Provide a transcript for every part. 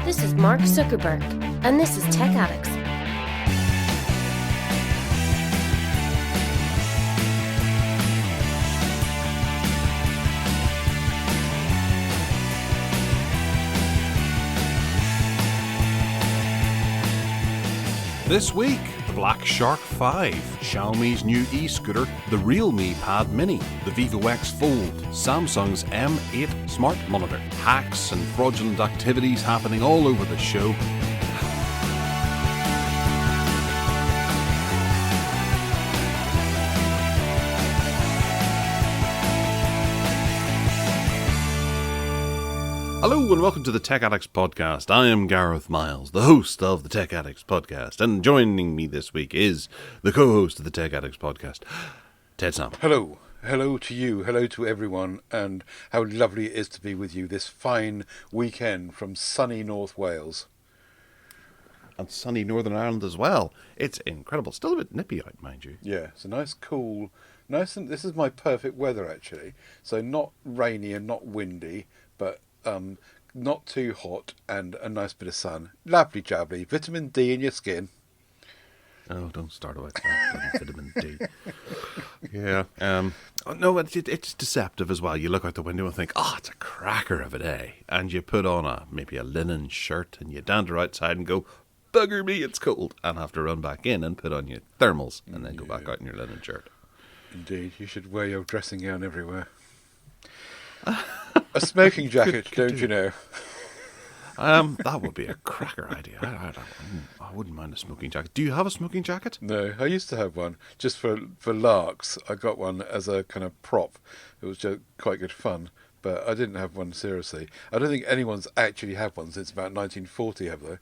This is Mark Zuckerberg, and this is Tech Addicts. This week, the Black Shark 5, Xiaomi's new e-scooter, the Realme Pad Mini, the Vivo X Fold, Samsung's M8 smart monitor, hacks and fraudulent activities happening all over the show. Hello and welcome to the Tech Addicts Podcast. I am Gareth Miles, the host of the Tech Addicts Podcast, and joining me this week is the co-host of the Tech Addicts Podcast, Ted Sam. Hello. Hello to you. Hello to everyone, and how lovely it is to be with you this fine weekend from sunny North Wales. And sunny Northern Ireland as well. It's incredible. Still a bit nippy out, mind you. Yeah, it's a nice, cool, nice, and this is my perfect weather actually. So not rainy and not windy, but not too hot and a nice bit of sun. Lovely jubbly. Vitamin D in your skin. Oh, don't start about that. Vitamin D. Yeah. No, it's deceptive as well. You look out the window and think, oh, it's a cracker of a day. And you put on maybe a linen shirt and you dander outside and go, bugger me, it's cold. And have to run back in and put on your thermals and then go back out in your linen shirt. Indeed. You should wear your dressing gown everywhere. A smoking jacket, don't you know? That would be a cracker idea. I wouldn't mind a smoking jacket. Do you have a smoking jacket? No, I used to have one just for larks. I got one as a kind of prop. It was just quite good fun, but I didn't have one seriously. I don't think anyone's actually had one since about 1940, have they?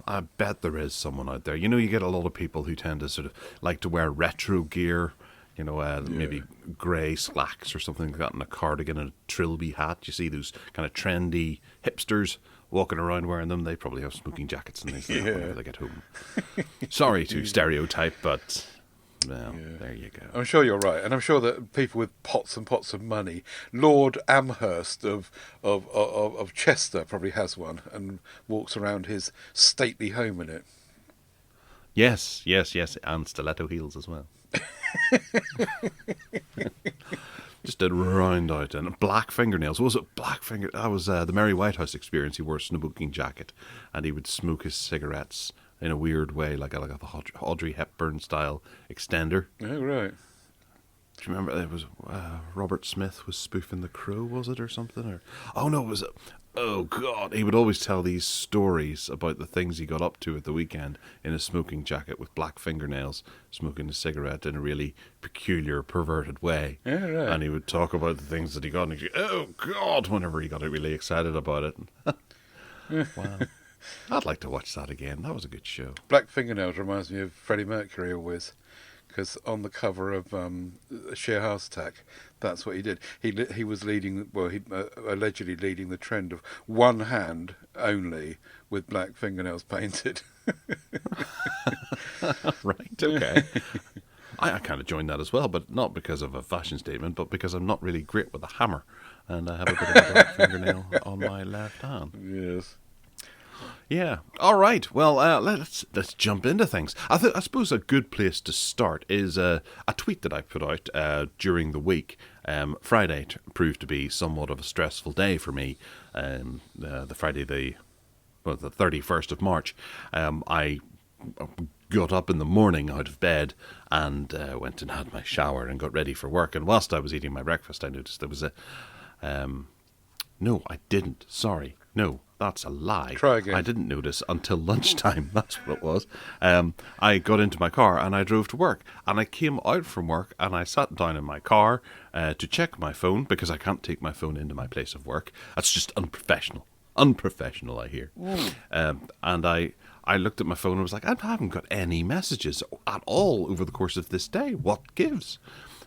I bet there is someone out there. You know, you get a lot of people who tend to sort of like to wear retro gear. You know, maybe grey slacks or something like that, and a cardigan and a trilby hat. You see those kind of trendy hipsters walking around wearing them. They probably have smoking jackets and things like that whenever they get home. Sorry to stereotype, but well, there you go. I'm sure you're right, and I'm sure that people with pots and pots of money, Lord Amherst of Chester probably has one and walks around his stately home in it. Yes, and stiletto heels as well. Just a round out and black fingernails. Was it black finger? That was the Mary Whitehouse Experience. He wore a smoking jacket and he would smoke his cigarettes in a weird way, like a Audrey Hepburn style extender. Oh right. Do you remember? It was Robert Smith was spoofing The Crow, was it, or something? Or oh no, it was. Oh God, he would always tell these stories about the things he got up to at the weekend in a smoking jacket with black fingernails, smoking a cigarette in a really peculiar, perverted way. Yeah, right. And he would talk about the things that he got, and he'd go, oh God, whenever he got really excited about it. Wow. I'd like to watch that again. That was a good show. Black fingernails reminds me of Freddie Mercury always. Because on the cover of Sheer House Attack, that's what he did. He was leading, allegedly leading the trend of one hand only with black fingernails painted. Right, okay. I kind of joined that as well, but not because of a fashion statement, but because I'm not really great with a hammer, and I have a bit of a black fingernail on my left hand. Yes. Yeah. All right. Well, let's jump into things. I suppose a good place to start is a tweet that I put out during the week. Friday proved to be somewhat of a stressful day for me. The Friday, the 31st of March. I got up in the morning out of bed and went and had my shower and got ready for work. And whilst I was eating my breakfast, I noticed there was a. No, I didn't. Sorry. No. That's a lie. Try again. I didn't notice until lunchtime. That's what it was. I got into my car and I drove to work. And I came out from work and I sat down in my car to check my phone because I can't take my phone into my place of work. That's just unprofessional. Unprofessional, I hear. And I looked at my phone and was like, I haven't got any messages at all over the course of this day. What gives?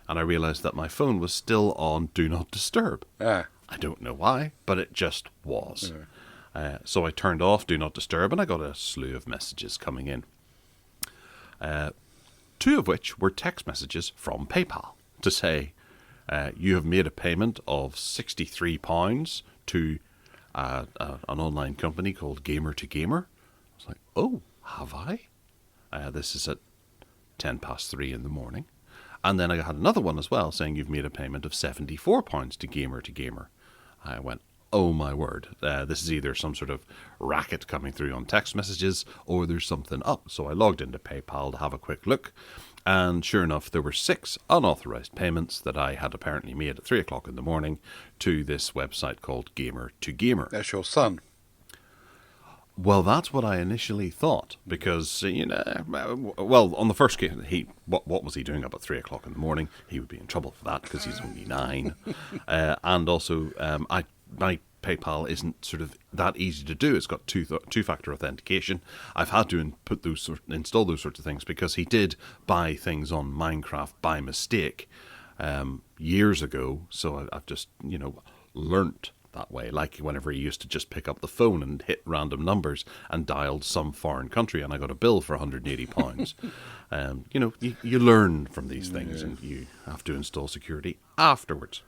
And I realised that my phone was still on Do Not Disturb. I don't know why, but it just was. Yeah. So I turned off Do Not Disturb and I got a slew of messages coming in. 2 of which were text messages from PayPal to say, you have made a payment of £63 to an online company called Gamer to Gamer. I was like, oh, have I? This is at 3:10 in the morning. And then I had another one as well saying you've made a payment of £74 to Gamer to Gamer. I went, oh my word, this is either some sort of racket coming through on text messages or there's something up. So I logged into PayPal to have a quick look. And sure enough, there were 6 unauthorized payments that I had apparently made at 3 o'clock in the morning to this website called Gamer to Gamer. That's your son. Well, that's what I initially thought, because, well, on the first case, what was he doing up at 3 o'clock in the morning? He would be in trouble for that because he's only 9. And also, my PayPal isn't sort of that easy to do. It's got two-factor authentication. I've had to install those sorts of things because he did buy things on Minecraft by mistake years ago. So I've just, learnt that way. Like whenever he used to just pick up the phone and hit random numbers and dialed some foreign country, and I got a bill for £180. You learn from these things, and you have to install security afterwards.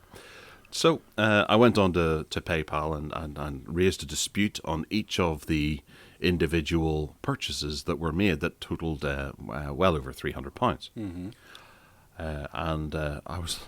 So I went on to PayPal and raised a dispute on each of the individual purchases that were made that totaled well over £300. Mm-hmm. And I was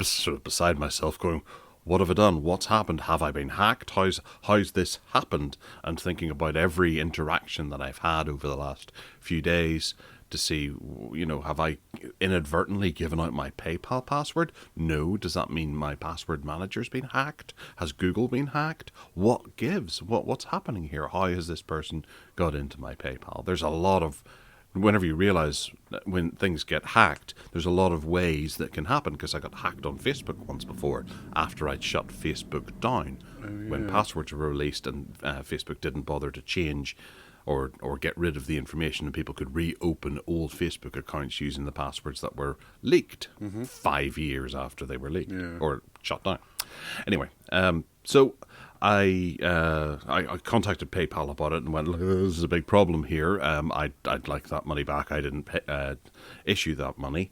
sort of beside myself going, what have I done? What's happened? Have I been hacked? How's this happened? And thinking about every interaction that I've had over the last few days to see, have I inadvertently given out my PayPal password? No. Does that mean my password manager's been hacked? Has Google been hacked? What gives? What's happening here? How has this person got into my PayPal? There's a lot of, whenever you realize that when things get hacked, there's a lot of ways that can happen, because I got hacked on Facebook once before after I'd shut Facebook down. When passwords were released and Facebook didn't bother to change or get rid of the information, and people could reopen old Facebook accounts using the passwords that were leaked 5 years after they were leaked or shut down. Anyway, so I contacted PayPal about it and went, look, this is a big problem here. I'd like that money back. I didn't issue that money.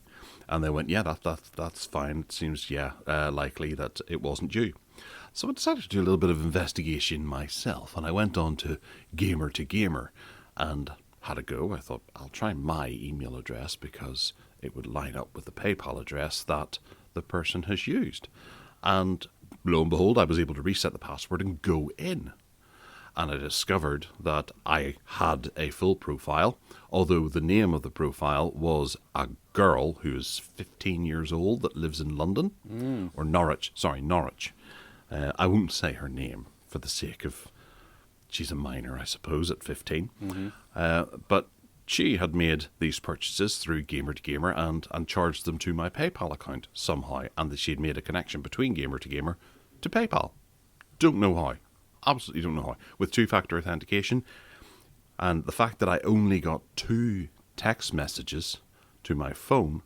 And they went, yeah, that's fine. It seems, likely that it wasn't due. So I decided to do a little bit of investigation myself, and I went on to Gamer and had a go. I thought, I'll try my email address because it would line up with the PayPal address that the person has used. And lo and behold, I was able to reset the password and go in. And I discovered that I had a full profile, although the name of the profile was a girl who is 15 years old that lives in London, or Norwich. I won't say her name for the sake of, she's a minor, I suppose, at 15. But she had made these purchases through Gamer to Gamer and charged them to my PayPal account somehow, and that she'd made a connection between Gamer to PayPal. Don't know how. Absolutely don't know how. With two-factor authentication, and the fact that I only got 2 text messages to my phone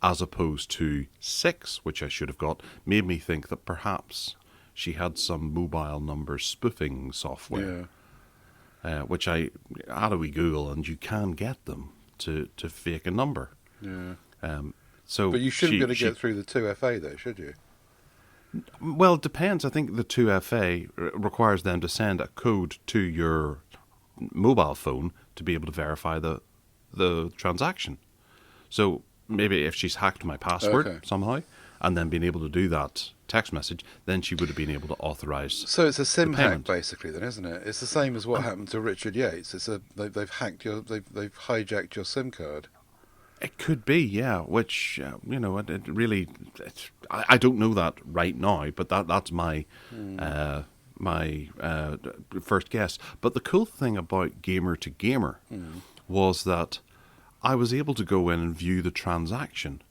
as opposed to 6, which I should have got, made me think that perhaps she had some mobile number spoofing software, which I had a wee Google, and you can get them to fake a number. Yeah. But you shouldn't be able to get through the 2FA, though, should you? Well, it depends. I think the 2FA requires them to send a code to your mobile phone to be able to verify the transaction. So maybe if she's hacked my password somehow and then been able to do that text message, then she would have been able to authorize. So it's a SIM hack, basically, then, isn't it? It's the same as what happened to Richard Yates. They've hacked they've hijacked your SIM card. It could be, yeah. Which I don't know that right now, but that's my first guess. But the cool thing about Gamer to Gamer was that I was able to go in and view the transaction,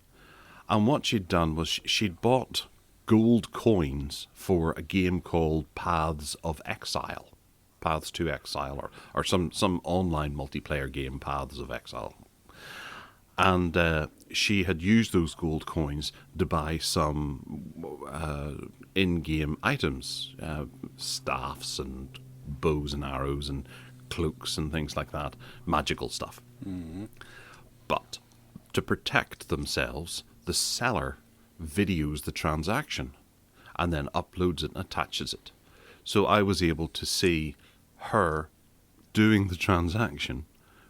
and what she'd done was she'd bought gold coins for a game called Paths to Exile, or some online multiplayer game, Paths of Exile. And she had used those gold coins to buy some in-game items, staffs and bows and arrows and cloaks and things like that, magical stuff. But to protect themselves, the seller videos the transaction and then uploads it and attaches it. So I was able to see her doing the transaction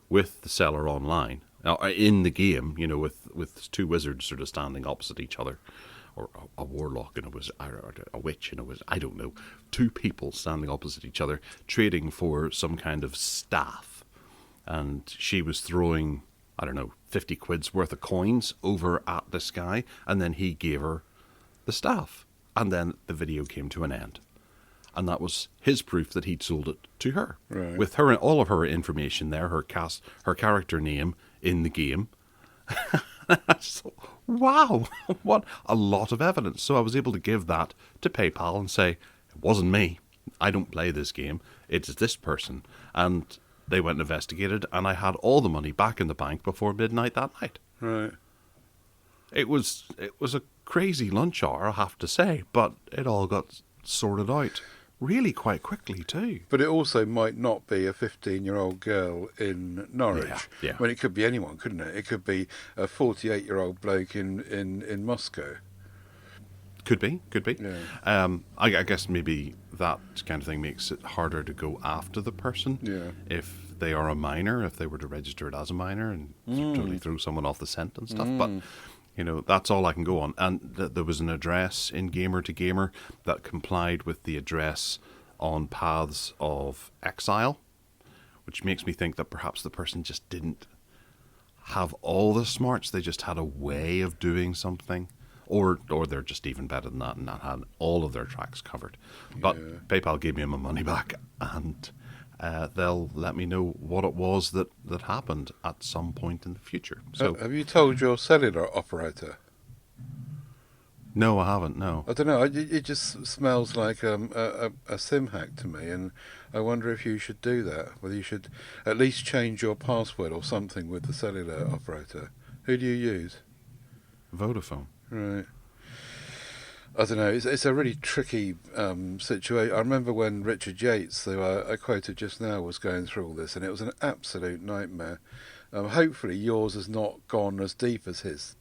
with the seller online, in the game, with two wizards sort of standing opposite each other, or a warlock and a witch and I don't know, two people standing opposite each other trading for some kind of staff. And she was throwing, I don't know, 50 quid's worth of coins over at this guy, and then he gave her the staff. And then the video came to an end. And that was his proof that he'd sold it to her. Right. With her, all of her information there, her character name in the game. So, wow, what a lot of evidence. So I was able to give that to PayPal and say, it wasn't me. I don't play this game. It's this person. And they went and investigated, and I had all the money back in the bank before midnight that night. Right. It was a crazy lunch hour, I have to say, but it all got sorted out really quite quickly too. But it also might not be a 15-year-old girl in Norwich. Yeah. When it could be anyone, couldn't it? It could be a 48-year-old bloke in Moscow. Could be. Yeah. I guess maybe that kind of thing makes it harder to go after the person. Yeah. If they are a minor, if they were to register it as a minor and totally throw someone off the scent and stuff. But, that's all I can go on. And there was an address in Gamer to Gamer that complied with the address on Paths of Exile, which makes me think that perhaps the person just didn't have all the smarts. They just had a way of doing something. Or they're just even better than that and not had all of their tracks covered. But PayPal gave me my money back, and they'll let me know what it was that happened at some point in the future. So Have you told your cellular operator? No, I haven't, no. I don't know. It just smells like a SIM hack to me, and I wonder if you should do that. Whether you should at least change your password or something with the cellular operator. Who do you use? Vodafone. Right. I don't know. It's a really tricky situation. I remember when Richard Yates, who I quoted just now, was going through all this, and it was an absolute nightmare. Hopefully, yours has not gone as deep as his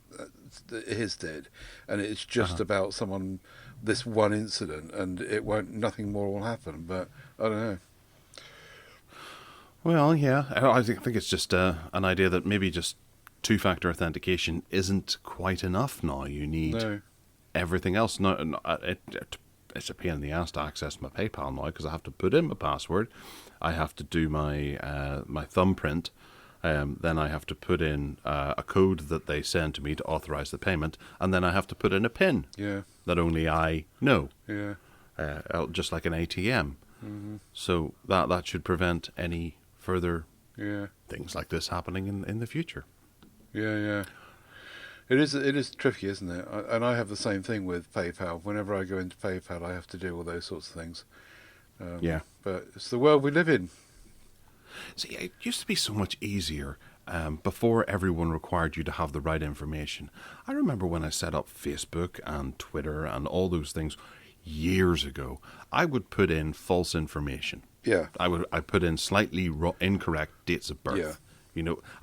did, and it's just about this one incident, and nothing more will happen. But I don't know. Well, yeah, I think it's just an idea that maybe just two-factor authentication isn't quite enough now. You need everything else. No, it's a pain in the ass to access my PayPal now because I have to put in my password. I have to do my my thumbprint. Then I have to put in a code that they send to me to authorize the payment, and then I have to put in a PIN that only I know. Yeah. Just like an ATM. Mm-hmm. So that should prevent any further Yeah. things like this happening in the future. Yeah. It is tricky, isn't it? And I have the same thing with PayPal. Whenever I go into PayPal, I have to do all those sorts of things. Yeah. But it's the world we live in. See, it used to be so much easier before everyone required you to have the right information. I remember when I set up Facebook and Twitter and all those things years ago, I would put in false information. Yeah. I put in slightly incorrect dates of birth. Yeah.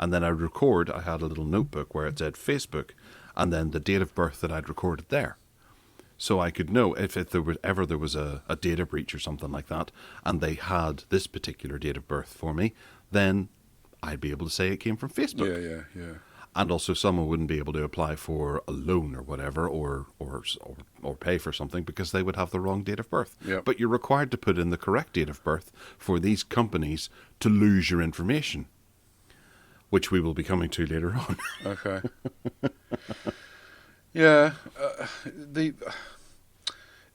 And then I'd record. I had a little notebook where it said Facebook, and then the date of birth that I'd recorded there. So I could know if there was a data breach or something like that, and they had this particular date of birth for me, then I'd be able to say it came from Facebook. Yeah. And also someone wouldn't be able to apply for a loan or whatever, or pay for something because they would have the wrong date of birth. Yep. But you're required to put in the correct date of birth for these companies to lose your information, which we will be coming to later on. Okay. Yeah.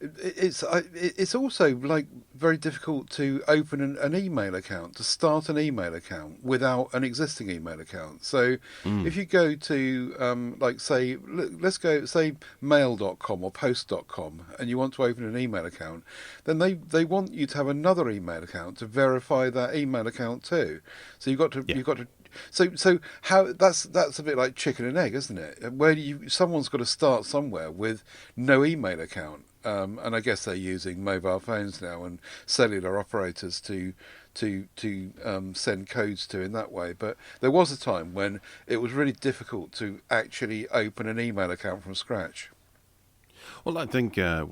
It's also like very difficult to open an email account, to start an email account without an existing email account. So if you go to let's go say mail.com or post.com and you want to open an email account, then they want you to have another email account to verify that email account too. So you've got to So how that's a bit like chicken and egg, isn't it? Where someone's got to start somewhere with no email account, and I guess they're using mobile phones now and cellular operators to send codes to in that way. But there was a time when it was really difficult to actually open an email account from scratch. Well, I think I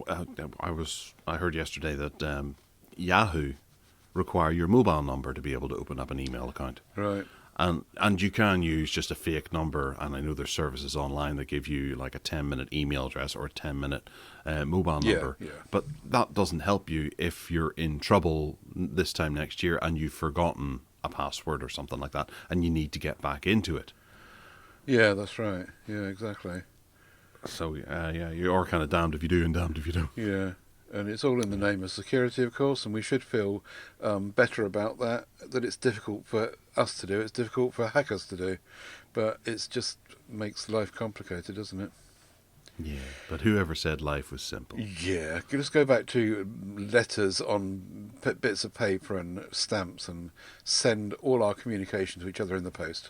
heard yesterday that Yahoo require your mobile number to be able to open up an email account. Right. And you can use just a fake number, and I know there's services online that give you like a 10-minute email address or a 10-minute mobile number. Yeah. But that doesn't help you if you're in trouble this time next year and you've forgotten a password or something like that, and you need to get back into it. Yeah, that's right. Yeah, exactly. So, yeah, you're kind of damned if you do and damned if you don't. Yeah. And it's all in the name of security, of course, and we should feel better about that it's difficult for us to do, it's difficult for hackers to do, but it's just makes life complicated, doesn't it? Yeah, but whoever said life was simple? Yeah, just go back to letters on bits of paper and stamps and send all our communication to each other in the post.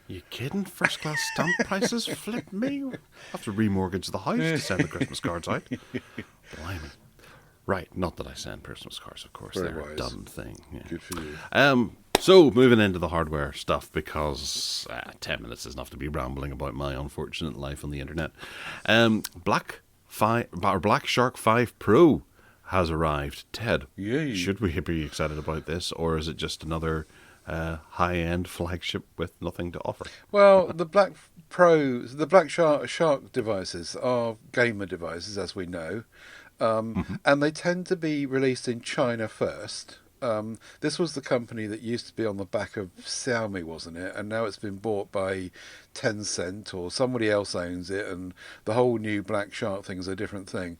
You kidding? First class stamp prices? Flip me. I have to remortgage the house to send the Christmas cards out. Blimey. Right, not that I send Christmas cards, of course. Very They're wise. a dumb thing. Yeah. Good for you. So, moving into the hardware stuff, because 10 minutes is enough to be rambling about my unfortunate life on the internet. Black Shark 5 Pro has arrived. Ted, Yay. should we be excited about this, or is it just another high-end flagship with nothing to offer? Well, the Black Shark devices are gamer devices, as we know, and they tend to be released in China first. This was the company that used to be on the back of Xiaomi, wasn't it? And now it's been bought by Tencent, or somebody else owns it, and the whole new Black Shark thing is a different thing.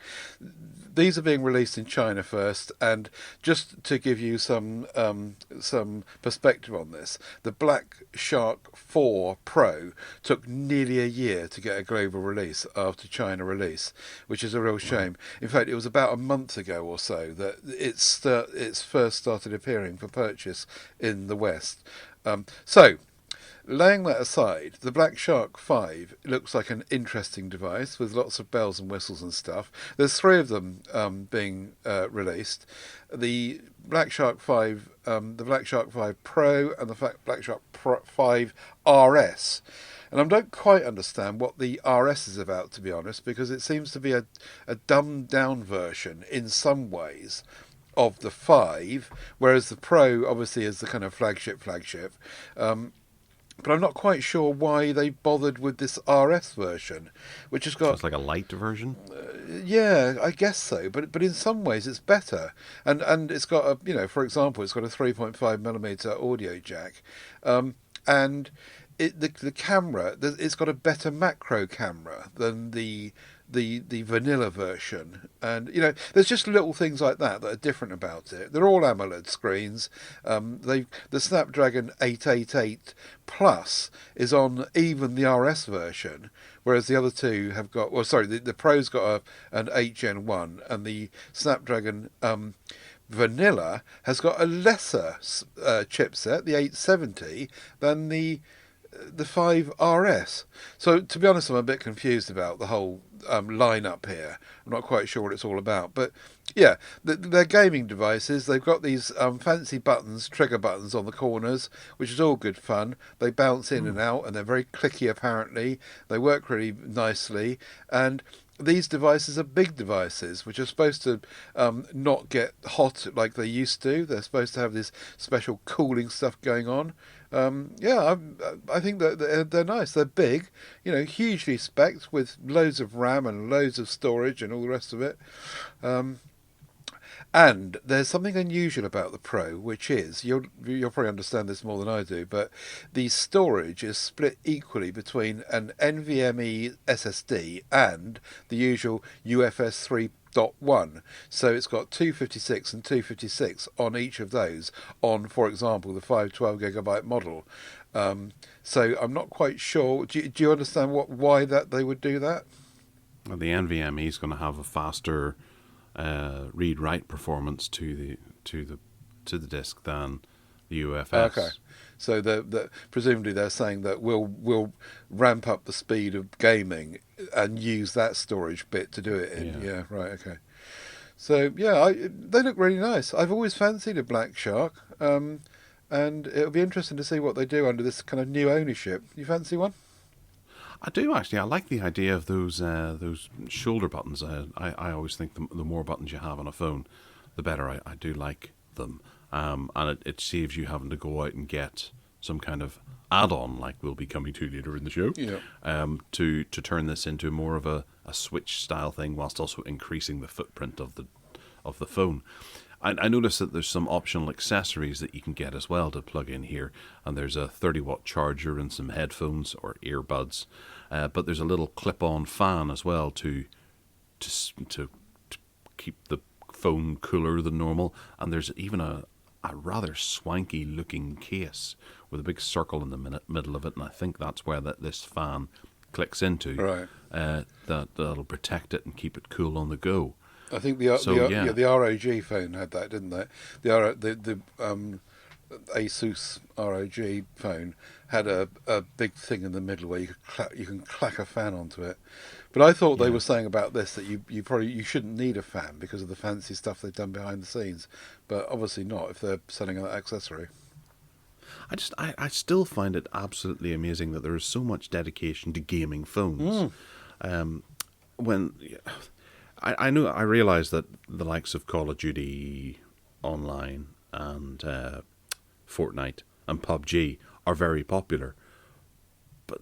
These are being released in China first, and just to give you some perspective on this, the Black Shark 4 Pro took nearly a year to get a global release after China release, which is a real shame. In fact, it was about a month ago or so that it's first started appearing for purchase in the West. Laying that aside, the Black Shark 5 looks like an interesting device with lots of bells and whistles and stuff. There's 3 of them being released. The Black Shark 5, the Black Shark 5 Pro, and the Black Shark 5 RS. And I don't quite understand what the RS is about, to be honest, because it seems to be a dumbed down version in some ways of the 5, whereas the Pro obviously is the kind of flagship. But I'm not quite sure why they bothered with this RS version, which has got... So it's like a light version? Yeah, I guess so. But in some ways it's better. And it's got for example, it's got a 3.5mm audio jack. And the camera, it's got a better macro camera than the vanilla version, and there's just little things like that are different about it. They're all AMOLED screens. The Snapdragon 888 Plus is on even the RS version, whereas the other two have got the Pro's got an 8 Gen 1, and the Snapdragon Vanilla has got a lesser chipset, the 870, than the 5 RS. So to be honest, I'm a bit confused about the whole lineup here. I'm not quite sure what it's all about, but yeah, they're gaming devices. They've got these fancy buttons, trigger buttons on the corners, which is all good fun. They bounce in and out, and they're very clicky apparently. They work really nicely, and these devices are big devices, which are supposed to not get hot like they used to. They're supposed to have this special cooling stuff going on. I think that they're nice. They're big, hugely spec'd with loads of RAM and loads of storage and all the rest of it. And there's something unusual about the Pro, which is, you'll probably understand this more than I do, but the storage is split equally between an NVMe SSD and the usual UFS 3.1. So it's got 256 and 256 on each of those, on, for example, the 512GB model. So I'm not quite sure. Do you understand why that they would do that? Well, the NVMe is going to have a faster read-write performance to the disk than the UFS. Okay, so presumably they're saying that we'll ramp up the speed of gaming and use that storage bit to do it in. Yeah, right. Okay. So yeah, they look really nice. I've always fancied a Black Shark, and it'll be interesting to see what they do under this kind of new ownership. You fancy one? I do actually. I like the idea of those shoulder buttons. I always think the more buttons you have on a phone, the better I do like them. And it saves you having to go out and get some kind of add-on, like we'll be coming to later in the show, to turn this into more of a Switch style thing, whilst also increasing the footprint of the phone. I noticed that there's some optional accessories that you can get as well to plug in here, and there's a 30-watt charger and some headphones or earbuds, but there's a little clip-on fan as well to keep the phone cooler than normal, and there's even a rather swanky looking case with a big circle in the middle of it, and I think that's where this fan clicks into. Right. That'll protect it and keep it cool on the go. I think the ROG phone had that, didn't they? The Asus ROG phone had a big thing in the middle where you can clack a fan onto it. But I thought they were saying about this that you shouldn't need a fan because of the fancy stuff they've done behind the scenes. But obviously not if they're selling that accessory. I still find it absolutely amazing that there is so much dedication to gaming phones. I realize that the likes of Call of Duty Online and Fortnite and PUBG are very popular, but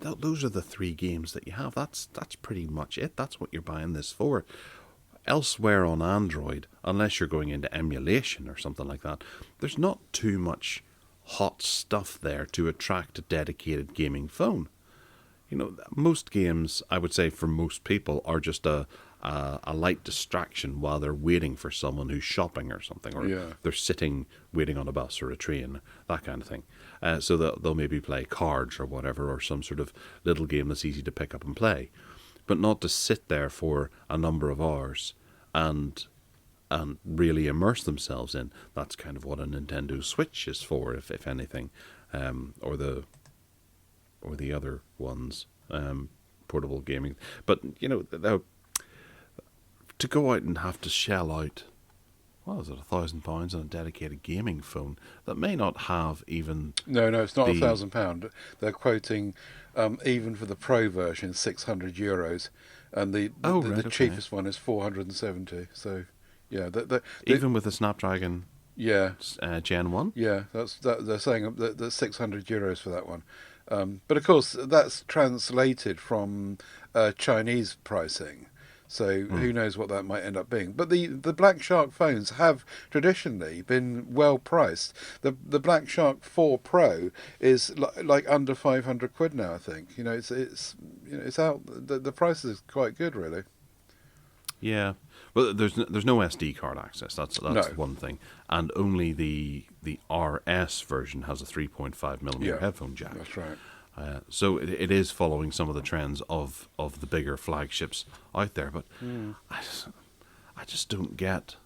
those are the three games that you have. That's pretty much it. That's what you're buying this for. Elsewhere on Android, unless you're going into emulation or something like that, there's not too much hot stuff there to attract a dedicated gaming phone. You know, most games, I would say for most people, are just a light distraction while they're waiting for someone who's shopping or something, or they're sitting waiting on a bus or a train, that kind of thing. So they'll maybe play cards or whatever, or some sort of little game that's easy to pick up and play, but not to sit there for a number of hours and really immerse themselves in. That's kind of what a Nintendo Switch is for, if anything, or the other ones, portable gaming. But, you know, to go out and have to shell out, what is it, £1,000 on a dedicated gaming phone that may not have even... No, it's not £1,000. They're quoting, even for the Pro version, €600, and the cheapest one is 470. So, yeah, even with the Snapdragon, Gen 1. Yeah, they're saying that €600 for that one. But of course, that's translated from Chinese pricing, so who knows what that might end up being. But the Black Shark phones have traditionally been well priced. The Black Shark 4 Pro is like under £500 now. I think it's out. The price is quite good, really. Yeah, well, there's no SD card access. That's one thing, and only the RS version has a 3.5mm headphone jack. That's right. So it is following some of the trends of the bigger flagships out there, but I just don't get.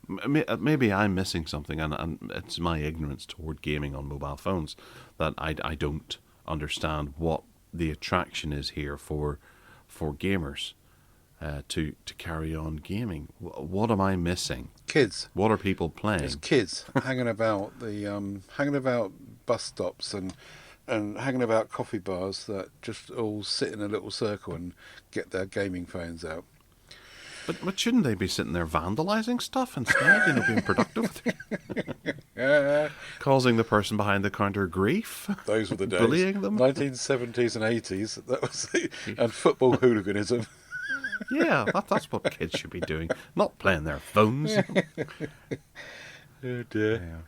Maybe I'm missing something, and it's my ignorance toward gaming on mobile phones that I don't understand what the attraction is here for gamers. To carry on gaming. What am I missing? Kids. What are people playing? There's kids hanging about hanging about bus stops and hanging about coffee bars that just all sit in a little circle and get their gaming phones out. But shouldn't they be sitting there vandalising stuff instead? Being productive, causing the person behind the counter grief. Those were the days. Bullying them. 1970s and 80s. That was and football hooliganism. Yeah, that's what kids should be doing, not playing their phones. Oh dear. Yeah.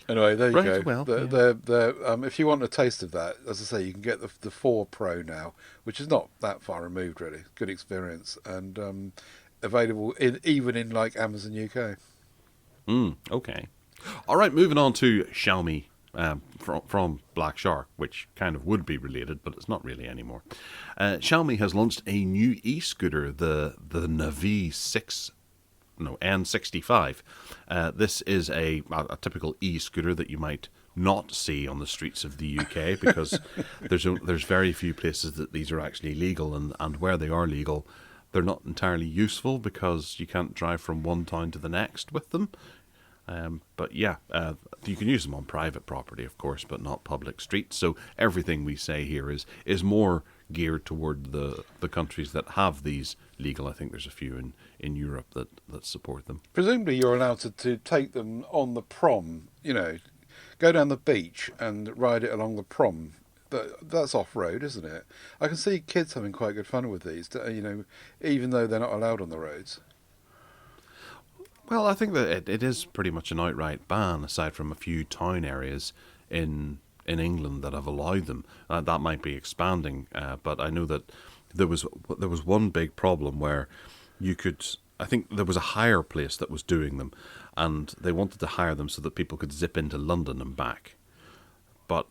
Anyway, there you go. Well, if you want a taste of that, as I say, you can get the 4 Pro now, which is not that far removed, really. Good experience, and available even in like Amazon UK. Okay. All right, moving on to Xiaomi. From Black Shark, which kind of would be related, but it's not really anymore. Xiaomi has launched a new e-scooter, the Navi N65. This is a typical e-scooter that you might not see on the streets of the UK because there's very few places that these are actually legal, and where they are legal, they're not entirely useful because you can't drive from one town to the next with them. But yeah, you can use them on private property, of course, but not public streets. So everything we say here is more geared toward the countries that have these legal. I think there's a few in Europe that support them. Presumably, you're allowed to take them on the prom. Go down the beach and ride it along the prom. That's off road, isn't it? I can see kids having quite good fun with these. Even though they're not allowed on the roads. Well, I think that it is pretty much an outright ban, aside from a few town areas in England that have allowed them. That might be expanding, but I know that there was one big problem where you could. I think there was a hire place that was doing them, and they wanted to hire them so that people could zip into London and back, but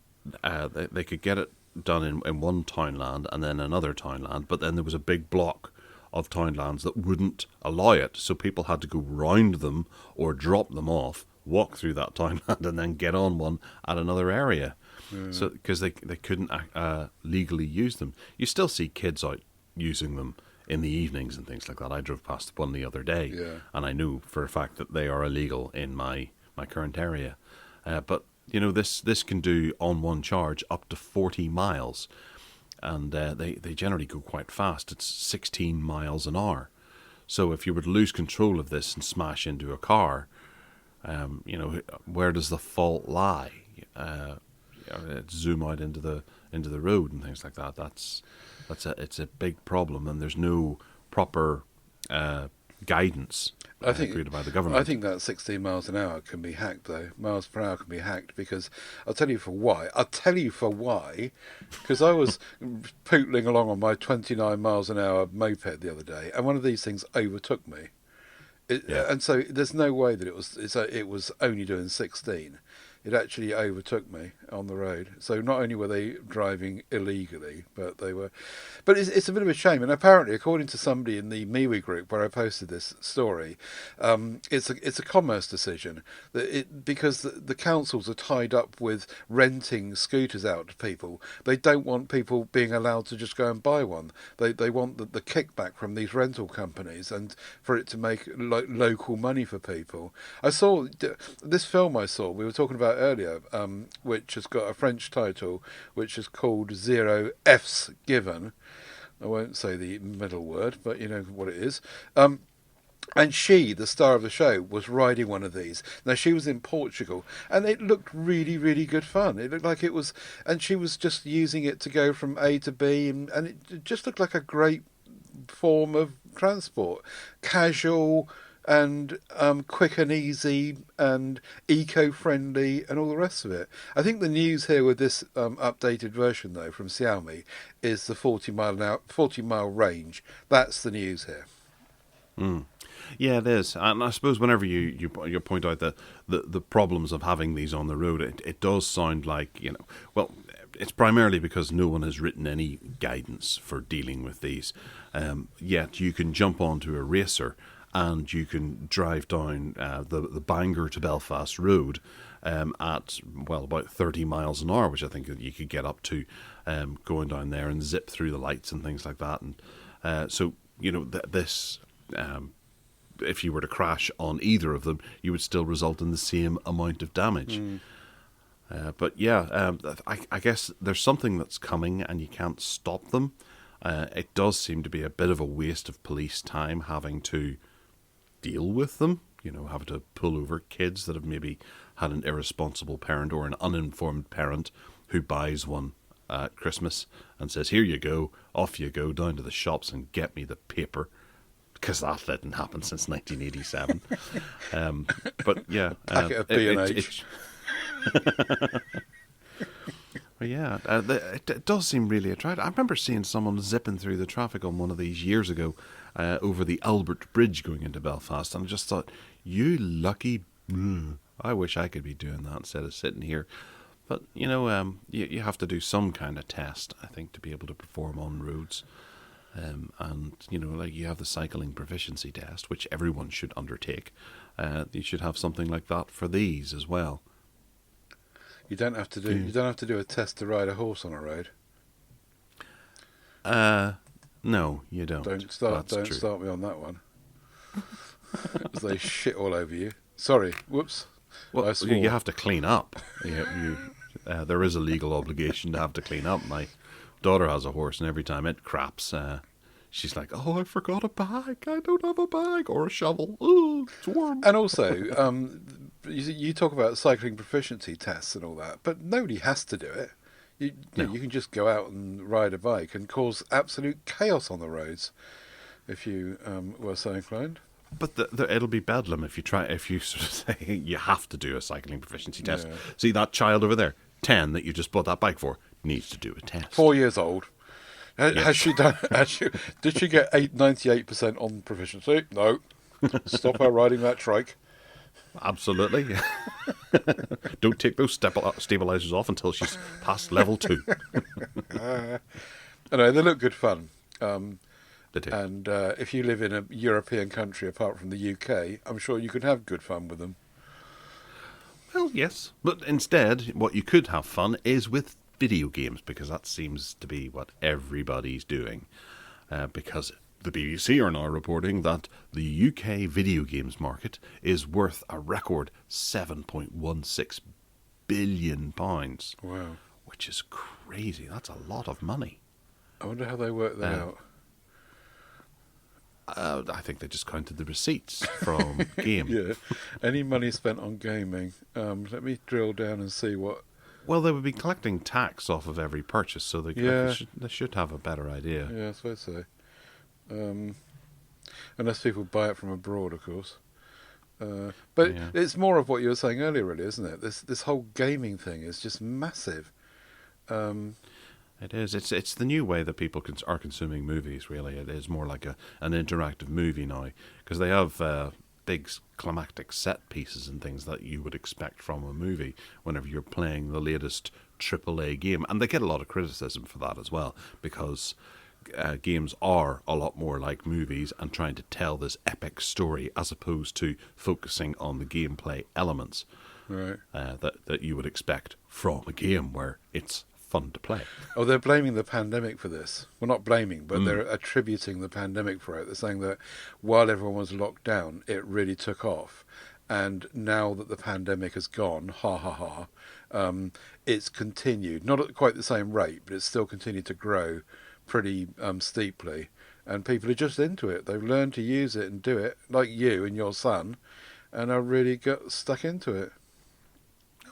they could get it done in one townland and then another townland, but then there was a big block of townlands that wouldn't allow it, so people had to go round them or drop them off, walk through that townland, and then get on one at another area. So because they couldn't legally use them. You still see kids out using them in the evenings and things like that. I drove past one the other day, and I knew for a fact that they are illegal in my current area. But this can do on one charge up to 40 miles. And they generally go quite fast. It's 16 miles an hour. So if you were to lose control of this and smash into a car, where does the fault lie? Zoom out into the road and things like that. It's a big problem, and there's no proper guidance created by the government. I think that 16 miles an hour can be hacked, though. Miles per hour can be hacked, because I'll tell you for why. Because I was pootling along on my 29 miles an hour moped the other day, and one of these things overtook me. And so there's no way that it was only doing 16. It actually overtook me on the road. So not only were they driving illegally, but they were. But it's a bit of a shame. And apparently, according to somebody in the MeWe group where I posted this story, it's a commerce decision because the councils are tied up with renting scooters out to people. They don't want people being allowed to just go and buy one. They want the kickback from these rental companies, and for it to make local money for people. I saw this film. We were talking about earlier, which has got a French title, which is called Zero F's Given. I won't say the middle word, but you know what it is. And she, the star of the show, was riding one of these. Now, she was in Portugal, and it looked really, really good fun. It looked like it was, and she was just using it to go from A to B, and it just looked like a great form of transport. Casual and quick and easy and eco-friendly and all the rest of it. I think the news here with this updated version, though, from Xiaomi is the 40 mile range. That's the news here. Yeah, it is. And I suppose whenever you point out the problems of having these on the road, it does sound like, well, it's primarily because no one has written any guidance for dealing with these. Yet you can jump onto a racer and you can drive down the Bangor to Belfast road at, well, about 30 miles an hour, which I think that you could get up to going down there and zip through the lights and things like that. And so, this... if you were to crash on either of them, you would still result in the same amount of damage. But yeah, I guess there's something that's coming and you can't stop them. It does seem to be a bit of a waste of police time having to deal with them, having to pull over kids that have maybe had an irresponsible parent or an uninformed parent who buys one at Christmas and says, here you go, off you go down to the shops and get me the paper. Because that didn't happen since 1987. But yeah. Packet of B&H. Well, yeah, it does seem really attractive. I remember seeing someone zipping through the traffic on one of these years ago over the Albert Bridge going into Belfast. And I just thought, you lucky... I wish I could be doing that instead of sitting here. But, you have to do some kind of test, I think, to be able to perform on roads. And, like you have the cycling proficiency test, which everyone should undertake. You should have something like that for these as well. You don't have to do a test to ride a horse on a road. No, you don't. Don't start me on that one. As they shit all over you. Sorry, whoops. Well, you have to clean up. There is a legal obligation to have to clean up. My daughter has a horse, and every time it craps, she's like, "Oh, I forgot a bag. I don't have a bag or a shovel. Oh, it's warm." And also, you talk about cycling proficiency tests and all that, but nobody has to do it. You can just go out and ride a bike and cause absolute chaos on the roads if you were so inclined. But it'll be bedlam if you sort of say you have to do a cycling proficiency test. Yeah. See that child over there, 10, that you just bought that bike for, needs to do a test. 4 years old. Has she done? Did she get 98% on proficiency? No. Stop her riding that trike. Absolutely. Don't take those stabilizers off until she's past level 2. Anyway, they look good fun. They do. And if you live in a European country apart from the UK, I'm sure you can have good fun with them. Well, yes. But instead, what you could have fun is with video games, because that seems to be what everybody's doing. Because the BBC are now reporting that the UK video games market is worth a record £7.16 billion. Wow. Which is crazy. That's a lot of money. I wonder how they work that out. I think they just counted the receipts from game. Yeah. Any money spent on gaming. Let me drill down and see what... Well, they would be collecting tax off of every purchase, so they should have a better idea. Yeah, I suppose so. Unless people buy it from abroad, of course. But Yeah. it's more of what you were saying earlier, really, isn't it? This whole gaming thing is just massive. It is. It's the new way that people are consuming movies, really. It is more like an interactive movie now, because they have big climactic set pieces and things that you would expect from a movie whenever you're playing the latest AAA game. And they get a lot of criticism for that as well, because games are a lot more like movies and trying to tell this epic story as opposed to focusing on the gameplay elements Right. that you would expect from a game where it's fun to play. Oh, they're blaming the pandemic for this. Well, not blaming, but they're attributing the pandemic for it. They're saying that while everyone was locked down, it really took off. And now that the pandemic has gone, ha ha ha, it's continued. Not at quite the same rate, but it's still continued to grow pretty steeply. And people are just into it. They've learned to use it and do it, like you and your son, and are really got stuck into it.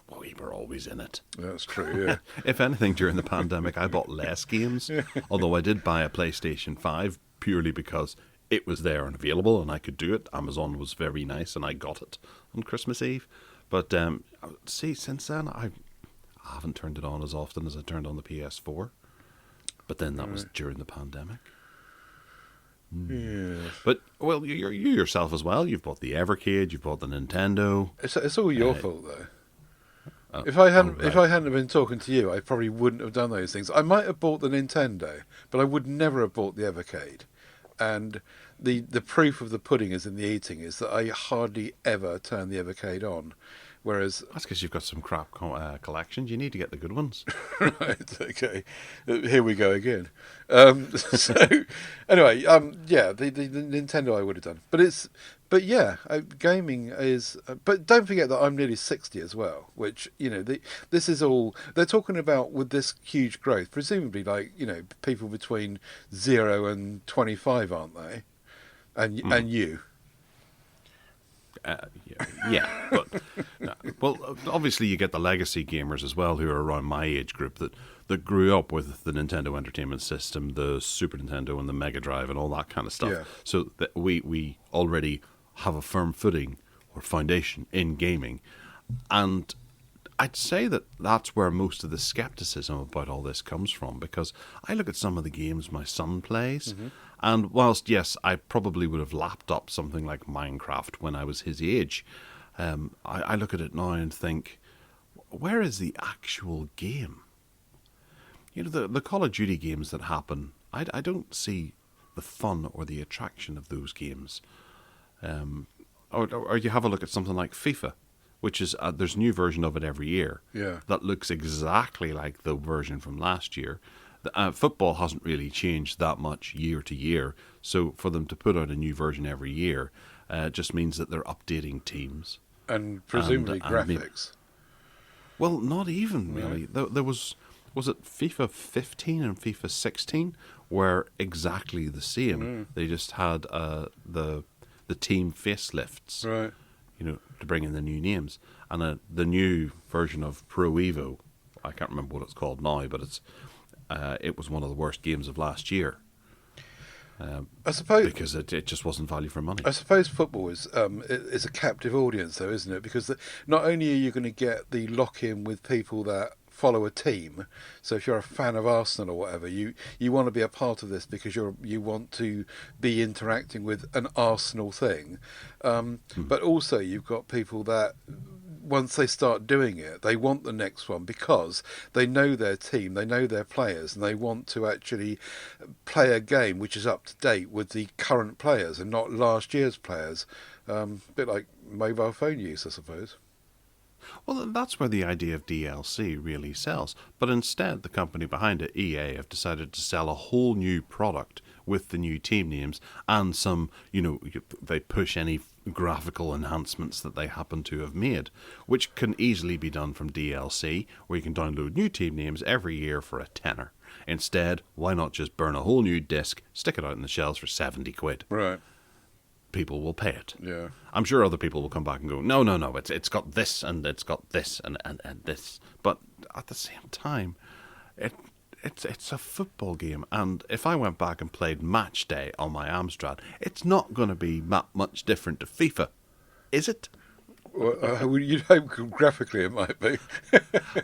Well, we were always in it. That's true, yeah. If anything, during the pandemic, I bought less games, although I did buy a PlayStation 5 purely because it was there and available and I could do it. Amazon was very nice and I got it on Christmas Eve. But see, since then, I haven't turned it on as often as I turned on the PS4. But then that was during the pandemic. Yeah. But, well, you yourself as well. You've bought the Evercade, you've bought the Nintendo. It's all your fault, though. If I hadn't have been talking to you, I probably wouldn't have done those things. I might have bought the Nintendo, but I would never have bought the Evercade. And the proof of the pudding is in the eating, is that I hardly ever turn the Evercade on. Whereas, That's because you've got some crap collections. You need to get the good ones. right, okay, here we go again. So anyway, yeah, the Nintendo I would have done, but yeah, gaming is. But don't forget that I'm nearly 60 as well, which this is all they're talking about with this huge growth. Presumably, like people between 0 and 25, aren't they? And you. Yeah, but well, obviously you get the legacy gamers as well, who are around my age group that grew up with the Nintendo Entertainment System, the Super Nintendo, and the Mega Drive, and all that kind of stuff. Yeah. So that we already have a firm footing or foundation in gaming, and I'd say that that's where most of the skepticism about all this comes from, because I look at some of the games my son plays, and whilst, yes, I probably would have lapped up something like Minecraft when I was his age, I look at it now and think, where is the actual game? The Call of Duty games that happen, I don't see the fun or the attraction of those games. Or you have a look at something like FIFA, which is there's a new version of it every year. Yeah. That looks exactly like the version from last year. Football hasn't really changed that much year to year, so for them to put out a new version every year just means that they're updating teams. And presumably And graphics. well, not even really. There was was it FIFA 15 and FIFA 16 were exactly the same. They just had the team facelifts, Right. to bring in the new names. And the new version of Pro Evo, I can't remember what it's called now, but it was one of the worst games of last year. I suppose Because it just wasn't value for money. I suppose football is a captive audience, though, isn't it? Because not only are you going to get the lock-in with people that follow a team, so if you're a fan of Arsenal or whatever, you want to be a part of this because you want to be interacting with an Arsenal thing, but also you've got people that once they start doing it, they want the next one because they know their team, they know their players, and they want to actually play a game which is up to date with the current players and not last year's players. A bit like mobile phone use, I suppose. Well, that's where the idea of DLC really sells. But instead, the company behind it, EA, have decided to sell a whole new product with the new team names and some, they push any graphical enhancements that they happen to have made, which can easily be done from DLC, where you can download new team names every year for a tenner. Instead, why not just burn a whole new disc, stick it out in the shelves for 70 quid? Right. People will pay it. Yeah. I'm sure other people will come back and go, no, it's got this and it's got this and this. But at the same time, it's a football game, and if I went back and played Match Day on my Amstrad, it's not going to be that much different to FIFA, is it? Well, you'd hope graphically it might be.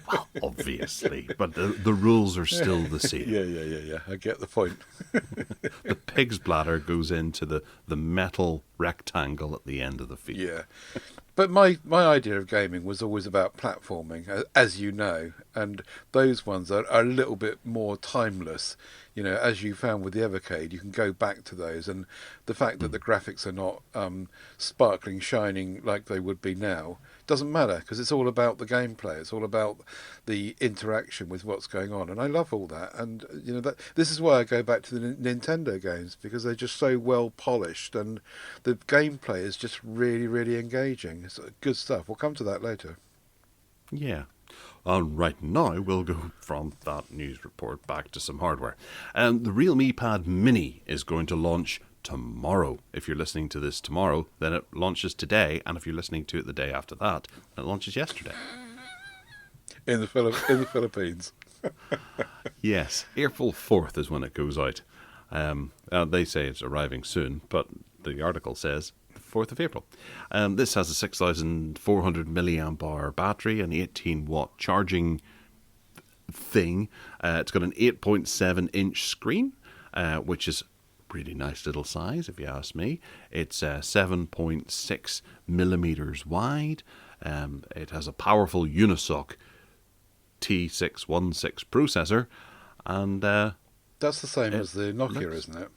Well, obviously, but the rules are still the same. Yeah. I get the point. The pig's bladder goes into the metal rectangle at the end of the field. Yeah. But my idea of gaming was always about platforming, as you know, and those ones are a little bit more timeless. As you found with the Evercade, you can go back to those, and the fact that the graphics are not sparkling, shining like they would be now doesn't matter because it's all about the gameplay. It's all about the interaction with what's going on, and I love all that. And this is why I go back to the Nintendo games because they're just so well polished, and the gameplay is just really, really engaging. It's good stuff. We'll come to that later. Yeah. And right now, we'll go from that news report back to some hardware. The Realme Pad Mini is going to launch tomorrow. If you're listening to this tomorrow, then it launches today. And if you're listening to it the day after that, it launches yesterday. In the Philippines. Yes, April 4th is when it goes out. They say it's arriving soon, but the article says 4th of April. This has a 6,400 milliamp hour battery, an 18-watt charging thing. It's got an 8.7-inch screen, which is really nice little size, if you ask me. It's 7.6 millimeters wide. It has a powerful Unisoc T616 processor, and that's the same as the Nokia, isn't it?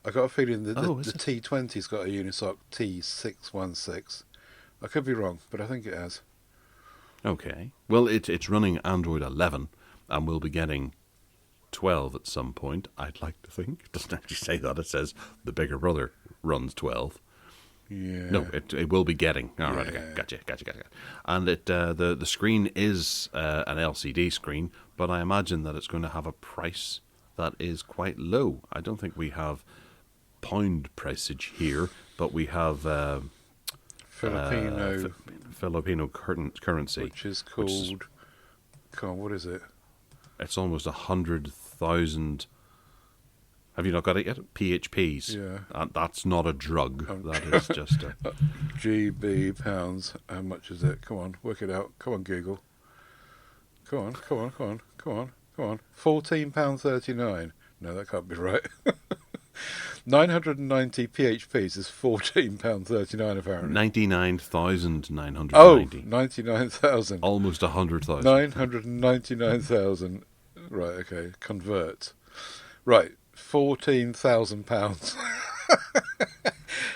I got a feeling that the T20's got a Unisoc T616. I could be wrong, but I think it has. Okay. Well, it's running Android 11, and we'll be getting 12 at some point, I'd like to think. It doesn't actually say that. It says the bigger brother runs 12. Yeah. No, it will be getting. All right, okay. Gotcha. And the screen is an LCD screen, but I imagine that it's going to have a price that is quite low. I don't think we have pound pricage here, but we have Filipino currency, which is called. Come on, what is it? It's almost 100,000. Have you not got it yet? PHPs. Yeah. That's not a drug. That is just a GB pounds. How much is it? Come on, work it out. Come on, Google. Come on. £14.39. No, that can't be right. 990 PHPs is £14.39 apparently. 99,990. Oh, 99,000. Almost 100,000. 999,000. Right, okay. Convert. Right, £14,000.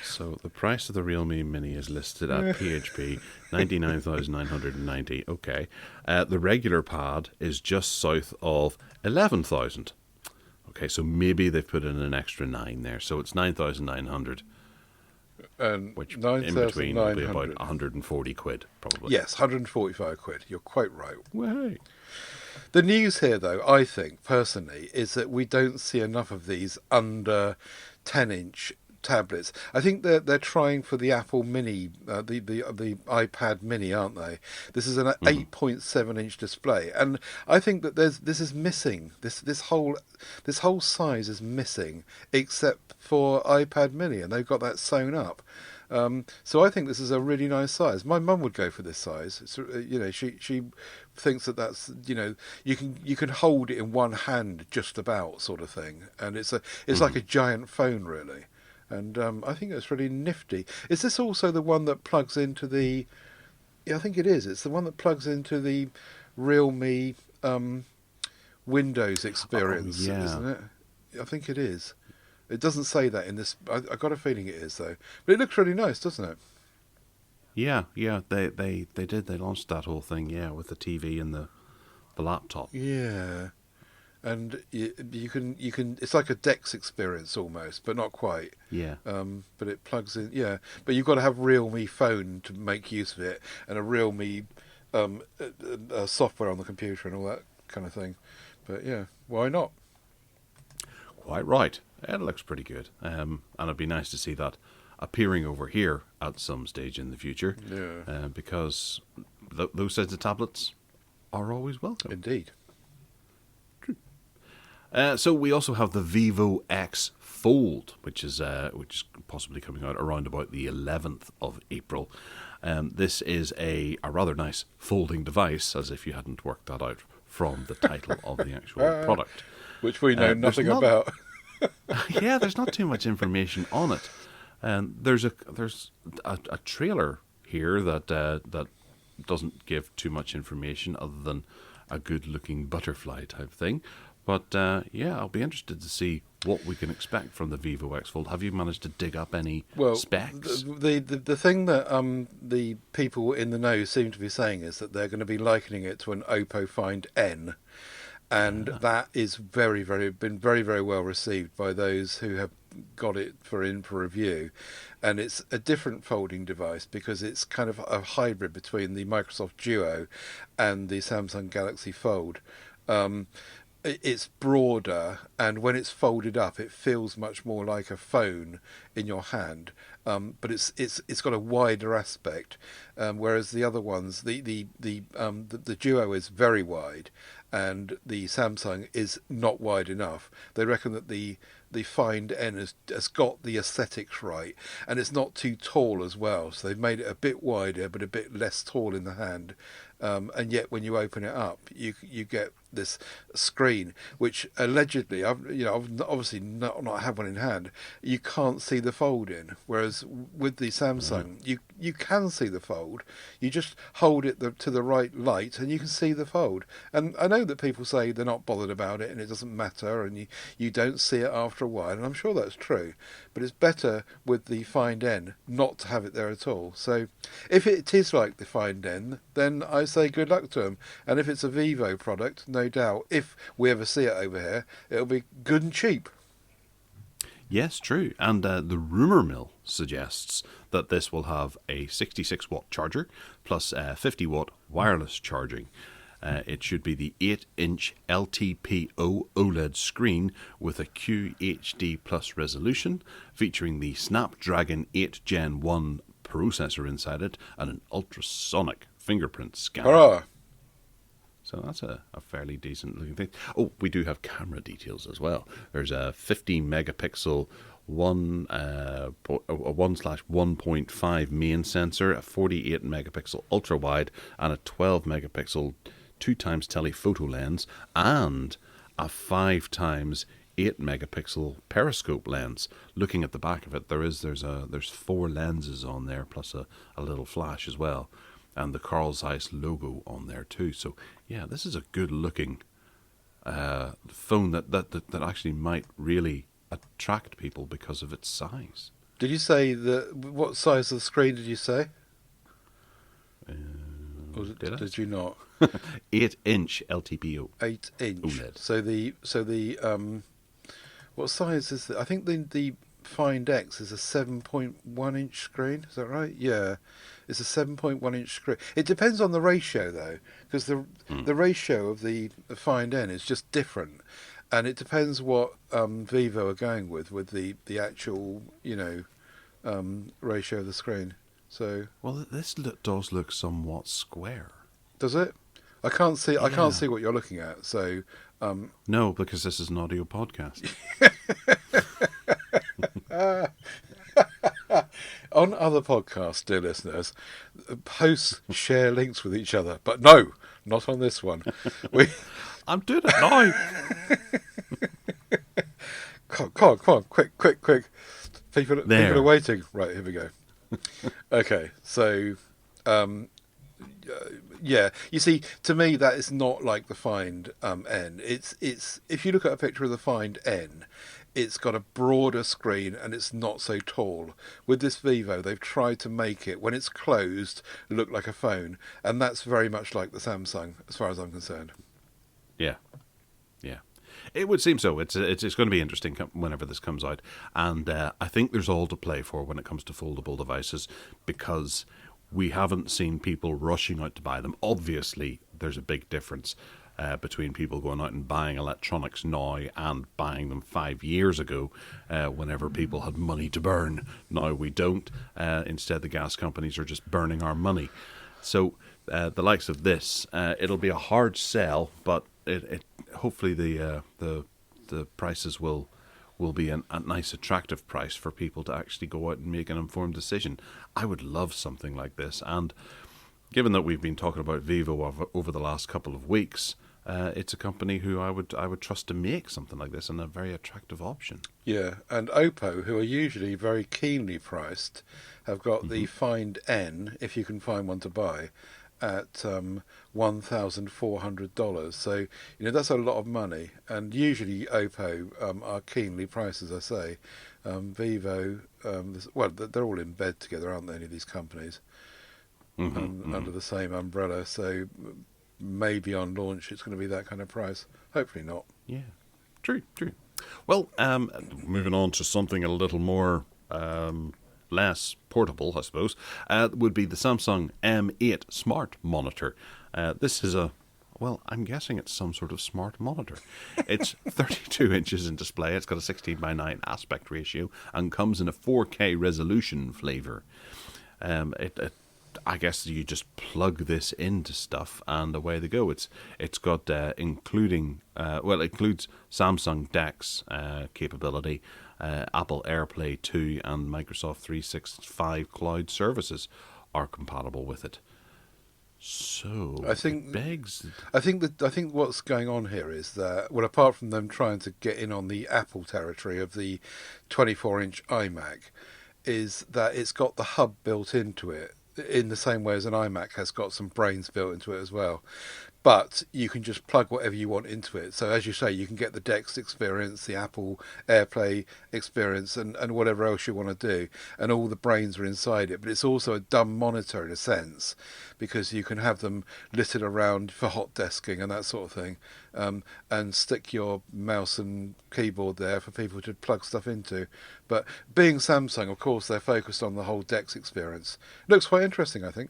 So the price of the Realme Mini is listed at PHP 99,990. Okay. The regular pad is just south of 11,000. Okay, so maybe they've put in an extra 9 there, so it's 9,900. And which in between will be about 140 quid, probably. Yes, 145 quid. You're quite right. Well, hey. The news here, though, I think personally, is that we don't see enough of these under 10-inch tablets. I think they're trying for the Apple Mini, the iPad Mini, aren't they? This is an 8.7-inch display, and I think that this is missing. This whole size is missing, except for iPad Mini, and they've got that sewn up. So I think this is a really nice size. My mum would go for this size. It's, she thinks that's you can hold it in one hand just about sort of thing, and it's like a giant phone really. And I think it's really nifty. Is this also the one that plugs into the? Yeah, I think it is. It's the one that plugs into the Realme Windows experience, isn't it? I think it is. It doesn't say that in this. I got a feeling it is though. But it looks really nice, doesn't it? Yeah. They did. They launched that whole thing. Yeah, with the TV and the laptop. Yeah. And you can it's like a DeX experience almost, but not quite. Yeah. But it plugs in. Yeah. But you've got to have Realme phone to make use of it, and a Realme software on the computer and all that kind of thing. But yeah, why not? Quite right. It looks pretty good. And it'd be nice to see that appearing over here at some stage in the future. Yeah. Because those kinds of tablets are always welcome. Indeed. So we also have the Vivo X Fold, which is possibly coming out around about the 11th of April. This is a rather nice folding device, as if you hadn't worked that out from the title of the actual product. Which we know nothing about. Yeah, there's not too much information on it. There's a trailer here that doesn't give too much information other than a good-looking butterfly type thing. But yeah, I'll be interested to see what we can expect from the Vivo X Fold. Have you managed to dig up any specs? The thing that the people in the know seem to be saying is that they're going to be likening it to an Oppo Find N, and that is been very, very well received by those who have got it for review. And it's a different folding device because it's kind of a hybrid between the Microsoft Duo and the Samsung Galaxy Fold. It's broader, and when it's folded up, it feels much more like a phone in your hand. But it's got a wider aspect, whereas the other ones, the Duo is very wide, and the Samsung is not wide enough. They reckon that the Find N has got the aesthetics right, and it's not too tall as well. So they've made it a bit wider, but a bit less tall in the hand. And yet, when you open it up, you get this screen, which allegedly, I've obviously not had one in hand. You can't see the fold in, whereas with the Samsung, you can see the fold. You just hold it to the right light, and you can see the fold. And I know that people say they're not bothered about it, and it doesn't matter, and you don't see it after a while, and I'm sure that's true. But it's better with the Find N not to have it there at all. So, if it is like the Find N, then I say good luck to them. And if it's a Vivo product, no doubt, if we ever see it over here, it'll be good and cheap. Yes, true. And the rumour mill suggests that this will have a 66-watt charger plus 50-watt wireless charging. It should be the 8-inch LTPO OLED screen with a QHD plus resolution, featuring the Snapdragon 8 Gen 1 processor inside it and an ultrasonic fingerprint scanner. Hurrah! So that's a fairly decent looking thing. Oh, we do have camera details as well. There's a 15 megapixel 1/1.5 main sensor, a 48 megapixel ultra wide, and a 12 megapixel 2x telephoto lens, and a 5x 8 megapixel periscope lens. Looking at the back of it, there's 4 lenses on there plus a little flash as well, and the Carl Zeiss logo on there too. So yeah, this is a good looking phone that actually might really attract people because of its size. Did you say what size of the screen did you say? Did you not? 8-inch LTPO. 8-inch OLED. So the what size is it? I think the Find X is a 7.1-inch screen. Is that right? Yeah, it's a 7.1-inch screen. It depends on the ratio though, because the ratio of the Find N is just different, and it depends what Vivo are going with the actual ratio of the screen. So Well, this does look somewhat square. does it? I can't see. I Yeah. can't see what you're looking at. So No, because this is an audio podcast. on other podcasts, dear listeners, hosts share links with each other, but no, not on this one. We I'm doing it now. come on, quick! People There. are waiting. Right, here we go. Okay, so yeah, you see, to me that is not like the Find N. It's if you look at a picture of the Find N, it's got a broader screen and it's not so tall. With this Vivo, they've tried to make it, when it's closed, look like a phone, and that's very much like the Samsung, as far as I'm concerned. Yeah. It would seem so. It's going to be interesting whenever this comes out, and I think there's all to play for when it comes to foldable devices, because we haven't seen people rushing out to buy them. Obviously, there's a big difference between people going out and buying electronics now and buying them 5 years ago, whenever people had money to burn. Now we don't. Instead, the gas companies are just burning our money. So the likes of this, it'll be a hard sell, but it hopefully the prices will be a nice attractive price for people to actually go out and make an informed decision. I would love something like this, and given that we've been talking about Vivo over the last couple of weeks, it's a company who I would trust to make something like this, and a very attractive option. Yeah, and Oppo, who are usually very keenly priced, have got the Find N, if you can find one to buy, at $1,400. So that's a lot of money, and usually Oppo are keenly priced, as I say. Vivo, well, they're all in bed together, aren't they? Any of these companies under the same umbrella. So maybe on launch it's going to be that kind of price. Hopefully not. Yeah, true. Well, moving on to something a little more less portable, I suppose, would be the Samsung M8 Smart Monitor. This is I'm guessing it's some sort of smart monitor. It's 32 inches in display. It's got a 16:9 aspect ratio and comes in a 4K resolution flavour. I guess you just plug this into stuff and away they go. It's got it includes Samsung DeX capability, Apple AirPlay 2 and Microsoft 365 cloud services are compatible with it. So I think it begs. I think what's going on here is that, well, apart from them trying to get in on the Apple territory of the 24-inch iMac, is that it's got the hub built into it in the same way as an iMac has got some brains built into it as well. But you can just plug whatever you want into it. So as you say, you can get the DeX experience, the Apple AirPlay experience, and whatever else you want to do. And all the brains are inside it. But it's also a dumb monitor in a sense, because you can have them littered around for hot desking and that sort of thing. And stick your mouse and keyboard there for people to plug stuff into. But being Samsung, of course, they're focused on the whole DeX experience. Looks quite interesting, I think.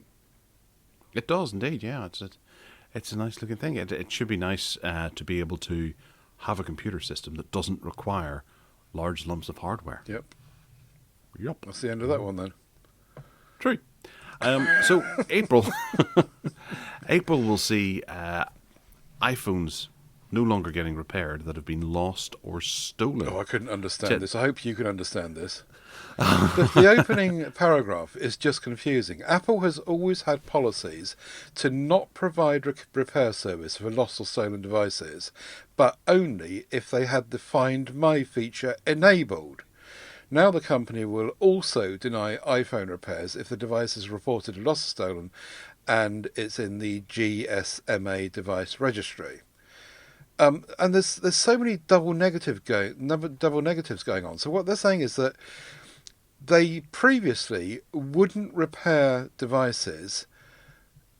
It does indeed, yeah. It's a nice looking thing. It should be nice to be able to have a computer system that doesn't require large lumps of hardware. Yep. That's the end of that one then. True. So April will see iPhones no longer getting repaired that have been lost or stolen. Oh, I couldn't understand this. I hope you can understand this. The opening paragraph is just confusing. Apple has always had policies to not provide repair service for lost or stolen devices, but only if they had the Find My feature enabled. Now the company will also deny iPhone repairs if the device is reported lost or stolen and it's in the GSMA device registry. And there's so many double negatives going on. So what they're saying is that they previously wouldn't repair devices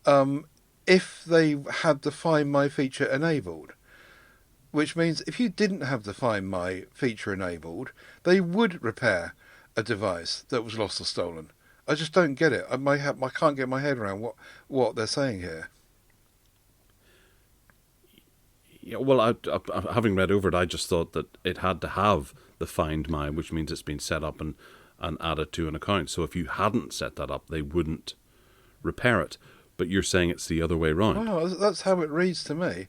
if they had the Find My feature enabled. which means if you didn't have the Find My feature enabled, they would repair a device that was lost or stolen. I just don't get it. I can't get my head around what they're saying here. Yeah, well, having read over it, I just thought that it had to have the Find My, which means it's been set up and added to an account. So if you hadn't set that up, they wouldn't repair it. But you're saying it's the other way round. Wow, that's how it reads to me.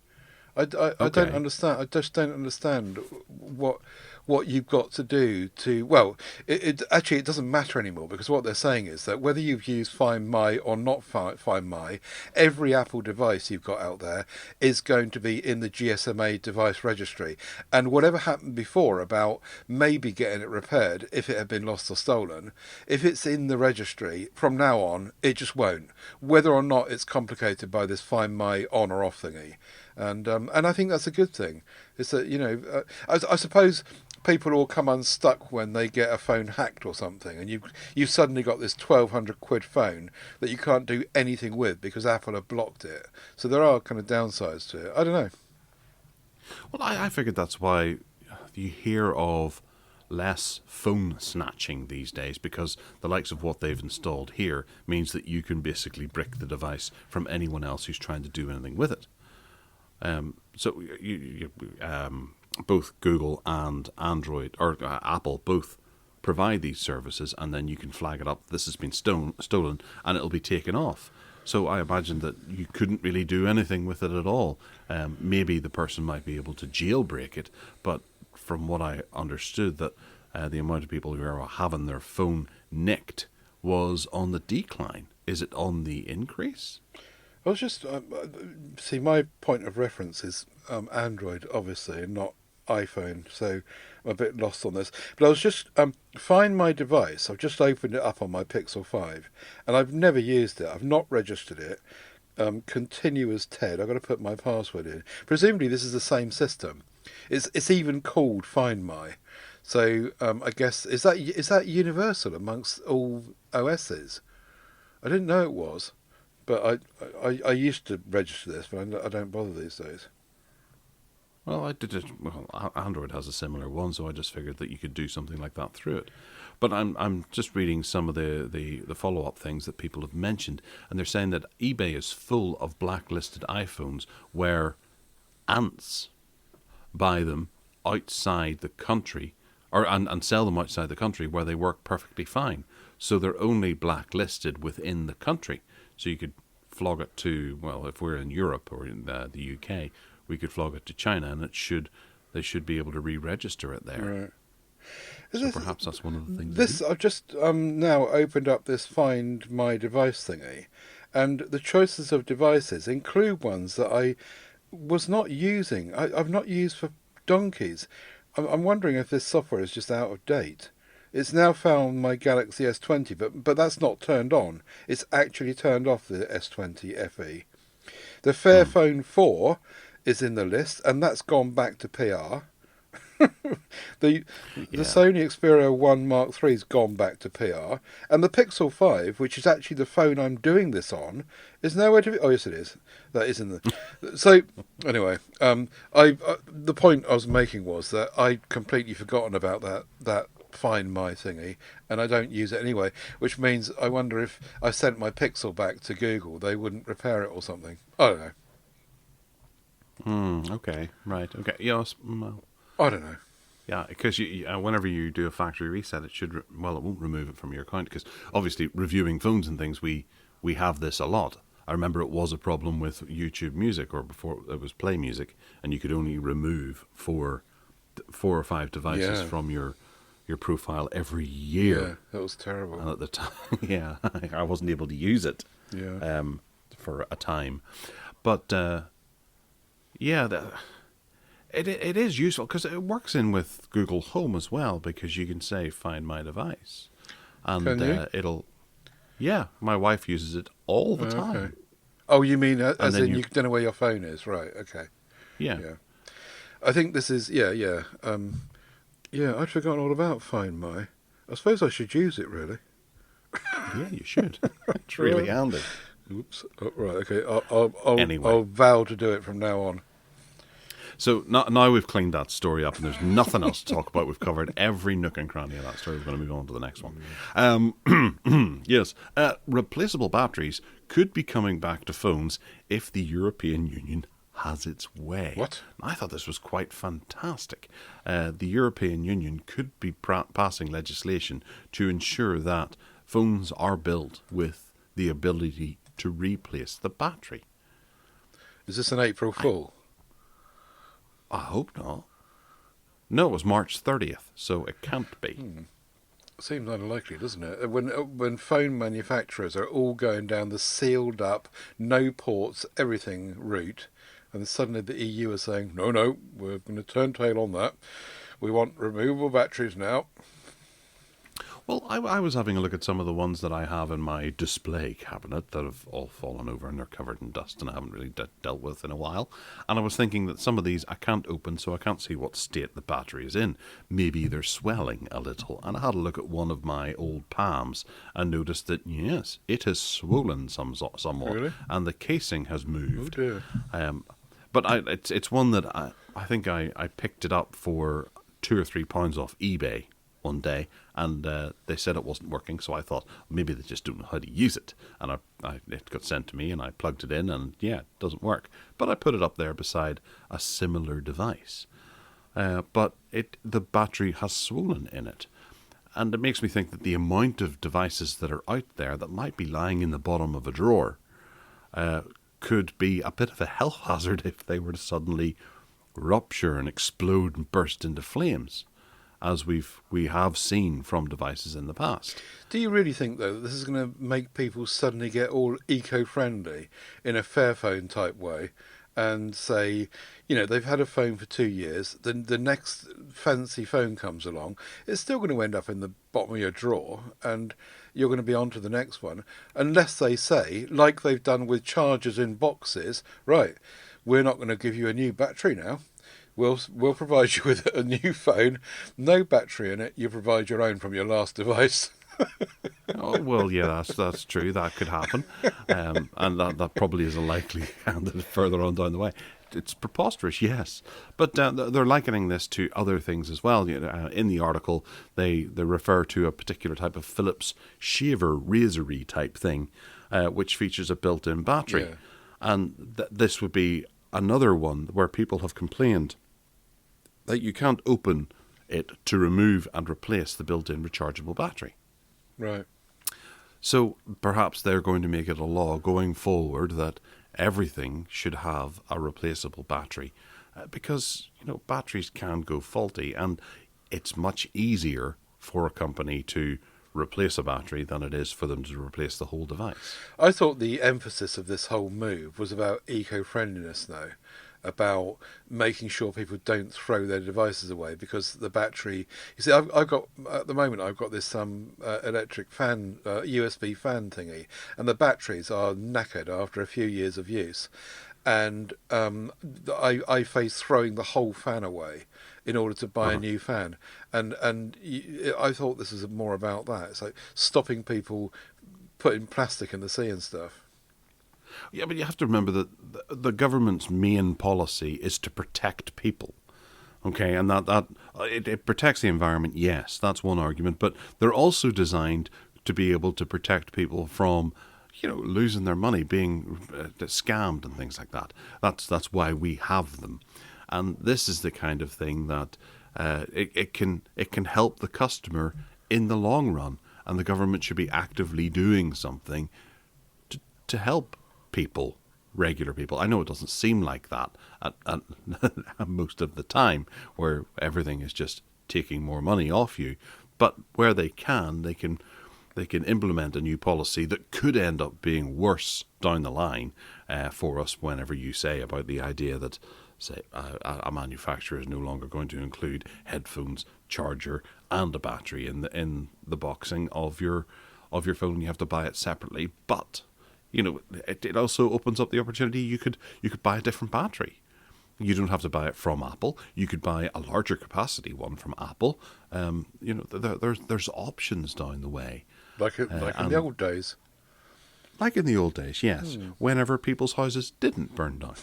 I don't understand. I just don't understand what you've got to do to. Well, it actually it doesn't matter anymore, because what they're saying is that whether you've used Find My or not Find My, every Apple device you've got out there is going to be in the GSMA device registry, and whatever happened before about maybe getting it repaired if it had been lost or stolen, if it's in the registry from now on, it just won't, whether or not it's complicated by this Find My on or off thingy. And I think that's a good thing. Is that, you know, I suppose people all come unstuck when they get a phone hacked or something, and you've suddenly got this £1,200 phone that you can't do anything with because Apple have blocked it. So there are kind of downsides to it. I don't know. Well, I figured that's why you hear of less phone snatching these days, because the likes of what they've installed here means that you can basically brick the device from anyone else who's trying to do anything with it. So both Google and Android, or Apple, both provide these services, and then you can flag it up. This has been stolen, and it'll be taken off. So I imagine that you couldn't really do anything with it at all. Maybe the person might be able to jailbreak it, but from what I understood, that the amount of people who are having their phone nicked was on the decline. Is it on the increase? I was just see, my point of reference is Android, obviously, and not iPhone, so I'm a bit lost on this. But I was just Find My device. I've just opened it up on my Pixel 5, and I've never used it. I've not registered it. Continue as Ted. I've got to put my password in. Presumably, this is the same system. It's even called Find My. So I guess is that universal amongst all OSs? I didn't know it was. But I used to register this, but I don't bother these days. Well, I did it. Well, Android has a similar one, so I just figured that you could do something like that through it. But I'm just reading some of the follow-up things that people have mentioned, and they're saying that eBay is full of blacklisted iPhones where ants buy them outside the country, and sell them outside the country where they work perfectly fine. So they're only blacklisted within the country. So you could flog it to, well, if we're in Europe or in the UK, we could flog it to China, and they should be able to re-register it there. Right. So perhaps that's one of the things. I've just now opened up this Find My device thingy, and the choices of devices include ones that I was not using. I've not used for donkeys. I'm wondering if this software is just out of date. It's now found my Galaxy S20, but that's not turned on. It's actually turned off the S20 FE. The Fairphone 4 is in the list, and that's gone back to PR. The Sony Xperia 1 Mark III's gone back to PR, and the Pixel 5, which is actually the phone I'm doing this on, is nowhere to be. Oh yes, it is. That is in the. So anyway, the point I was making was that I'd completely forgotten about that Find My thingy, and I don't use it anyway, which means I wonder if I sent my Pixel back to Google, they wouldn't repair it or something. I don't know. Okay, right, okay. Yes, I don't know. Yeah, because whenever you do a factory reset, it won't remove it from your account, because obviously reviewing phones and things, we have this a lot. I remember it was a problem with YouTube Music, or before it was Play Music, and you could only remove four or five devices from your profile every year. Yeah, that was terrible. And at the time, I wasn't able to use it for a time. But, it is useful, because it works in with Google Home as well, because you can say, Find My device. And can you? It'll... Yeah, my wife uses it all the time. Okay. Oh, you mean as in you don't know where your phone is? Right, okay. Yeah. I think this is... I'd forgotten all about Find My. I suppose I should use it, really. Yeah, you should. It's really handy. Oops. Oh, right, okay. I'll Anyway. I'll vow to do it from now on. So now we've cleaned that story up, and there's nothing else to talk about. We've covered every nook and cranny of that story. We're going to move on to the next one. Yes, replaceable batteries could be coming back to phones if the European Union has its way. What? I thought this was quite fantastic. The European Union could be passing legislation to ensure that phones are built with the ability to replace the battery. Is this an April Fool? I hope not. No, it was March 30th, so it can't be. Seems unlikely, doesn't it? When phone manufacturers are all going down the sealed up, no ports, everything route, and then suddenly the EU are saying, no, we're going to turn tail on that. We want removable batteries now. Well, I was having a look at some of the ones that I have in my display cabinet that have all fallen over and they're covered in dust and I haven't really dealt with in a while. And I was thinking that some of these I can't open, so I can't see what state the battery is in. Maybe they're swelling a little. And I had a look at one of my old Palms and noticed that, yes, it has swollen somewhat. Really? And the casing has moved. Oh dear. But it's one that I think I picked it up for £2 or £3 off eBay one day, and they said it wasn't working, so I thought maybe they just don't know how to use it. And it got sent to me, and I plugged it in, and yeah, it doesn't work. But I put it up there beside a similar device. But the battery has swollen in it. And it makes me think that the amount of devices that are out there that might be lying in the bottom of a drawer could be a bit of a health hazard if they were to suddenly rupture and explode and burst into flames, as we have seen from devices in the past. Do you really think, though, that this is going to make people suddenly get all eco-friendly in a Fairphone type way and say, they've had a phone for 2 years, then the next fancy phone comes along, it's still going to end up in the bottom of your drawer and you're going to be on to the next one, unless they say, like they've done with chargers in boxes, right, we're not going to give you a new battery now. We'll provide you with a new phone, no battery in it. You provide your own from your last device. Oh, well, yeah, that's true. That could happen. And that probably is a likely candidate further on down the way. It's preposterous, yes. But they're likening this to other things as well. In the article, they refer to a particular type of Philips shaver, razory type thing, which features a built-in battery. Yeah. And this would be another one where people have complained that you can't open it to remove and replace the built-in rechargeable battery. Right. So perhaps they're going to make it a law going forward that everything should have a replaceable battery because, batteries can go faulty and it's much easier for a company to replace a battery than it is for them to replace the whole device. I thought the emphasis of this whole move was about eco-friendliness now, about making sure people don't throw their devices away because the battery... You see, I've got, at the moment, I've got this electric fan, USB fan thingy, and the batteries are knackered after a few years of use. And I face throwing the whole fan away in order to buy a new fan. And I thought this was more about that. It's like stopping people putting plastic in the sea and stuff. Yeah, but you have to remember that the government's main policy is to protect people. Okay, and that it protects the environment, yes, that's one argument. But they're also designed to be able to protect people from losing their money, being scammed and things like that. That's why we have them. And this is the kind of thing that it can help the customer in the long run, and the government should be actively doing something to help people, regular people. I know it doesn't seem like that at most of the time, where everything is just taking more money off you, but where they can implement a new policy that could end up being worse down the line for us whenever you say about the idea that, say, a manufacturer is no longer going to include headphones, charger, and a battery in the boxing of your phone. You have to buy it separately, but it also opens up the opportunity. You could buy a different battery. You don't have to buy it from Apple. You could buy a larger capacity one from Apple. There's options down the way. Like in the old days. Like in the old days, yes. Whenever people's houses didn't burn down.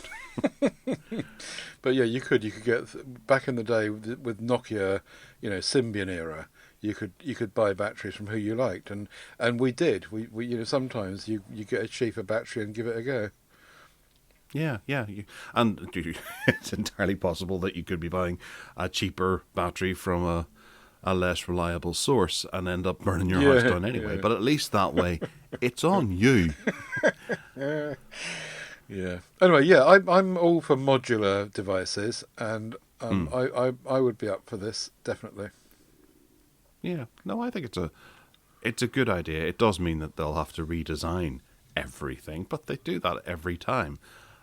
But yeah, you could get back in the day with Nokia, Symbian era. You could buy batteries from who you liked, and we did. We sometimes you get a cheaper battery and give it a go. Yeah. And it's entirely possible that you could be buying a cheaper battery from a less reliable source and end up burning your house down anyway. Yeah. But at least that way, it's on you. Yeah. Anyway, yeah, I'm all for modular devices, and I would be up for this definitely. Yeah. No, I think it's a good idea. It does mean that they'll have to redesign everything, but they do that every time.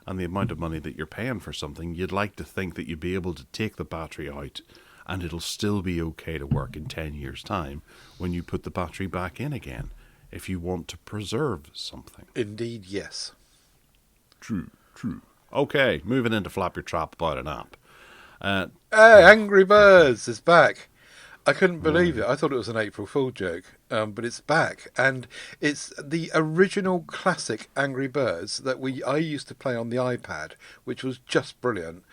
And the amount of money that you're paying for something, you'd like to think that you'd be able to take the battery out and it'll still be okay to work in 10 years' time when you put the battery back in again, if you want to preserve something. Indeed, yes. True. Okay, moving into Flap Your Trap about an app. Hey, Angry Birds is back. I couldn't believe it. I thought it was an April Fool joke, but it's back, and it's the original classic Angry Birds that I used to play on the iPad, which was just brilliant.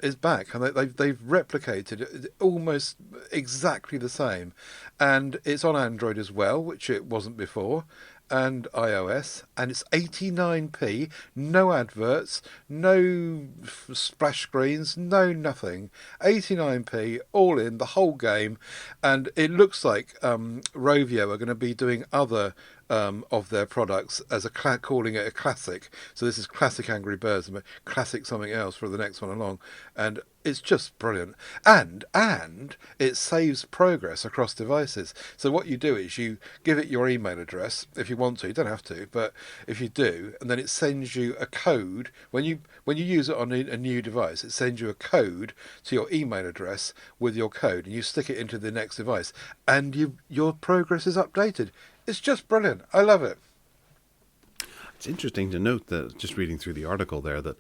Is back, and they've replicated it almost exactly the same, and it's on Android as well, which it wasn't before, and iOS, and it's 89p, no adverts, no splash screens, no nothing, 89p, all in, the whole game, and it looks like Rovio are going to be doing other of their products as calling it a classic. So this is classic Angry Birds, but classic something else for the next one along, and it's just brilliant. And it saves progress across devices. So what you do is you give it your email address if you want to. You don't have to, but if you do, and then it sends you a code when you use it on a new device. It sends you a code to your email address with your code, and you stick it into the next device, and your progress is updated. It's just brilliant. I love it. It's interesting to note that, just reading through the article there, that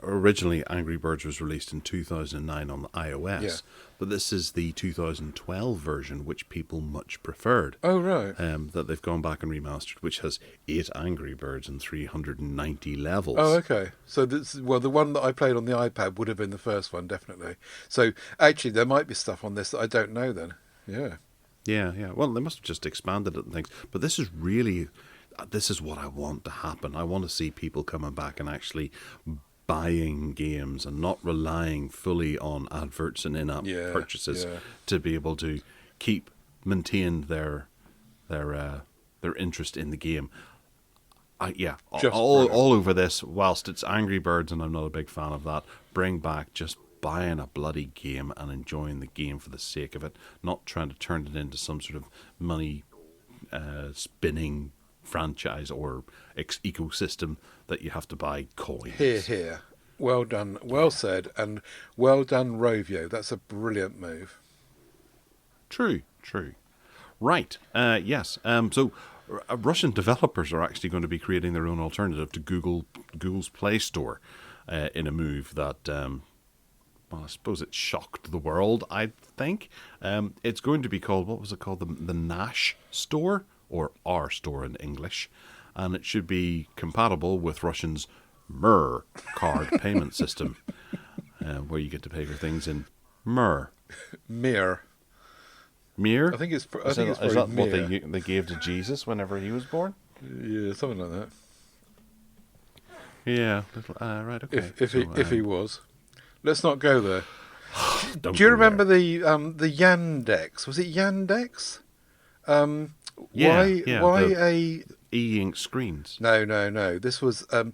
originally Angry Birds was released in 2009 on the iOS, but this is the 2012 version, which people much preferred. Oh, right. That they've gone back and remastered, which has 8 Angry Birds and 390 levels. Oh, okay. So the one that I played on the iPad would have been the first one, definitely. So actually, there might be stuff on this that I don't know then. Yeah. Yeah. Well, they must have just expanded it and things. But this is what I want to happen. I want to see people coming back and actually buying games and not relying fully on adverts and in-app purchases to be able to maintain their interest in the game. All over this, whilst it's Angry Birds and I'm not a big fan of that, bring back just buying a bloody game and enjoying the game for the sake of it, not trying to turn it into some sort of money spinning franchise or ecosystem that you have to buy coins. Here. Well done. Well said. And well done, Rovio. That's a brilliant move. True. Right. Yes. So Russian developers are actually going to be creating their own alternative to Google's Play Store in a move that... I suppose it shocked the world, I think. It's going to be called, what was it called? The Nash Store, or R Store in English. And it should be compatible with Russian's Mir card payment system, where you get to pay for things in Mir. Mir. Mir? I think it's is that probably what Mir. they gave to Jesus whenever he was born? Yeah, something like that. Yeah. Right, okay. If he was. Let's not go there. Do you remember the Yandex? Was it Yandex? Why e-ink screens? No. This was an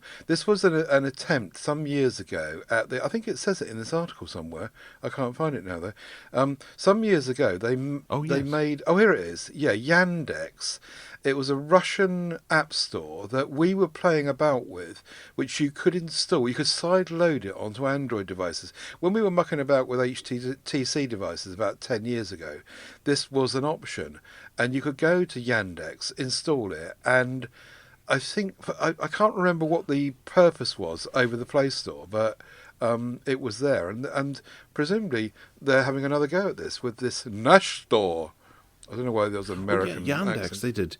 attempt some years ago at I think it says it in this article somewhere. I can't find it now though. Some years ago they made. Oh, here it is. Yeah, Yandex. It was a Russian app store that we were playing about with, which you could install. You could side-load it onto Android devices. When we were mucking about with HTC devices about 10 years ago, this was an option. And you could go to Yandex, install it, and I think... I can't remember what the purpose was over the Play Store, but... it was there. And presumably they're having another go at this with this Nash Store. I don't know why there was an American Yandex, accent. they did.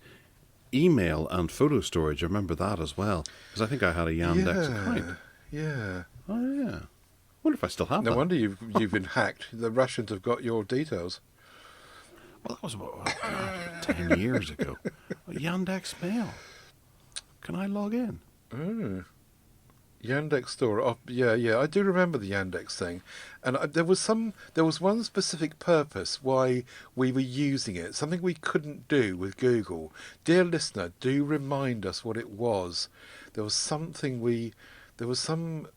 email and photo storage. I remember that as well because I think I had a Yandex account. Yeah. Oh yeah. Wonder if I still have No that. wonder you've been hacked. The Russians have got your details. Well, that was about 10 years ago. Yandex Mail. Can I log in? Oh. Yandex store. Oh, yeah. I do remember the Yandex thing, and there was one specific purpose why we were using it. Something we couldn't do with Google. Dear listener, do remind us what it was. There was some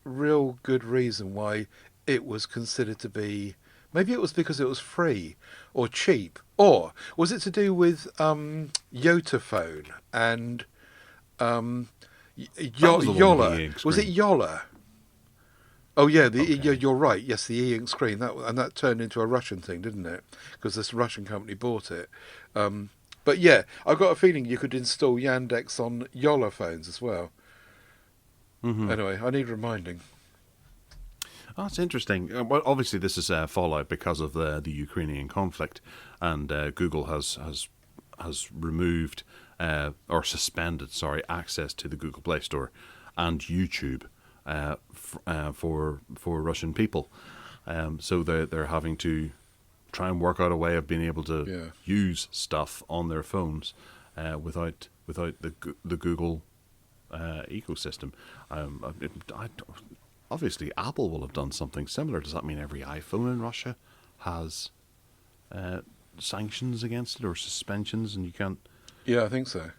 real good reason why it was considered to be. Maybe it was because it was free or cheap, or was it to do with Yotaphone and was the one with the Yola? e-ink Was it screen. Yola? Oh yeah, Okay. you're right. Yes, the e-ink screen that turned into a Russian thing, didn't it? Because this Russian company bought it. But yeah, I've got a feeling you could install Yandex on Yola phones as well. Mm-hmm. Anyway, I need reminding. Oh, that's interesting. Well, obviously, this is fallout because of the Ukrainian conflict, and Google has removed or suspended, access to the Google Play Store and YouTube for Russian people. So they're having to try and work out a way of being able to use stuff on their phones without the Google ecosystem. Obviously, Apple will have done something similar. Does that mean every iPhone in Russia has sanctions against it or suspensions, and you can't? Yeah, I think so.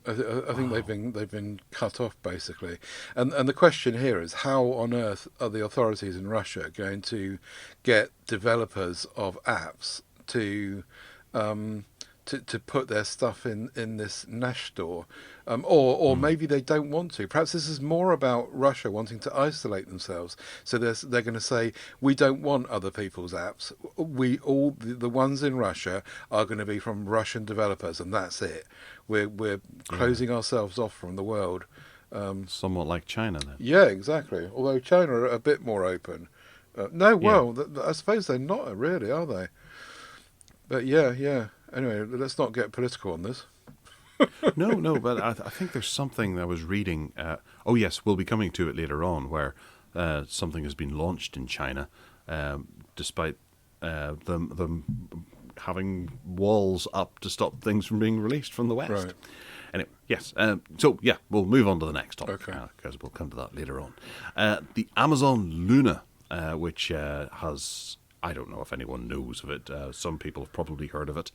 I think they've been cut off basically, and the question here is how on earth are the authorities in Russia going to get developers of apps to put their stuff in this Nash store, or maybe they don't want to. Perhaps this is more about Russia wanting to isolate themselves. So they're going to say, we don't want other people's apps. The ones in Russia are going to be from Russian developers, and that's it. We're closing ourselves off from the world. Somewhat like China, then. Yeah, exactly. Although China are a bit more open. I suppose they're not really, are they? But yeah. Anyway, let's not get political on this. No, but I think there's something I was reading. Oh yes, we'll be coming to it later on, where something has been launched in China, despite them having walls up to stop things from being released from the West. Right. Anyway, yes. We'll move on to the next topic, Okay. because we'll come to that later on. The Amazon Luna, which has... I don't know if anyone knows of it. Some people have probably heard of it.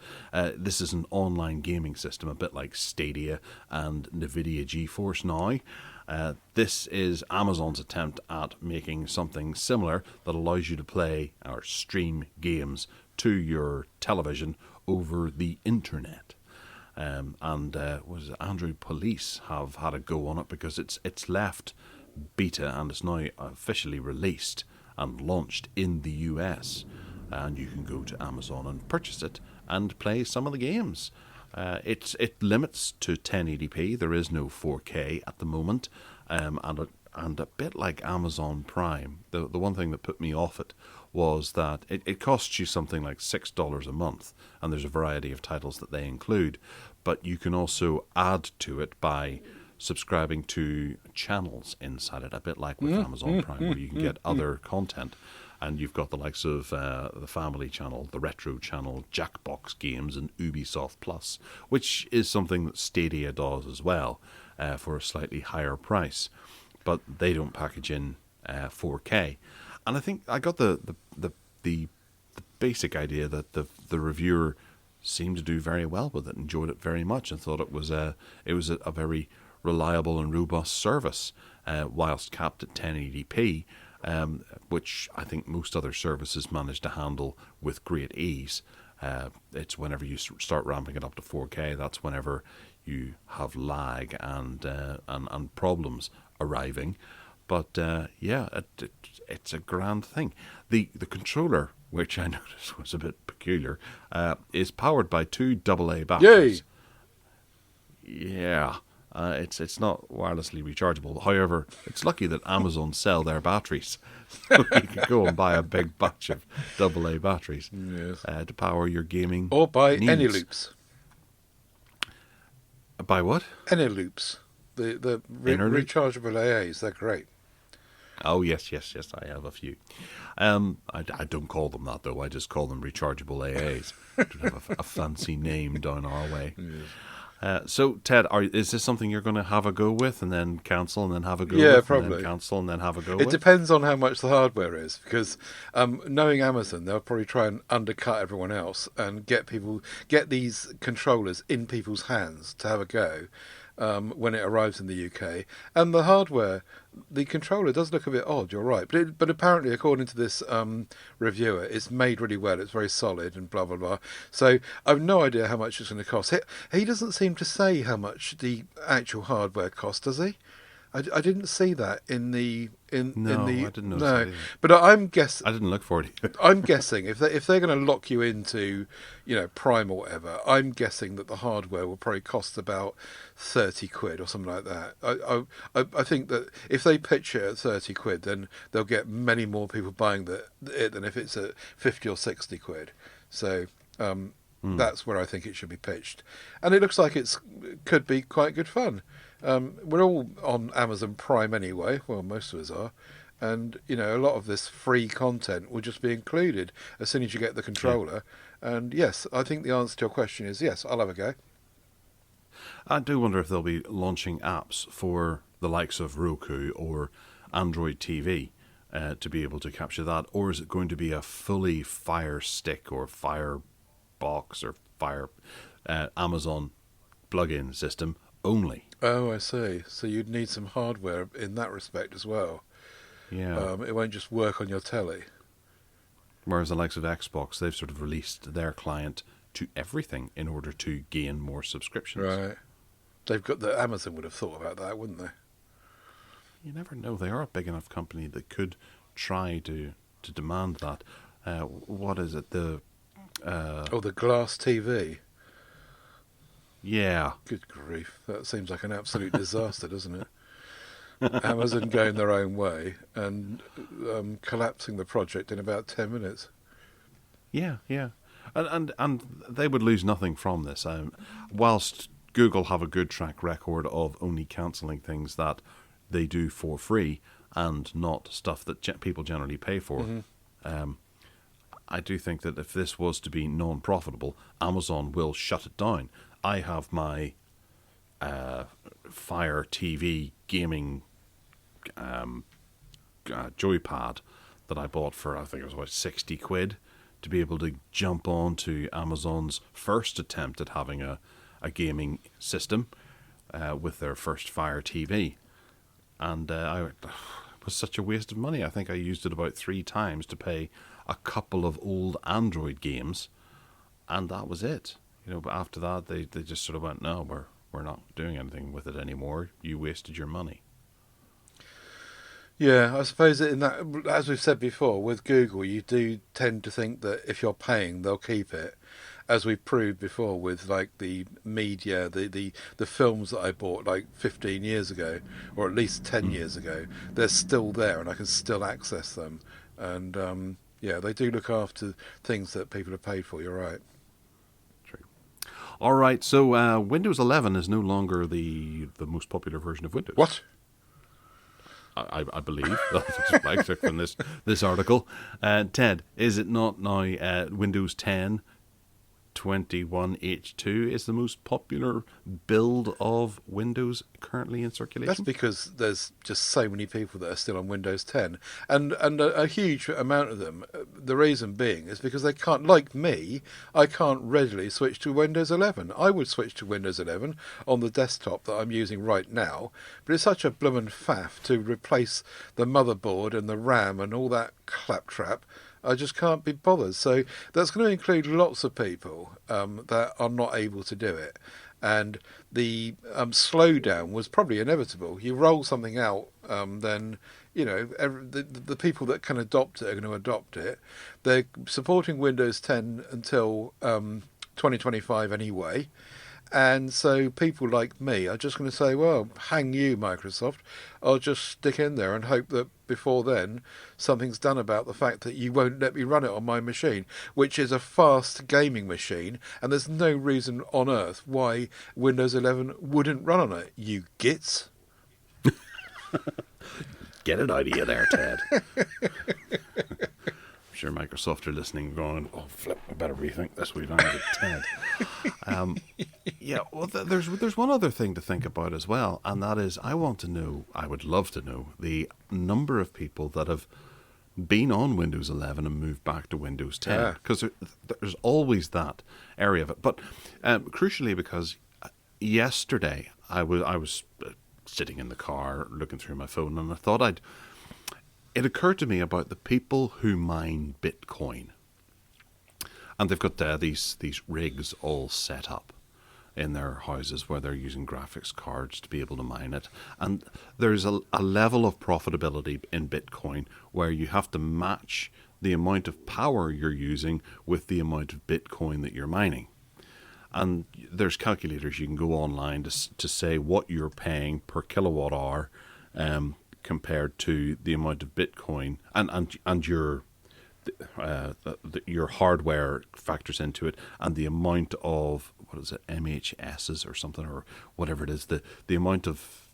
This is an online gaming system, a bit like Stadia and NVIDIA GeForce Now. This is Amazon's attempt at making something similar that allows you to play or stream games to your television over the internet. Android Police have had a go on it because it's left beta and it's now officially released and launched in the US, and you can go to Amazon and purchase it and play some of the games. It limits to 1080p. There is no 4K at the moment, and a bit like Amazon Prime, the one thing that put me off it was that it costs you something like $6 a month, and there's a variety of titles that they include, but you can also add to it by subscribing to channels inside it, a bit like with Amazon Prime, where you can get other content. And you've got the likes of the Family Channel, the Retro Channel, Jackbox Games, and Ubisoft Plus, which is something that Stadia does as well, for a slightly higher price. But they don't package in 4K. And I think I got the basic idea that the reviewer seemed to do very well with it, enjoyed it very much, and thought it was a very reliable and robust service, whilst capped at 1080p, which I think most other services manage to handle with great ease. It's whenever you start ramping it up to 4K, that's whenever you have lag and problems arriving. But it's a grand thing. The controller, which I noticed was a bit peculiar, is powered by two AA batteries. Yay! Yeah. It's not wirelessly rechargeable. However, it's lucky that Amazon sell their batteries. So you can go and buy a big batch of AA batteries to power your gaming Or buy needs. any loops. By what? Eneloops, the Interloop? rechargeable AAs. They're great. Oh, yes. I have a few. I don't call them that, though. I just call them rechargeable AAs. Don't have a fancy name down our way. So, Ted, is this something you're going to have a go with and then cancel and then have a go Yeah, with? probably. And then cancel and then have a go It with? depends on how much the hardware is, because knowing Amazon, they'll probably try and undercut everyone else and get these controllers in people's hands to have a go when it arrives in the UK. And the hardware, the controller does look a bit odd. You're right, but apparently, according to this reviewer, it's made really well. It's very solid and blah blah blah. So I've no idea how much it's going to cost. He doesn't seem to say how much the actual hardware costs, does he? I didn't see that in the No, the I didn't notice no, that either. but I'm guessing. I didn't look for it either. I'm guessing if they're going to lock you into, Prime or whatever, I'm guessing that the hardware will probably cost about 30 quid or something like that. I think that if they pitch it at 30 quid, then they'll get many more people buying it than if it's at 50 or 60 quid. So that's where I think it should be pitched, and it looks like could be quite good fun. We're all on Amazon Prime anyway. Well, most of us are. And, a lot of this free content will just be included as soon as you get the controller. Yeah. And, yes, I think the answer to your question is yes, I'll have a go. I do wonder if they'll be launching apps for the likes of Roku or Android TV to be able to capture that. Or is it going to be a fully Fire Stick or Fire Box or Fire Amazon plug-in system only? Oh, I see. So you'd need some hardware in that respect as well. Yeah. It won't just work on your telly. Whereas the likes of Xbox, they've sort of released their client to everything in order to gain more subscriptions. Right. Amazon would have thought about that, wouldn't they? You never know. They are a big enough company that could try to demand that. What is it? The Glass TV. Yeah. Good grief. That seems like an absolute disaster, doesn't it? Amazon going their own way and collapsing the project in about 10 minutes. Yeah. And they would lose nothing from this. Whilst Google have a good track record of only cancelling things that they do for free and not stuff that people generally pay for, I do think that if this was to be non-profitable, Amazon will shut it down. I have my Fire TV gaming joypad that I bought for, I think it was about 60 quid, to be able to jump on to Amazon's first attempt at having a gaming system with their first Fire TV. And it was such a waste of money. I think I used it about 3 times to pay a couple of old Android games, and that was it. But after that, they just sort of went, no, we're not doing anything with it anymore. You wasted your money. Yeah, I suppose in that, as we've said before, with Google, you do tend to think that if you're paying, they'll keep it. As we proved before with like the media, the films that I bought like 15 years ago, or at least 10 years ago, they're still there and I can still access them. And they do look after things that people have paid for, you're right. All right, so Windows 11 is no longer the most popular version of Windows. What? I believe. That's what I took from this article. Ted, is it not now Windows 10 21H2 is the most popular build of Windows currently in circulation? That's because there's just so many people that are still on Windows 10, and a huge amount of them. The reason being is because they can't, like me, I can't readily switch to Windows 11. I would switch to Windows 11 on the desktop that I'm using right now, but it's such a bloomin' faff to replace the motherboard and the RAM and all that claptrap. I just can't be bothered. So that's going to include lots of people that are not able to do it. And the slowdown was probably inevitable. You roll something out, then, the people that can adopt it are going to adopt it. They're supporting Windows 10 until 2025 anyway. And so people like me are just going to say, well, hang you, Microsoft. I'll just stick in there and hope that before then something's done about the fact that you won't let me run it on my machine, which is a fast gaming machine, and there's no reason on earth why Windows 11 wouldn't run on it, you gits. Get it out of you there, Ted. I'm sure Microsoft are listening going, oh, flip, I better rethink this. We don't have Ted. Yeah, well, there's one other thing to think about as well, and that is I would love to know, the number of people that have been on Windows 11 and moved back to Windows 10, because there's always that area of it. But crucially, because yesterday I was sitting in the car looking through my phone, and I thought it occurred to me about the people who mine Bitcoin. And they've got these rigs all set up in their houses where they're using graphics cards to be able to mine it. And there's a level of profitability in Bitcoin where you have to match the amount of power you're using with the amount of Bitcoin that you're mining. And there's calculators you can go online to say what you're paying per kilowatt hour compared to the amount of Bitcoin and your hardware factors into it, and the amount of, what is it, MHSs or something, or whatever it is, the amount of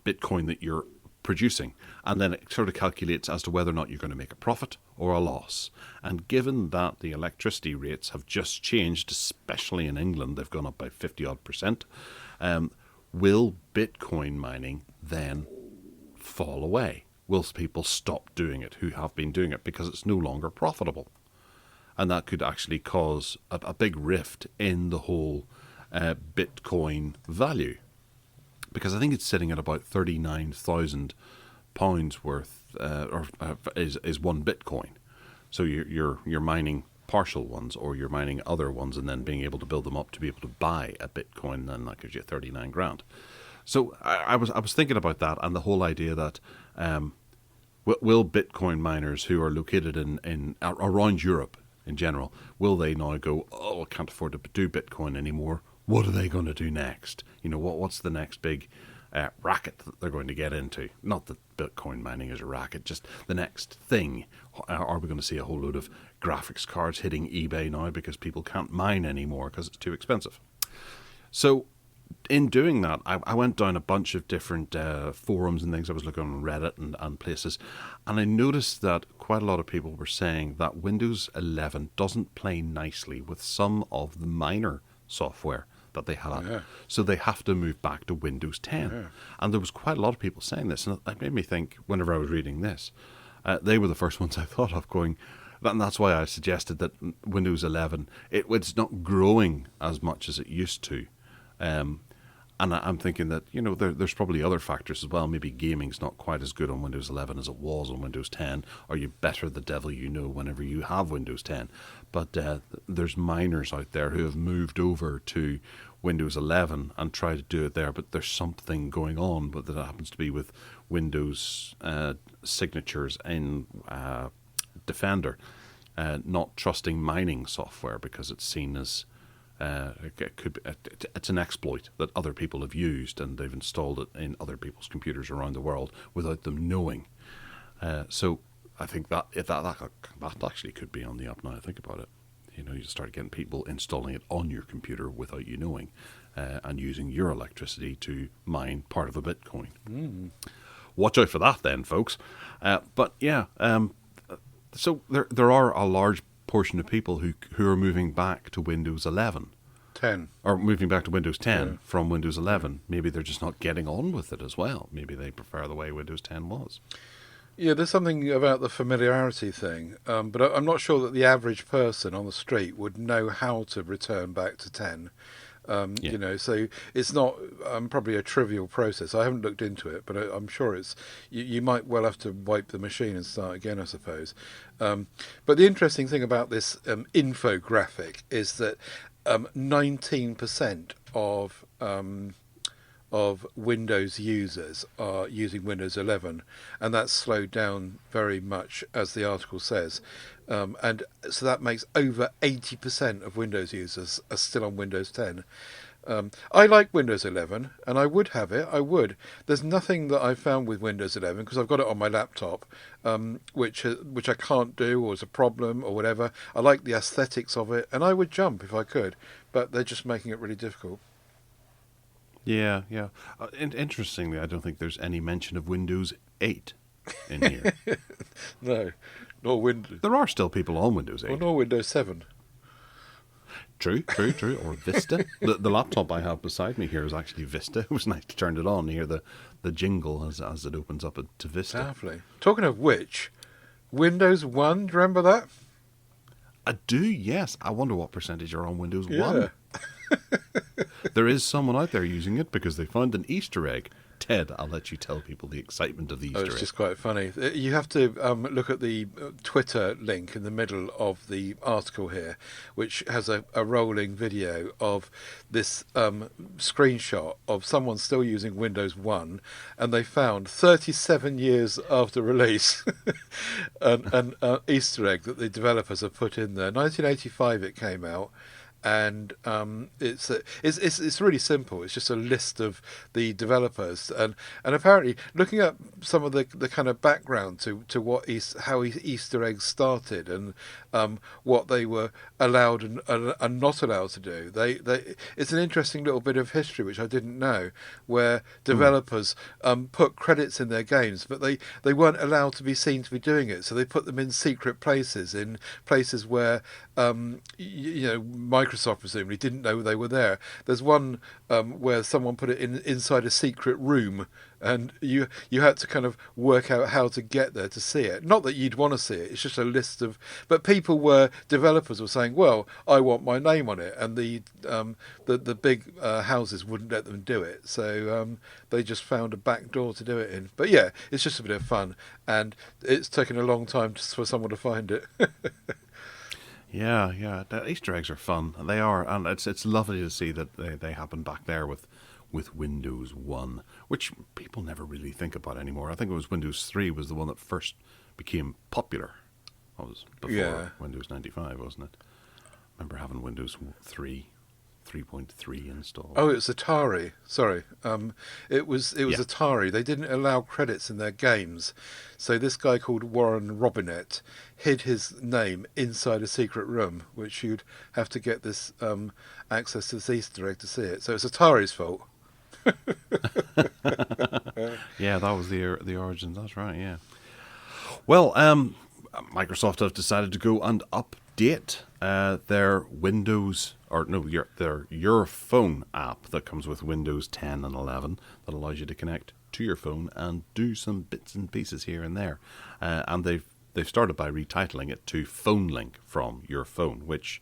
Bitcoin that you're producing, and then it sort of calculates as to whether or not you're going to make a profit or a loss. And given that the electricity rates have just changed, especially in England, they've gone up by 50-odd%, will Bitcoin mining then fall away? Will people stop doing it who have been doing it because it's no longer profitable? And that could actually cause a big rift in the whole Bitcoin value. Because I think it's sitting at about £39,000 worth, is one Bitcoin. So you're mining partial ones, or you're mining other ones, and then being able to build them up to be able to buy a Bitcoin, and then that gives you 39 grand. So I was thinking about that, and the whole idea that will Bitcoin miners who are located in around Europe in general, will they now go, oh, I can't afford to do Bitcoin anymore? What are they going to do next? You know, what's the next big racket that they're going to get into? Not that Bitcoin mining is a racket, just the next thing. Are we going to see a whole load of graphics cards hitting eBay now because people can't mine anymore because it's too expensive? So in doing that, I went down a bunch of different forums and things. I was looking on Reddit and places, and I noticed that quite a lot of people were saying that Windows 11 doesn't play nicely with some of the miner software that they had. Yeah. So they have to move back to Windows 10. Yeah. And there was quite a lot of people saying this, and it made me think, whenever I was reading this, they were the first ones I thought of going, and that's why I suggested that Windows 11, it's not growing as much as it used to. And I'm thinking that, you know, there's probably other factors as well. Maybe gaming's not quite as good on Windows 11 as it was on Windows 10, or you better the devil you know whenever you have Windows 10. But there's miners out there who have moved over to Windows 11 and tried to do it there, but there's something going on that happens to be with Windows signatures in Defender, not trusting mining software because it's seen as it's an exploit that other people have used, and they've installed it in other people's computers around the world without them knowing. So I think that actually could be on the up now I think about it. You know, you start getting people installing it on your computer without you knowing, and using your electricity to mine part of a Bitcoin. Watch out for that then, folks. But yeah, so there are a large portion of people who are moving back to Windows 11. 10. Or moving back to Windows 10 from Windows 11. Maybe they're just not getting on with it as well. Maybe they prefer the way Windows 10 was. Yeah, there's something about the familiarity thing, but I'm not sure that the average person on the street would know how to return back to 10. You know, so it's not probably a trivial process. I haven't looked into it, but I'm sure it's you might well have to wipe the machine and start again, I suppose. But the interesting thing about this infographic is that 19% of of Windows users are using Windows 11, and that's slowed down very much, as the article says. And so that makes over 80% of Windows users are still on Windows 10. I like Windows 11, and I would have it. I would. There's nothing that I've found with Windows 11, because I've got it on my laptop, which I can't do, or is a problem, or whatever. I like the aesthetics of it, and I would jump if I could, but they're just making it really difficult. Yeah, yeah. Interestingly, I don't think there's any mention of Windows 8 in here. No, nor Windows. There are still people on Windows 8. Well, nor Windows 7. True. Or Vista. The laptop I have beside me here is actually Vista. It was nice to turn it on and hear the jingle as it opens up to Vista. Lovely. Talking of which, Windows 1, do you remember that? I do, yes. I wonder what percentage are on Windows Yeah. 1. There is someone out there using it because they found an Easter egg. Ted, I'll let you tell people the excitement of the Easter It's egg. just quite funny. You have to look at the Twitter link in the middle of the article here, which has a rolling video of this screenshot of someone still using Windows 1, and they found 37 years after release an Easter egg that the developers have put in there. 1985 it came out. And it's really simple. It's just a list of the developers, and apparently looking at some of the kind of background to what how Easter eggs started, and what they were allowed and not allowed to do. It's an interesting little bit of history which I didn't know, where developers put credits in their games, but they weren't allowed to be seen to be doing it, so they put them in secret places, in places where Microsoft presumably didn't know they were there. There's one where someone put it inside a secret room, and you had to kind of work out how to get there to see it. Not that you'd want to see it. It's just a list of. But developers were saying, "Well, I want my name on it," and the big houses wouldn't let them do it. So they just found a back door to do it in. But yeah, it's just a bit of fun, and it's taken a long time for someone to find it. Yeah. The Easter eggs are fun. They are, and it's lovely to see that they happen back there with Windows 1, which people never really think about anymore. I think it was Windows 3 was the one that first became popular. That was before Windows 95, wasn't it? I remember having Windows 3.3 installed. Oh, it was Atari. Sorry, it was Atari. They didn't allow credits in their games, so this guy called Warren Robinett hid his name inside a secret room, which you'd have to get this access to this Easter egg to see it. So it's Atari's fault. Yeah, that was the origin. That's right. Yeah. Well, Microsoft have decided to go and update their Windows, their Your Phone app that comes with Windows 10 and 11 that allows you to connect to your phone and do some bits and pieces here and there. And they've started by retitling it to Phone Link from Your Phone, which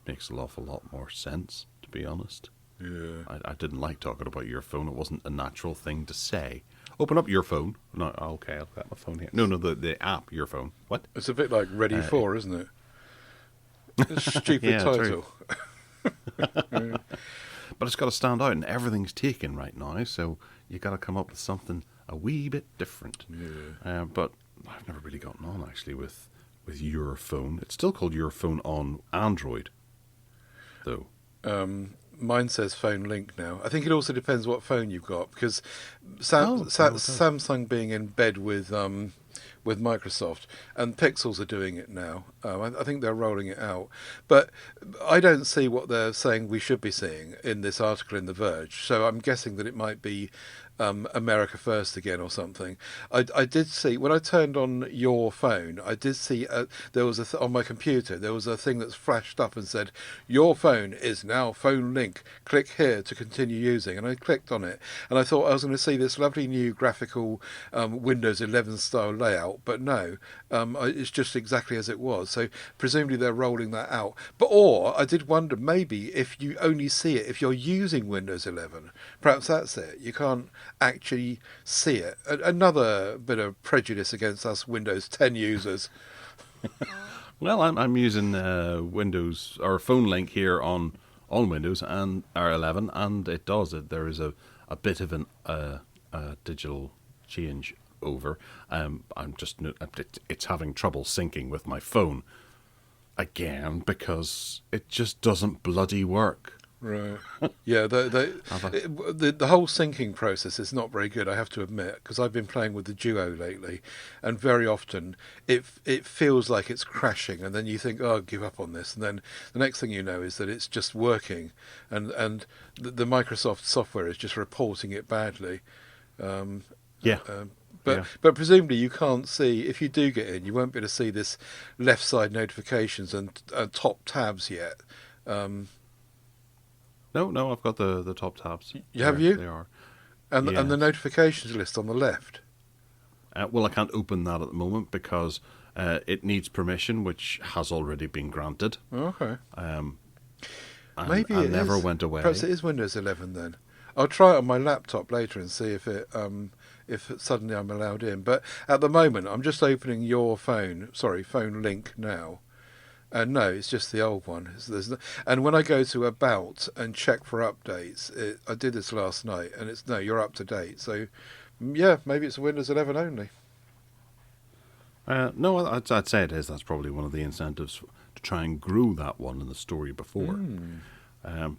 makes an awful lot more sense, to be honest. Yeah. I didn't like talking about your phone. It wasn't a natural thing to say. Open up your phone. No, okay, I've got my phone here. No, the app, Your Phone. What? It's a bit like Ready 4, isn't it? It's a stupid Yeah, title. But it's got to stand out, and everything's taken right now, so you got to come up with something a wee bit different. Yeah. But I've never really gotten on, actually, with Your Phone. It's still called Your Phone on Android, though. Mine says Phone Link now. I think it also depends what phone you've got, because Okay. Samsung being in bed with Microsoft, and Pixels are doing it now. I think they're rolling it out, but I don't see what they're saying we should be seeing in this article in The Verge. So I'm guessing that it might be America First again or something. I did see, when I turned on Your Phone, I did see there was on my computer there was a thing that's flashed up and said, "Your phone is now Phone Link. Click here to continue using." And I clicked on it, and I thought I was going to see this lovely new graphical Windows 11 style layout, but no, it's just exactly as it was. So presumably they're rolling that out. Or I did wonder, maybe if you only see it if you're using Windows 11, perhaps that's it. You can't actually see it. Another bit of prejudice against us Windows 10 users. Well, I'm using Windows or Phone Link here on Windows and R11, and it does it. There is a a bit of a digital change over. It's having trouble syncing with my phone again because it just doesn't bloody work. Right. Yeah, the whole syncing process is not very good, I have to admit, because I've been playing with the Duo lately, and very often it feels like it's crashing, and then you think, oh, I'll give up on this, and then the next thing you know is that it's just working, and the Microsoft software is just reporting it badly. Yeah. But presumably you can't see, if you do get in, you won't be able to see this left side notifications and top tabs yet. No, I've got the top tabs. Have you? They are. And Yes. the notifications list on the left. Well, I can't open that at the moment because it needs permission, which has already been granted. Okay. And Maybe I it never is. went away. Perhaps it is Windows 11 then. I'll try it on my laptop later and see if suddenly I'm allowed in. But at the moment, I'm just opening your phone link now. And no, it's just the old one. And when I go to About and check for updates, I did this last night, and you're up to date. So, yeah, maybe it's Windows 11 only. No, I'd say it is. That's probably one of the incentives to try and grow that one in the story before.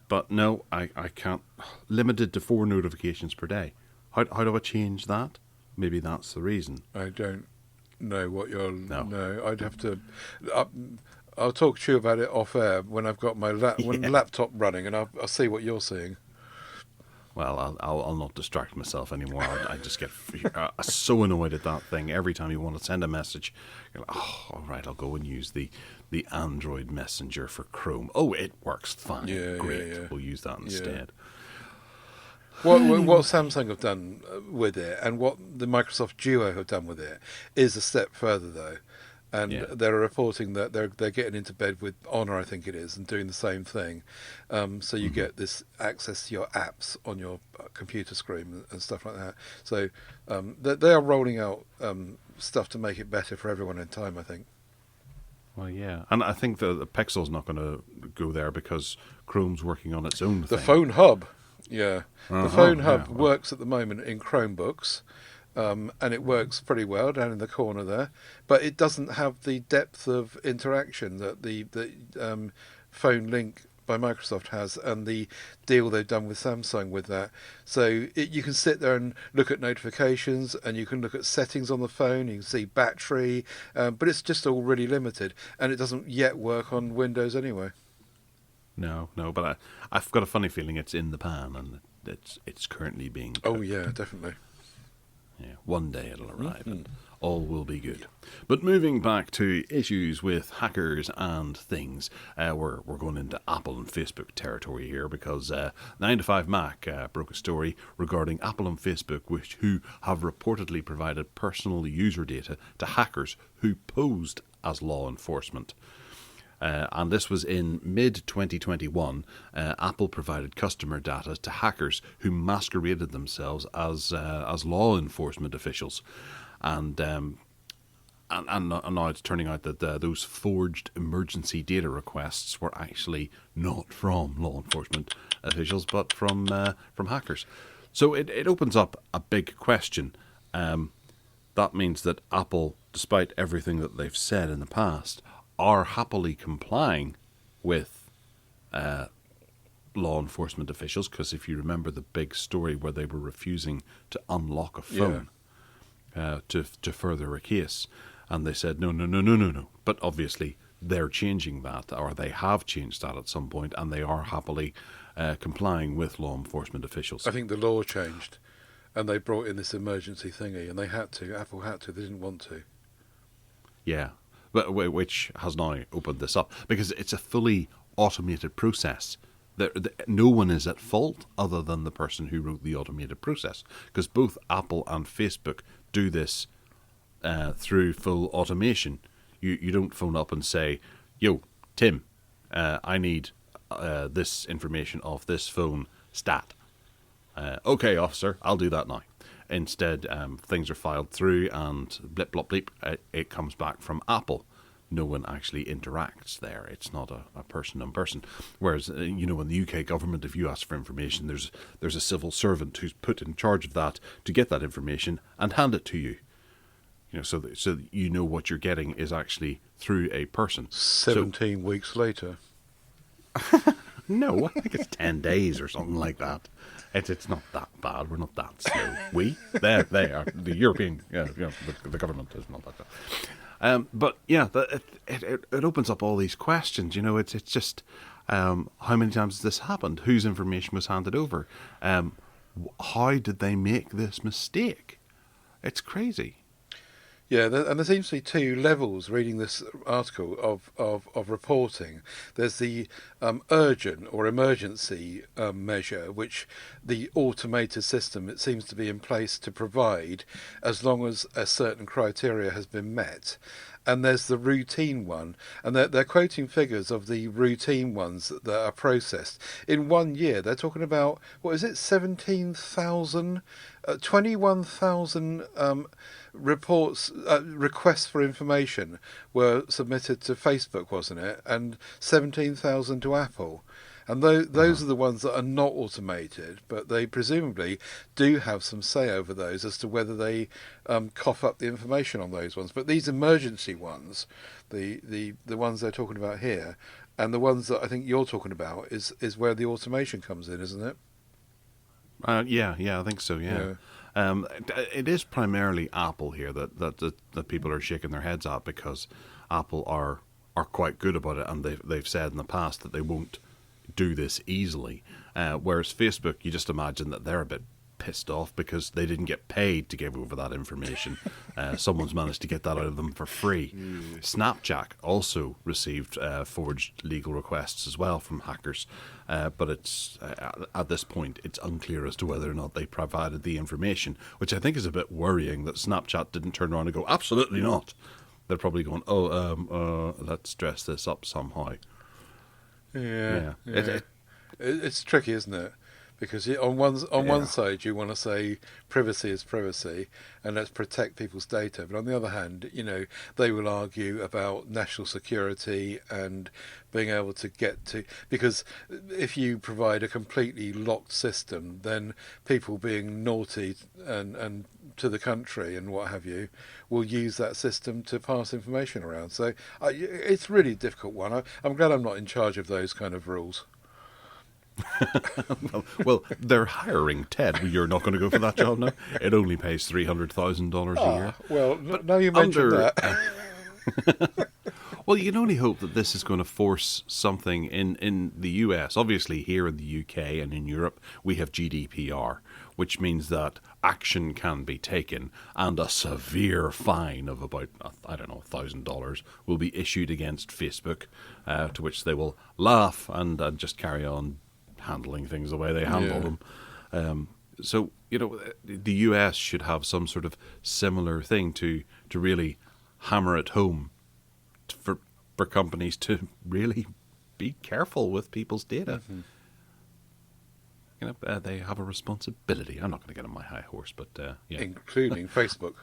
But no, I can't. Limited to 4 notifications per day. How do I change that? Maybe that's the reason. I don't know what you're... No. I'd have to... I'll talk to you about it off air when I've got my laptop running, and I'll see what you're seeing. Well, I'll not distract myself anymore. I just get so annoyed at that thing. Every time you want to send a message, you're like, oh, all right, I'll go and use the Android Messenger for Chrome. Oh, it works fine. Great. Yeah. We'll use that instead. What Samsung have done with it, and what the Microsoft Duo have done with it, is a step further, though. And they're reporting that they're getting into bed with Honor, I think it is, and doing the same thing. So you get this access to your apps on your computer screen and stuff like that. So they are rolling out stuff to make it better for everyone in time, I think. Well, yeah. And I think the Pixel's not going to go there because Chrome's working on its own thing. The Phone Hub, yeah. The Phone Hub yeah. works at the moment in Chromebooks. And it works pretty well down in the corner there, but it doesn't have the depth of interaction that the Phone Link by Microsoft has, and the deal they've done with Samsung with that. So you can sit there and look at notifications, and you can look at settings on the phone, you can see battery, but it's just all really limited, and it doesn't yet work on Windows anyway. No, but I've got a funny feeling it's in the pan, and it's currently being cooked. Oh yeah, definitely. Yeah, one day it'll arrive and all will be good. But moving back to issues with hackers and things, we're going into Apple and Facebook territory here because 9to5Mac broke a story regarding Apple and Facebook, who have reportedly provided personal user data to hackers who posed as law enforcement. And this was in mid-2021. Apple provided customer data to hackers who masqueraded themselves as law enforcement officials, and now it's turning out that those forged emergency data requests were actually not from law enforcement officials, but from hackers. So it opens up a big question. That means that Apple, despite everything that they've said in the past, are happily complying with law enforcement officials, because if you remember the big story where they were refusing to unlock a phone to further a case, and they said no. But obviously they're changing that, or they have changed that at some point, and they are happily complying with law enforcement officials. I think the law changed, and they brought in this emergency thingy, and Apple had to, they didn't want to. Yeah. But which has now opened this up because it's a fully automated process. No one is at fault other than the person who wrote the automated process, because both Apple and Facebook do this through full automation. You don't phone up and say, "Yo, Tim, I need this information off this phone stat." Okay, officer, I'll do that now. Instead, things are filed through, and blip, blop, bleep, it comes back from Apple. no one actually interacts there. It's not a person in person. Whereas, in the UK government, if you ask for information, there's a civil servant who's put in charge of that to get that information and hand it to you. So that you know what you're getting is actually through a person. 17 weeks later. No, I think it's 10 days or something like that. It's not that bad. We're not that slow. They are. The European, the government is not that slow. But yeah, it opens up all these questions. It's just how many times has this happened? Whose information was handed over? How did they make this mistake? It's crazy. Yeah, and there seems to be two levels reading this article of reporting. There's the urgent or emergency measure, which the automated system, it seems to be in place to provide as long as a certain criteria has been met. And there's the routine one, and they're quoting figures of the routine ones that are processed. In 1 year, they're talking about, 17,000, 21,000 reports, requests for information were submitted to Facebook, wasn't it? And 17,000 to Apple. And those are the ones that are not automated, but they presumably do have some say over those as to whether they cough up the information on those ones. But these emergency ones, the ones they're talking about here, and the ones that I think you're talking about is where the automation comes in, isn't it? Yeah, I think so. Yeah. It is primarily Apple here that people are shaking their heads at, because Apple are quite good about it, and they've said in the past that they won't do this easily. Whereas Facebook, you just imagine that they're a bit pissed off because they didn't get paid to give over that information. Someone's managed to get that out of them for free. Snapchat also received forged legal requests as well from hackers, but it's at this point it's unclear as to whether or not they provided the information, which I think is a bit worrying that Snapchat didn't turn around and go, absolutely not. They're probably going, let's dress this up somehow. Yeah. It's tricky, isn't it? Because on one side you want to say privacy is privacy and let's protect people's data, but on the other hand, they will argue about national security and being able to get to, because if you provide a completely locked system, then people being naughty and to the country and what have you will use that system to pass information around. So it's really a difficult one. I'm glad I'm not in charge of those kind of rules. well, they're hiring Ted. You're not going to go for that job now. It only pays $300,000 a year. Well, now you mentioned that. Well, you can only hope that this is going to force something in the US. Obviously, here in the UK and in Europe, we have GDPR, which means that action can be taken and a severe fine of about, $1,000 will be issued against Facebook, to which they will laugh and just carry on handling things the way they handle them. So, the US should have some sort of similar thing to really hammer it home for companies to really be careful with people's data. Mm-hmm. They have a responsibility. I'm not going to get on my high horse, but yeah. Including Facebook.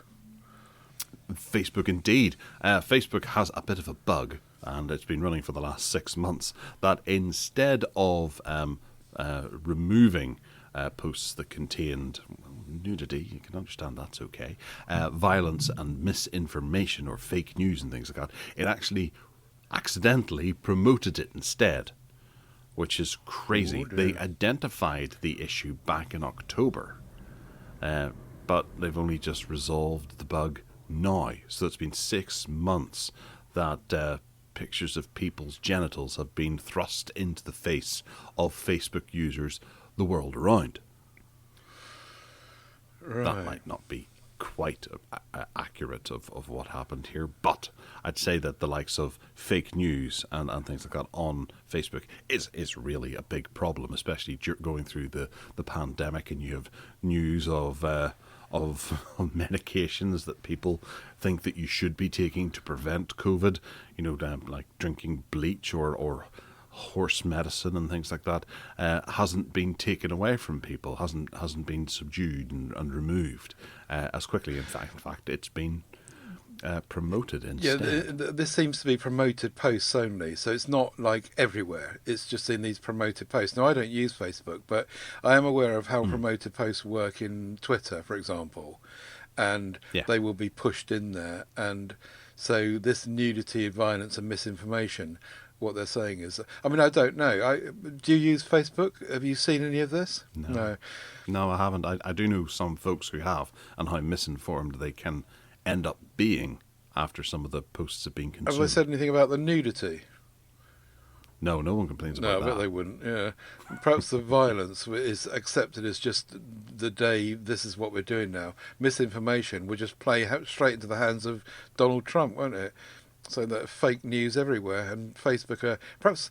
Facebook, indeed. Facebook has a bit of a bug, and it's been running for the last 6 months, that instead of removing posts that contained nudity, you can understand that's okay, violence and misinformation or fake news and things like that, it actually accidentally promoted it instead, which is crazy. They identified the issue back in October, but they've only just resolved the bug now. So it's been 6 months that pictures of people's genitals have been thrust into the face of Facebook users the world around. Right. That might not be quite accurate of what happened here, but I'd say that the likes of fake news and things like that on Facebook is really a big problem, especially going through the pandemic, and you have news of medications that people think that you should be taking to prevent COVID, like drinking bleach or horse medicine and things like that, hasn't been taken away from people, hasn't been subdued and removed as quickly. In fact, it's been promoted Yeah, instead. this seems to be promoted posts only, so it's not like everywhere. It's just in these promoted posts. Now, I don't use Facebook, but I am aware of how promoted posts work in Twitter, for example, and Yeah. they will be pushed in there. And so this nudity, violence, and misinformation, what they're saying is, I mean, I don't know. Do you use Facebook? Have you seen any of this? No. No, I haven't. I do know some folks who have, and how misinformed they can end up being after some of the posts have been consumed. Have they said anything about the nudity? No, no one complains No, about I bet that. they wouldn't. Yeah, perhaps the violence is accepted as just the day. This is what we're doing now. Misinformation would just play straight into the hands of Donald Trump, won't it? So that fake news everywhere, and Facebook are perhaps.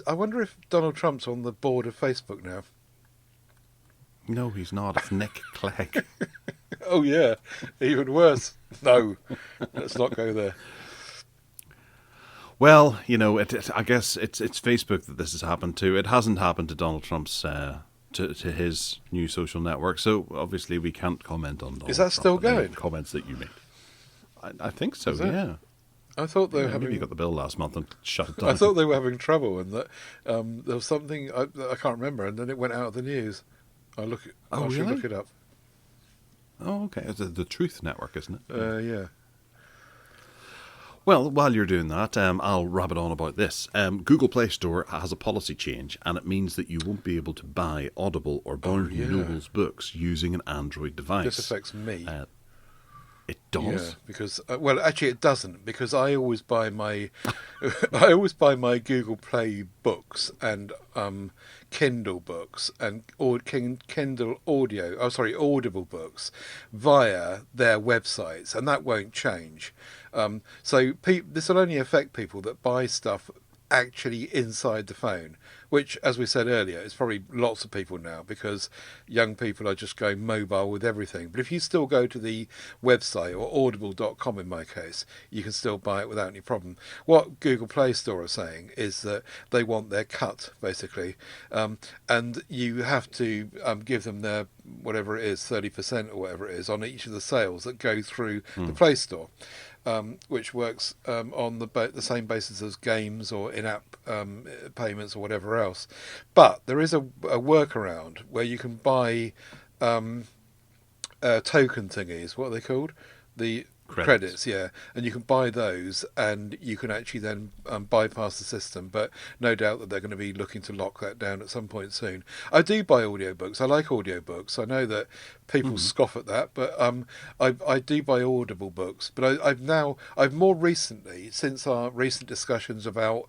I wonder if Donald Trump's on the board of Facebook now. No, he's not. It's Nick Clegg. Oh yeah, even worse. No, let's not go there. Well, you know, I guess it's Facebook that this has happened to. It hasn't happened to Donald Trump's to his new social network. So obviously we can't comment on Donald Is that Trump still and any going? comments that you made. I think so. Is it? Yeah. I thought they were Maybe you having. got the bill last month and shut it down. I thought they were having trouble, and that there was something I can't remember, and then it went out of the news. I should really? look it up. Oh, okay. It's the Truth Network, isn't it? Yeah. Well, while you're doing that, I'll rabbit on about this. Google Play Store has a policy change, and it means that you won't be able to buy Audible or Barnes yeah. Noble's books using an Android device. This affects me. It does. Yeah, because well, actually, it doesn't, because I always buy my I always buy my Google Play books and Kindle books and Kindle audio. Oh, sorry, Audible books via their websites, and that won't change. So this will only affect people that buy stuff actually inside the phone, which, as we said earlier, is probably lots of people now, because young people are just going mobile with everything. But if you still go to the website, or audible.com in my case, you can still buy it without any problem. What Google Play Store are saying is that they want their cut, basically, and you have to give them their, whatever it is, 30% or whatever it is, on each of the sales that go through the Play Store. Which works on the same basis as games or in-app payments or whatever else. But there is a workaround where you can buy token thingies. What are they called? The credits, yeah. And you can buy those, and you can actually then bypass the system. But no doubt that they're going to be looking to lock that down at some point soon. I do buy audiobooks. I like audiobooks. I know that people scoff at that, but I do buy Audible books. But I've more recently, since our recent discussions about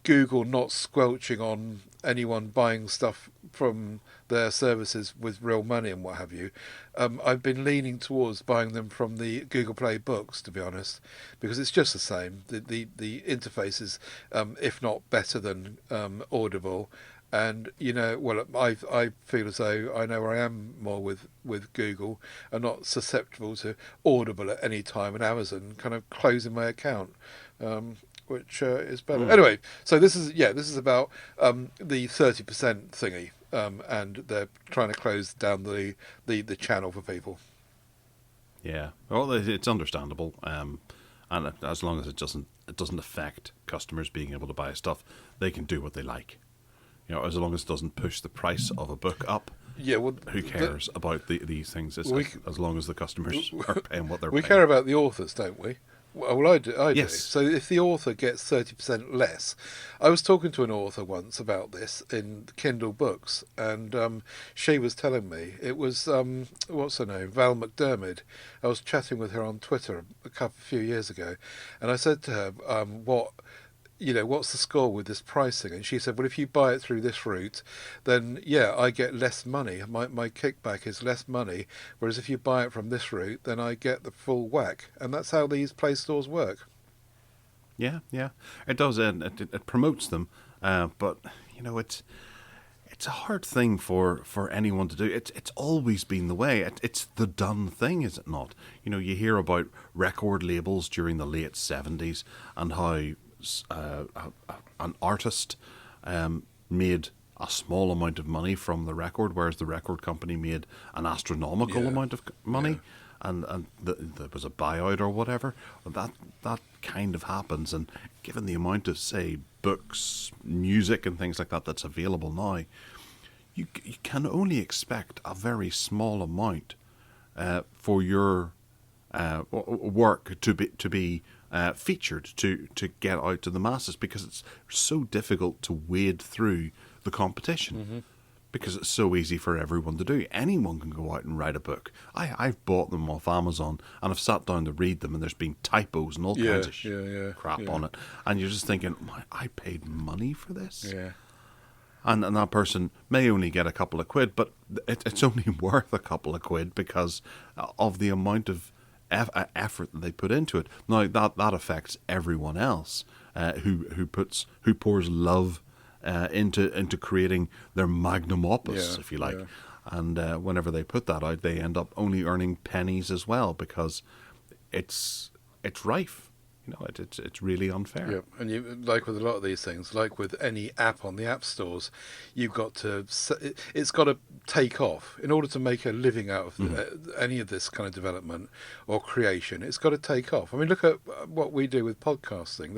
Google not squelching on anyone buying stuff from their services with real money and what have you, I've been leaning towards buying them from the Google Play books, to be honest, because it's just the same. The interface is, if not better than Audible, and well, I feel as though I know where I am more with Google, and not susceptible to Audible at any time, and Amazon kind of closing my account. Which is better. Anyway, so this is about the 30% thingy, and they're trying to close down the channel for people. Yeah. Well, it's understandable, and as long as it doesn't affect customers being able to buy stuff, they can do what they like. As long as it doesn't push the price of a book up. Yeah, well, who cares about these things? As long as the customers are paying what they're we paying. care about the authors, don't we? Well, I do. Yes. So if the author gets 30% less, I was talking to an author once about this in Kindle books, and she was telling me it was what's her name, Val McDermid. I was chatting with her on Twitter a few years ago, and I said to her, what's the score with this pricing? And she said, well, if you buy it through this route, then yeah, I get less money. My kickback is less money. Whereas if you buy it from this route, then I get the full whack. And that's how these Play stores work. Yeah, it does. It promotes them, but it's a hard thing for anyone to do. It's always been the way. It's the done thing, is it not? You hear about record labels during the late 70s and how an artist made a small amount of money from the record, whereas the record company made an astronomical amount of money. and there was a buyout or whatever. That kind of happens, and given the amount of, say, books, music, and things like that that's available now, you can only expect a very small amount for your work to be featured to get out to the masses, because it's so difficult to wade through the competition. Because it's so easy for everyone to do. Anyone can go out and write a book. I've bought them off Amazon, and I've sat down to read them, and there's been typos and all kinds of crap on it. And you're just thinking, I paid money for this? Yeah. And that person may only get a couple of quid, but it's only worth a couple of quid because of the amount of effort that they put into it. Now, that affects everyone else who pours love into creating their magnum opus, if you like. Yeah. And whenever they put that out, they end up only earning pennies as well, because it's rife. You know, it's really unfair. Yeah, and you, like with a lot of these things, like with any app on the app stores, you've got to, it's got to take off in order to make a living out of any of this kind of development or creation. It's got to take off. I mean, look at what we do with podcasting.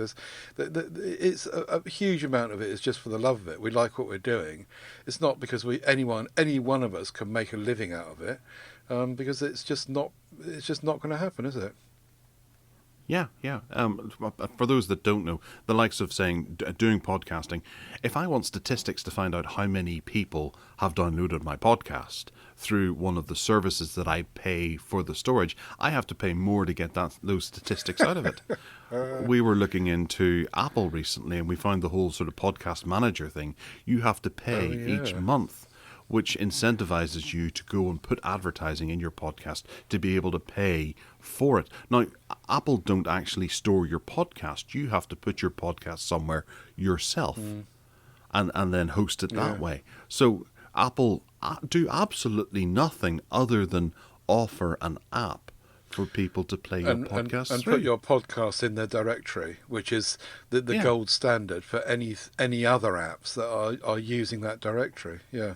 It's a huge amount of it is just for the love of it. We like what we're doing. It's not because any one of us can make a living out of it, because it's just not going to happen, is it? Yeah. For those that don't know, the likes of saying doing podcasting, if I want statistics to find out how many people have downloaded my podcast through one of the services that I pay for the storage, I have to pay more to get those statistics out of it. We were looking into Apple recently, and we found the whole sort of podcast manager thing. You have to pay each month, which incentivizes you to go and put advertising in your podcast to be able to pay for it. Now, Apple don't actually store your podcast. You have to put your podcast somewhere yourself and then host it that way. So Apple do absolutely nothing other than offer an app for people to play your podcast and through. Put your podcast in their directory, which is the gold standard for any other apps that are using that directory. Yeah.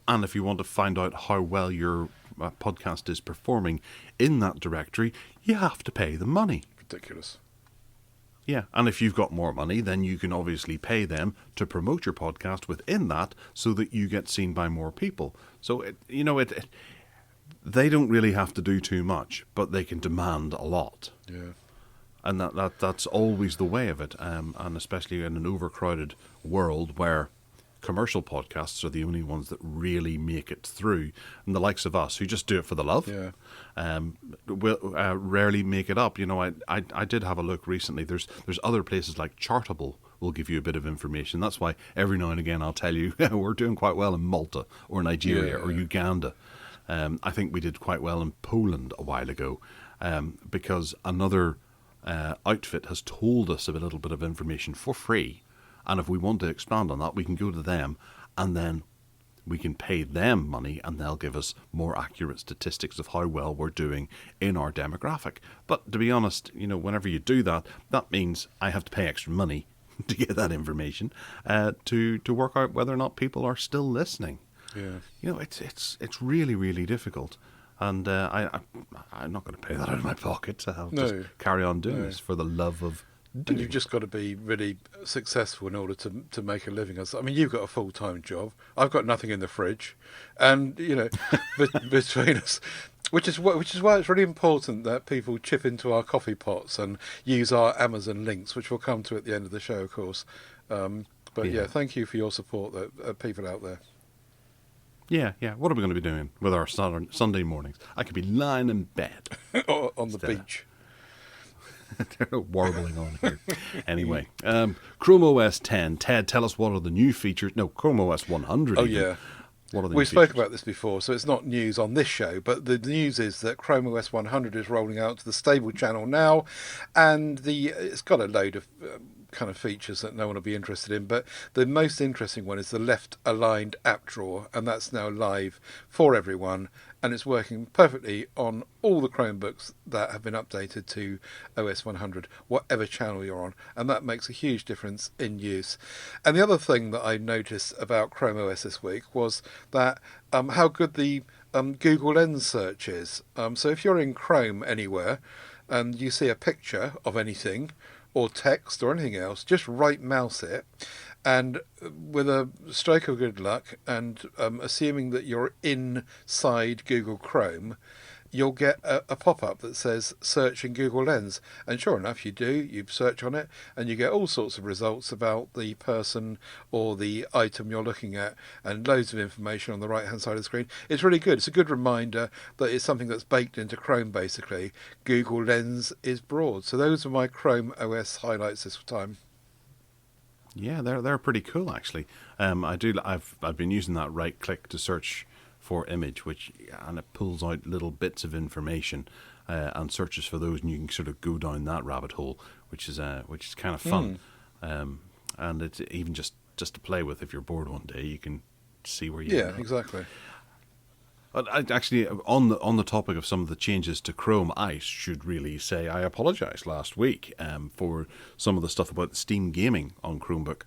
And if you want to find out how well your podcast is performing in that directory, you have to pay them money. Ridiculous. Yeah, and if you've got more money, then you can obviously pay them to promote your podcast within that so that you get seen by more people. So, they don't really have to do too much, but they can demand a lot. Yeah. And that's always the way of it, and especially in an overcrowded world where commercial podcasts are the only ones that really make it through, and the likes of us who just do it for the love will rarely make it up. You know, I did have a look recently. There's other places like Chartable will give you a bit of information. That's why every now and again I'll tell you we're doing quite well in Malta or Nigeria or Uganda. I think we did quite well in Poland a while ago, because another outfit has told us a little bit of information for free. And if we want to expand on that, we can go to them, and then we can pay them money, and they'll give us more accurate statistics of how well we're doing in our demographic. But to be honest, whenever you do that, that means I have to pay extra money to get that information to work out whether or not people are still listening. Yeah. It's really, really difficult. And I'm not going to pay that out of my pocket. I'll just carry on doing this for the love of. And you've just got to be really successful in order to make a living. I mean, you've got a full-time job. I've got nothing in the fridge, and between us, which is why it's really important that people chip into our coffee pots and use our Amazon links, which we'll come to at the end of the show, of course. But thank you for your support, people out there. Yeah. What are we going to be doing with our Sunday mornings? I could be lying in bed on the beach. They're warbling on here. Anyway, Chrome OS 10. Ted, tell us what are the new features. No, Chrome OS 100. Oh, even. yeah. What are the We new spoke features? about this before, so it's not news on this show, but the news is that Chrome OS 100 is rolling out to the stable channel now, and it's got a load of kind of features that no one will be interested in, but the most interesting one is the left-aligned app drawer, and that's now live for everyone, and it's working perfectly on all the Chromebooks that have been updated to OS 100, whatever channel you're on, and that makes a huge difference in use. And the other thing that I noticed about Chrome OS this week was that how good the Google Lens searches. So if you're in Chrome anywhere and you see a picture of anything or text or anything else, just right mouse it, and with a stroke of good luck and assuming that you're inside Google Chrome, you'll get a pop-up that says search in Google Lens, and sure enough you do. You search on it and you get all sorts of results about the person or the item you're looking at, and loads of information on the right hand side of the screen. It's really good. It's a good reminder that it's something that's baked into Chrome basically. Google Lens is broad. So those are my Chrome OS highlights this time. Yeah, they're pretty cool actually. I've been using that right click to search for image, and it pulls out little bits of information and searches for those, and you can sort of go down that rabbit hole, which is kind of fun. And it's even just to play with. If you're bored one day, you can see where you Yeah, exactly. But actually, on the topic of some of the changes to Chrome, I should really say I apologise last week for some of the stuff about the Steam gaming on Chromebook.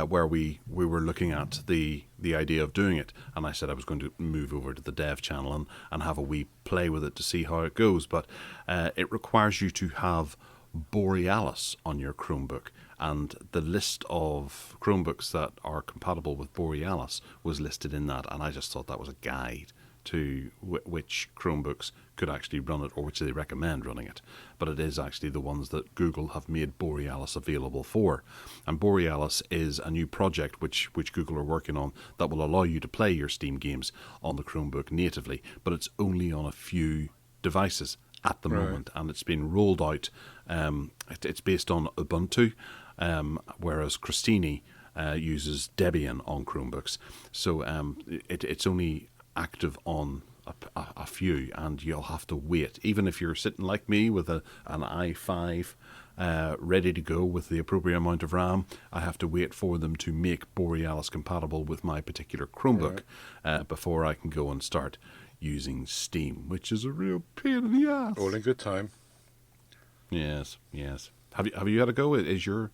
Where we were looking at the idea of doing it, and I said I was going to move over to the dev channel and have a wee play with it to see how it goes, but it requires you to have Borealis on your Chromebook, and the list of Chromebooks that are compatible with Borealis was listed in that, and I just thought that was a guide to which Chromebooks could actually run it, or which they recommend running it. But it is actually the ones that Google have made Borealis available for. And Borealis is a new project which Google are working on that will allow you to play your Steam games on the Chromebook natively, but it's only on a few devices at the moment, and it's been rolled out. It's based on Ubuntu, whereas Christini uses Debian on Chromebooks. So it's only active on a few, and you'll have to wait. Even if you're sitting like me with an i5 ready to go with the appropriate amount of RAM, I have to wait for them to make Borealis compatible with my particular Chromebook before I can go and start using Steam, which is a real pain in the ass. All in good time. Yes. Have you had a go? Is your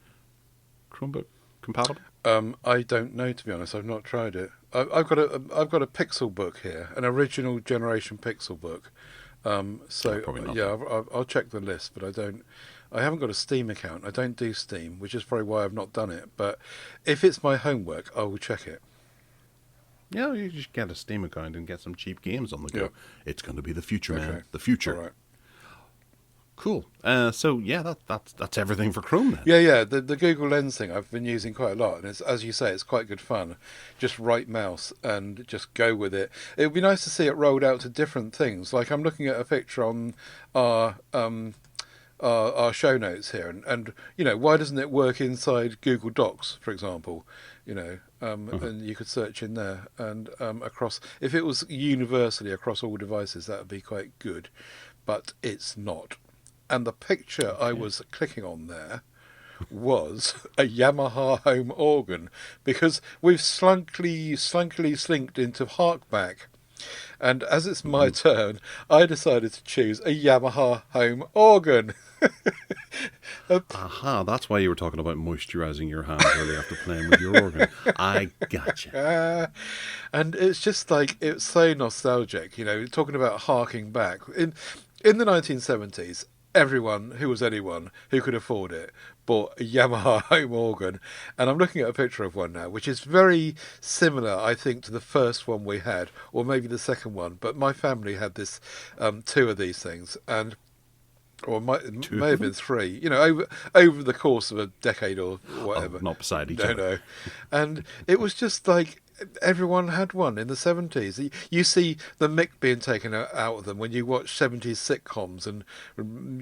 Chromebook compatible? I don't know, to be honest. I've not tried it. I've got a Pixel book here, an original generation Pixel book. Probably not. Yeah, I'll check the list, but I haven't got a Steam account. I don't do Steam, which is probably why I've not done it. But if it's my homework, I will check it. Yeah, you just get a Steam account and get some cheap games on the go. Yeah. It's going to be the future, man. Okay. The future. All right. Cool. So yeah, that's everything for Chrome then. Yeah. The Google Lens thing I've been using quite a lot, and it's, as you say, it's quite good fun. Just right mouse and just go with it. It would be nice to see it rolled out to different things. Like I'm looking at a picture on our show notes here, and you know, why doesn't it work inside Google Docs, for example? You know, and you could search in there, and across. If it was universally across all devices, that would be quite good, but it's not. And the picture I was clicking on there was a Yamaha home organ, because we've slunkily slinked into Harkback. And as it's my turn, I decided to choose a Yamaha home organ. Aha, that's why you were talking about moisturising your hands early after playing with your organ. I gotcha. And it's just like, it's so nostalgic, you know, talking about harking back. In the 1970s, everyone who was anyone who could afford it bought a Yamaha home organ, and I'm looking at a picture of one now, which is very similar, I think, to the first one we had, or maybe the second one. But my family had this two of these things, and or may have been three. You know, over the course of a decade or whatever. Not beside each other. No, and it was just like, everyone had one in the 70s. You see the mick being taken out of them when you watch 70s sitcoms, and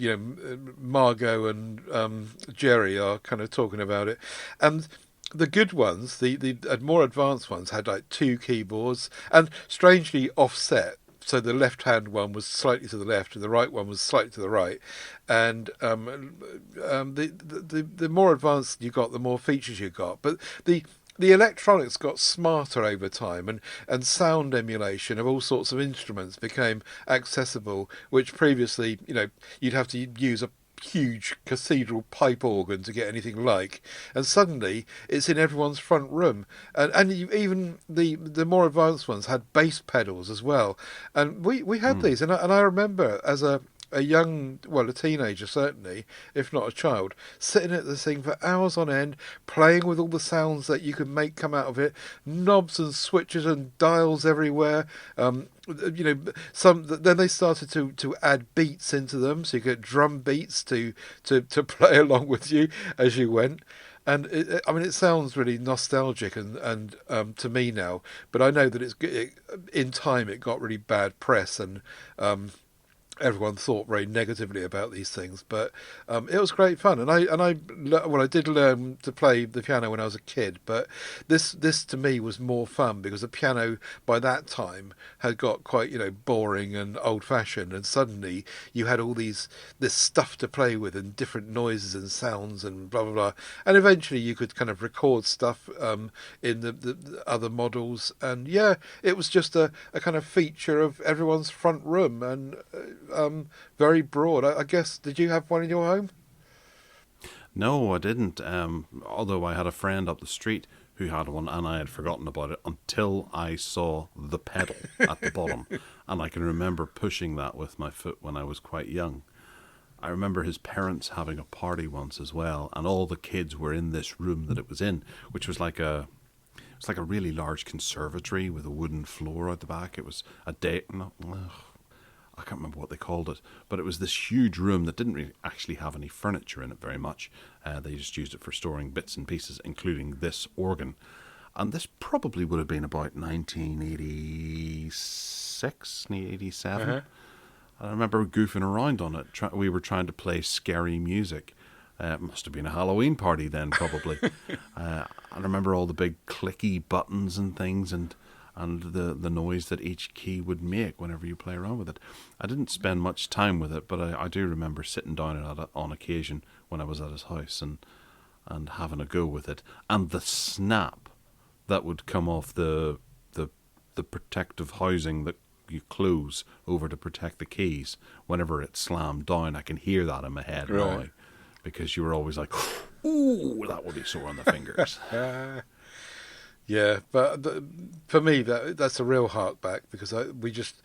you know, Margot and Jerry are kind of talking about it. And the good ones, the more advanced ones, had like two keyboards and strangely offset. So the left-hand one was slightly to the left, and the right one was slightly to the right. And the more advanced you got, the more features you got. But the electronics got smarter over time, and sound emulation of all sorts of instruments became accessible, which previously, you know, you'd have to use a huge cathedral pipe organ to get anything like, and suddenly it's in everyone's front room, and even the more advanced ones had bass pedals as well, and we had these, and I remember as a young, well, a teenager certainly, if not a child, sitting at this thing for hours on end, playing with all the sounds that you could make come out of it, knobs and switches and dials everywhere. Then they started to add beats into them, so you get drum beats to play along with you as you went. And it sounds really nostalgic and to me now, but I know that in time it got really bad press, and everyone thought very negatively about these things, but it was great fun. And I did learn to play the piano when I was a kid, but this to me was more fun because the piano by that time had got quite boring and old fashioned, and suddenly you had all this stuff to play with and different noises and sounds and blah blah blah, and eventually you could kind of record stuff in the other models, and yeah, it was just a kind of feature of everyone's front room, and very broad. I guess, did you have one in your home? No, I didn't. Although I had a friend up the street who had one, and I had forgotten about it until I saw the pedal at the bottom. And I can remember pushing that with my foot when I was quite young. I remember his parents having a party once as well, and all the kids were in this room that it was in, which was like a really large conservatory with a wooden floor at the back. It was a day. No, I can't remember what they called it, but it was this huge room that didn't really actually have any furniture in it very much. They just used it for storing bits and pieces, including this organ. And this probably would have been about 1986, 1987. Uh-huh. I remember goofing around on it. We were trying to play scary music. It must have been a Halloween party then, probably. I remember all the big clicky buttons and things, and the noise that each key would make whenever you play around with it. I didn't spend much time with it, but I do remember sitting down at it on occasion when I was at his house and having a go with it. And the snap that would come off the protective housing that you close over to protect the keys whenever it slammed down, I can hear that in my head now, because you were always like, ooh, that would be sore on the fingers. Yeah, but for me, that's a real hark back, because we just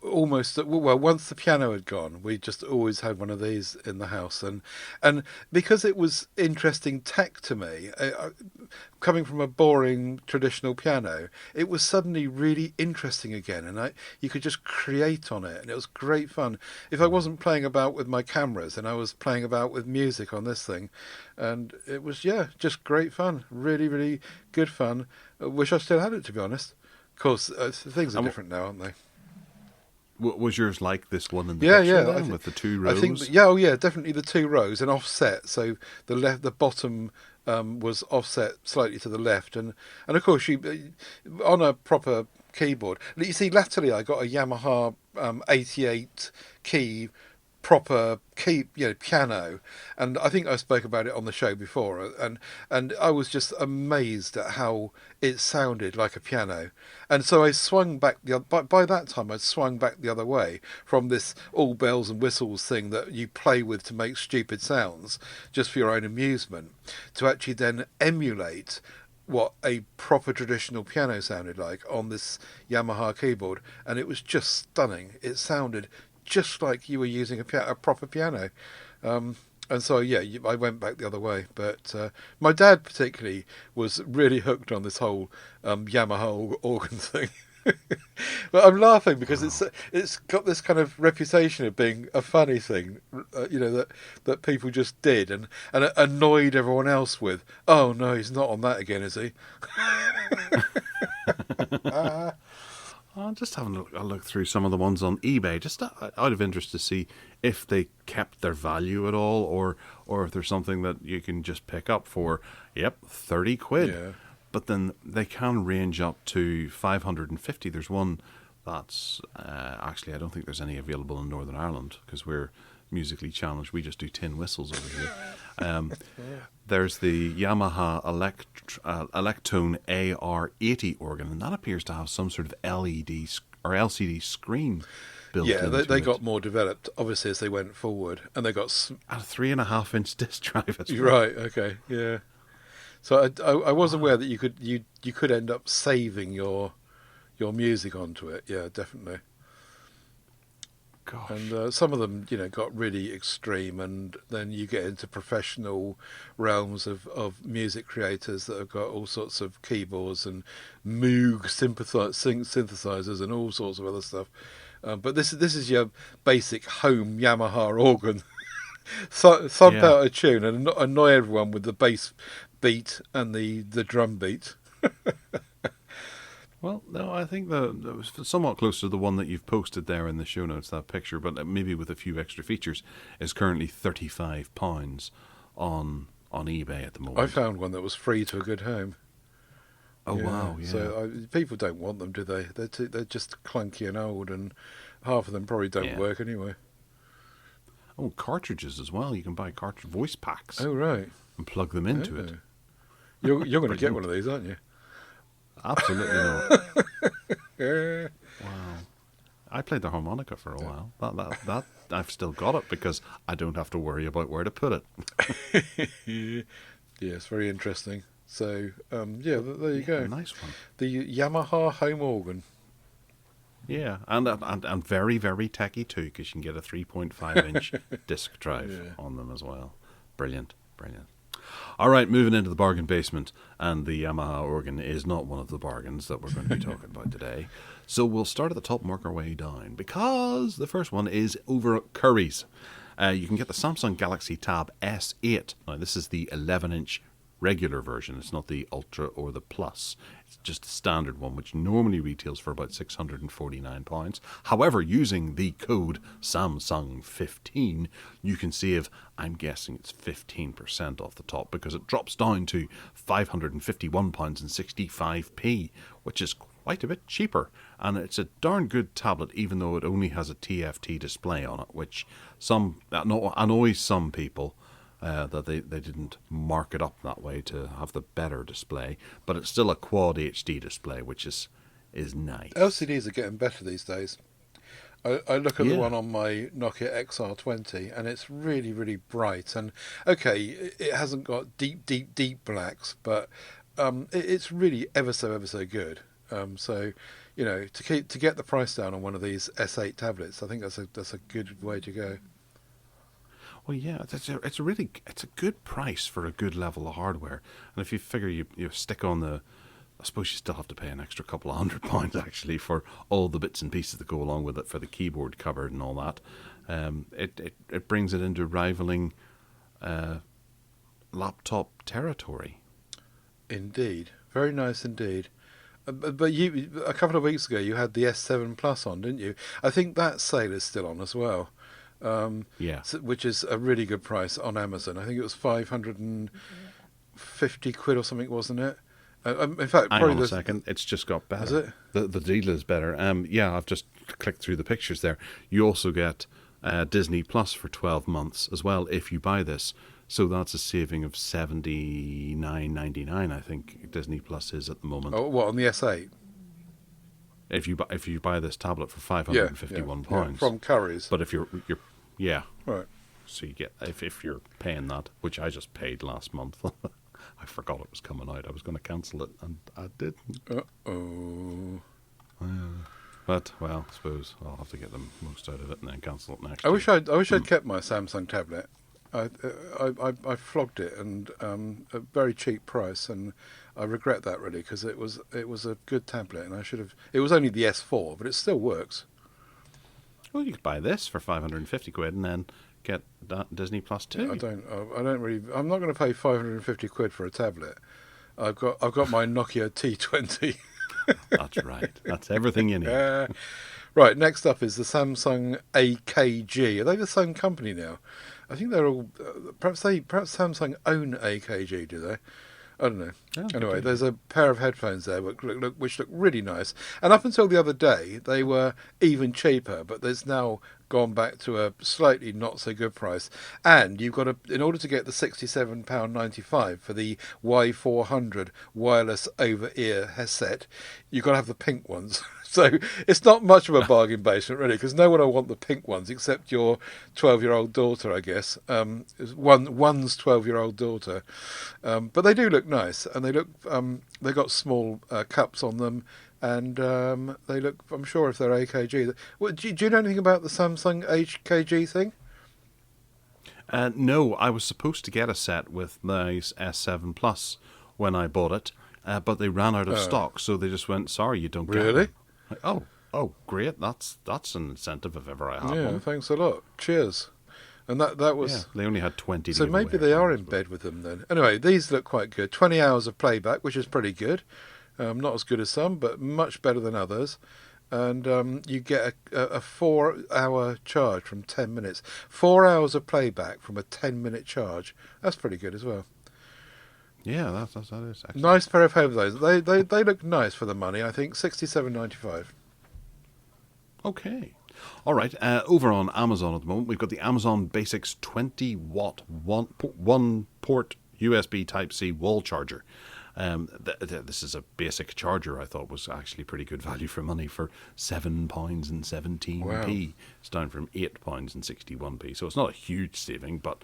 almost, well, once the piano had gone, we just always had one of these in the house, and because it was interesting tech to me, coming from a boring traditional piano, it was suddenly really interesting again, and you could just create on it, and it was great fun. If I wasn't playing about with my cameras, and I was playing about with music on this thing, and it was, just great fun, really, really good fun. I wish I still had it, to be honest. Of course, things are different now, aren't they? Was yours like this one in the picture then, with the two rows? I think, definitely the two rows and offset. So the bottom was offset slightly to the left, and of course on a proper keyboard. You see, latterly I got a Yamaha 88 key proper key, piano, and I think I spoke about it on the show before, and I was just amazed at how it sounded like a piano, and so I swung back by that time I'd swung back the other way from this all bells and whistles thing that you play with to make stupid sounds just for your own amusement, to actually then emulate what a proper traditional piano sounded like on this Yamaha keyboard, and it was just stunning. It sounded just like you were using a proper piano. And so, I went back the other way. But my dad particularly was really hooked on this whole Yamaha organ thing. But I'm laughing because it's got this kind of reputation of being a funny thing, that people just did and annoyed everyone else with. Oh no, he's not on that again, is he? I'm just having a look through some of the ones on eBay, just out of interest to see if they kept their value at all, or if there's something that you can just pick up for, 30 quid. Yeah. But then they can range up to 550. There's one that's, actually I don't think there's any available in Northern Ireland, because we're musically challenged. We just do tin whistles over here. There's the Yamaha Electone AR80 organ, and that appears to have some sort of LED or LCD screen built Yeah, into they it. got more developed, obviously, as they went forward, and they got And a 3.5-inch disc drive as well. right. Okay, yeah. So I was aware that you could end up saving your music onto it. Yeah, definitely. Gosh. And some of them, got really extreme, and then you get into professional realms of music creators that have got all sorts of keyboards and Moog synthesizers and all sorts of other stuff. But this is your basic home Yamaha organ. Thump Yeah. out a tune and annoy everyone with the bass beat and the drum beat. Well, no, I think that was somewhat close to the one that you've posted there in the show notes, that picture, but maybe with a few extra features, is currently £35 on eBay at the moment. I found one that was free to a good home. Oh, wow, yeah. So people don't want them, do they? They're just clunky and old, and half of them probably don't Yeah. work anyway. Oh, cartridges as well. You can buy voice packs Oh, right. and plug them into it. You're going to get one of these, aren't you? Absolutely not. Yeah. Wow. I played the harmonica for a while. That I've still got it because I don't have to worry about where to put it. Yeah, it's very interesting. So, there you go. Nice one. The Yamaha home organ. Yeah, and very, very techy too, because you can get a 3.5-inch disc drive Yeah. on them as well. Brilliant, brilliant. All right, moving into the bargain basement, and the Yamaha organ is not one of the bargains that we're going to be talking about today. So we'll start at the top and work our way down, because the first one is over at Curry's. You can get the Samsung Galaxy Tab S8. Now, this is the 11-inch regular version. It's not the Ultra or the Plus. It's just the standard one, which normally retails for about £649. However, using the code Samsung15, you can save, I'm guessing it's 15% off the top, because it drops down to £551.65p, which is quite a bit cheaper. And it's a darn good tablet, even though it only has a TFT display on it, which annoys some people. That they didn't mark it up that way to have the better display, but it's still a quad HD display, which is nice. LCDs are getting better these days. I look at the Yeah. one on my Nokia XR20, and it's really, really bright. And okay, it hasn't got deep blacks, but it's really ever so good. So, to get the price down on one of these S8 tablets, I think that's a good way to go. Well, yeah, it's a good price for a good level of hardware. And if you figure you stick on I suppose you still have to pay an extra couple of £100 actually for all the bits and pieces that go along with it, for the keyboard cover and all that. It brings it into rivaling laptop territory. Indeed, very nice indeed. But you, a couple of weeks ago, you had the S7 Plus on, didn't you? I think that sale is still on as well. Yeah. Which is a really good price on Amazon. I think it was 550 quid or something, wasn't it? In fact, Hang probably on a second, it's just got better. Is it? The deal is better. Yeah, I've just clicked through the pictures there. You also get Disney Plus for 12 months as well if you buy this. So that's a saving of $79.99. I think Disney Plus is at the moment. Oh, what, on the S8? If you buy this tablet for Yeah, £551 yeah, from Curry's. But if you're yeah, Right. so you get if you're paying that, which I just paid last month. I forgot it was coming out. I was going to cancel it, and I didn't. Uh-oh. But well, I suppose I'll have to get the most out of it and then cancel it next. I wish year. I'd kept my Samsung tablet. I flogged it, and a very cheap price, and I regret that really, because it was a good tablet, and I should have. It was only the S4, but it still works. Well, you could buy this for 550 quid and then get that Disney Plus too. I don't really. I'm not going to pay 550 quid for a tablet. I've got my Nokia T20. That's right. That's everything you need. Right. Next up is the Samsung AKG. Are they the same company now? I think they're all. Perhaps Samsung own AKG. Do they? I don't know. Oh, Anyway, okay. there's a pair of headphones there which look really nice. And up until the other day, they were even cheaper. But there's now gone back to a slightly not so good price, and you've got to, in order to get the £67.95 for the Y400 wireless over-ear headset, you've got to have the pink ones. So it's not much of a bargain basement, really, because no one will want the pink ones except your 12-year-old daughter, I guess. One's 12-year-old daughter, but they do look nice, and they look. They got small cups on them, and they look. I'm sure if they're AKG. Do you know anything about the Samsung AKG thing? No, I was supposed to get a set with my S7 Plus when I bought it, but they ran out of stock, so they just went, "Sorry, you don't get it." Really? Oh, great! That's an incentive if ever I had Yeah, one. thanks a lot. Cheers. And that was. Yeah, they only had 20. So maybe they are in bed with them then. Anyway, these look quite good. 20 hours of playback, which is pretty good. Not as good as some, but much better than others. And you get a 4-hour charge from 10 minutes. 4 hours of playback from a 10-minute charge. That's pretty good as well. Yeah, that is. Excellent. Nice pair of headphones. They look nice for the money, I think. $67.95. Okay. All right. Over on Amazon at the moment, we've got the Amazon Basics 20-watt one-port USB Type-C wall charger. This is a basic charger. I thought was actually pretty good value for money for £7.17. Wow. It's down from £8.61. So it's not a huge saving, but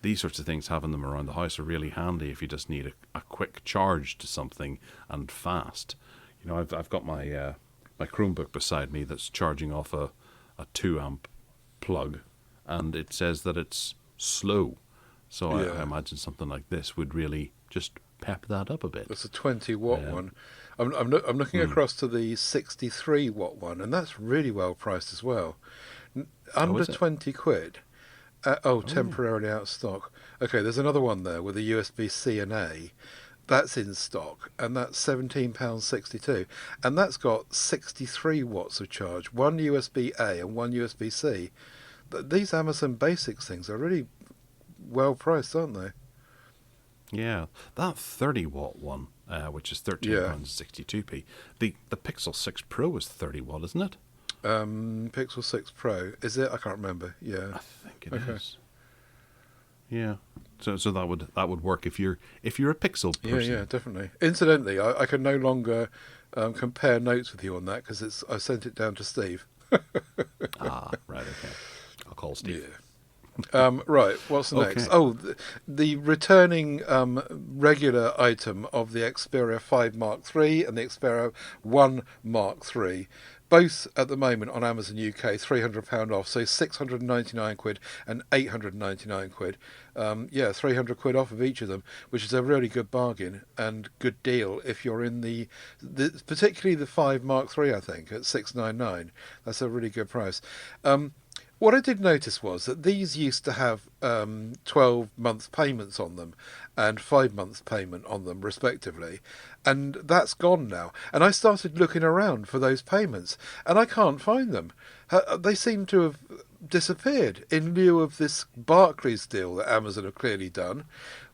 these sorts of things, having them around the house, are really handy if you just need a quick charge to something and fast. You know, I've got my my Chromebook beside me that's charging off a 2-amp plug, and it says that it's slow. So I imagine something like this would really just pep that up a bit. That's a 20-watt one. I'm looking across to the 63-watt one, and that's really well priced as well. Under is it? 20 quid. Temporarily out of stock. Okay, there's another one there with a USB-C and A. That's in stock, and that's £17.62. And that's got 63 watts of charge, one USB-A and one USB-C. These Amazon Basics things are really well priced, aren't they? Yeah, that 30-watt one, which is £13.62p. The Pixel 6 Pro is 30 watt, isn't it? Pixel 6 Pro. Is it? I can't remember. Yeah. I think it is. Yeah. So that would work if you're a Pixel person. Yeah, definitely. Incidentally, I can no longer compare notes with you on that because I sent it down to Steve. Ah, right, okay. I'll call Steve. Yeah. Right, what's next? Okay. Oh, the returning regular item of the Xperia 5 Mark III and the Xperia 1 Mark III. Both at the moment on Amazon UK, £300 off, so 699 quid and 899 quid. 300 quid off of each of them, which is a really good bargain and good deal if you're in the particularly the 5 Mark III, I think, at 699. That's a really good price. What I did notice was that these used to have 12 months payments on them and 5 months payment on them respectively, and that's gone now. And I started looking around for those payments and I can't find them. They seem to have disappeared in lieu of this Barclays deal that Amazon have clearly done,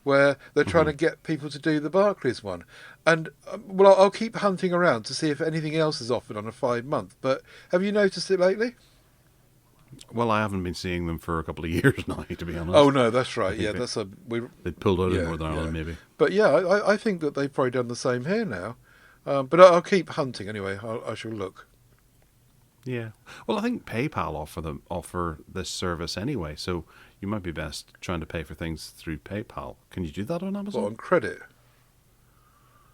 where they're trying to get people to do the Barclays one. And I'll keep hunting around to see if anything else is offered on a 5 month. But have you noticed it lately? Well, I haven't been seeing them for a couple of years now, to be honest. Oh no, that's right. Yeah, they pulled out in Northern Ireland, maybe. But yeah, I think that they've probably done the same here now. But I'll keep hunting anyway. I shall look. Yeah. Well, I think PayPal offer this service anyway, so you might be best trying to pay for things through PayPal. Can you do that on Amazon? What, on credit?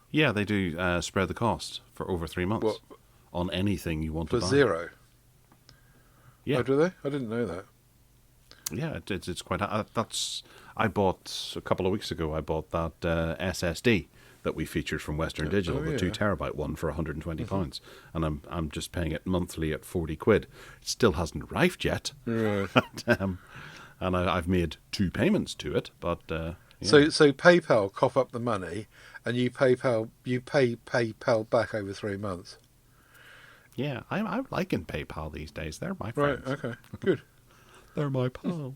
Yeah, they do spread the cost for over 3 months What? on anything you want For to buy. zero? Yeah. Oh, do they? I didn't know that. Yeah, it's quite. I bought a couple of weeks ago. I bought that SSD that we featured from Western Digital, the 2 terabyte one for £120, and I'm just paying it monthly at 40 quid. It still hasn't arrived yet, Right. and I've made 2 payments to it. But yeah. So PayPal cough up the money, and you pay PayPal back over 3 months. Yeah, I'm liking PayPal these days. They're my friends. Right. Okay. Good. They're my pal.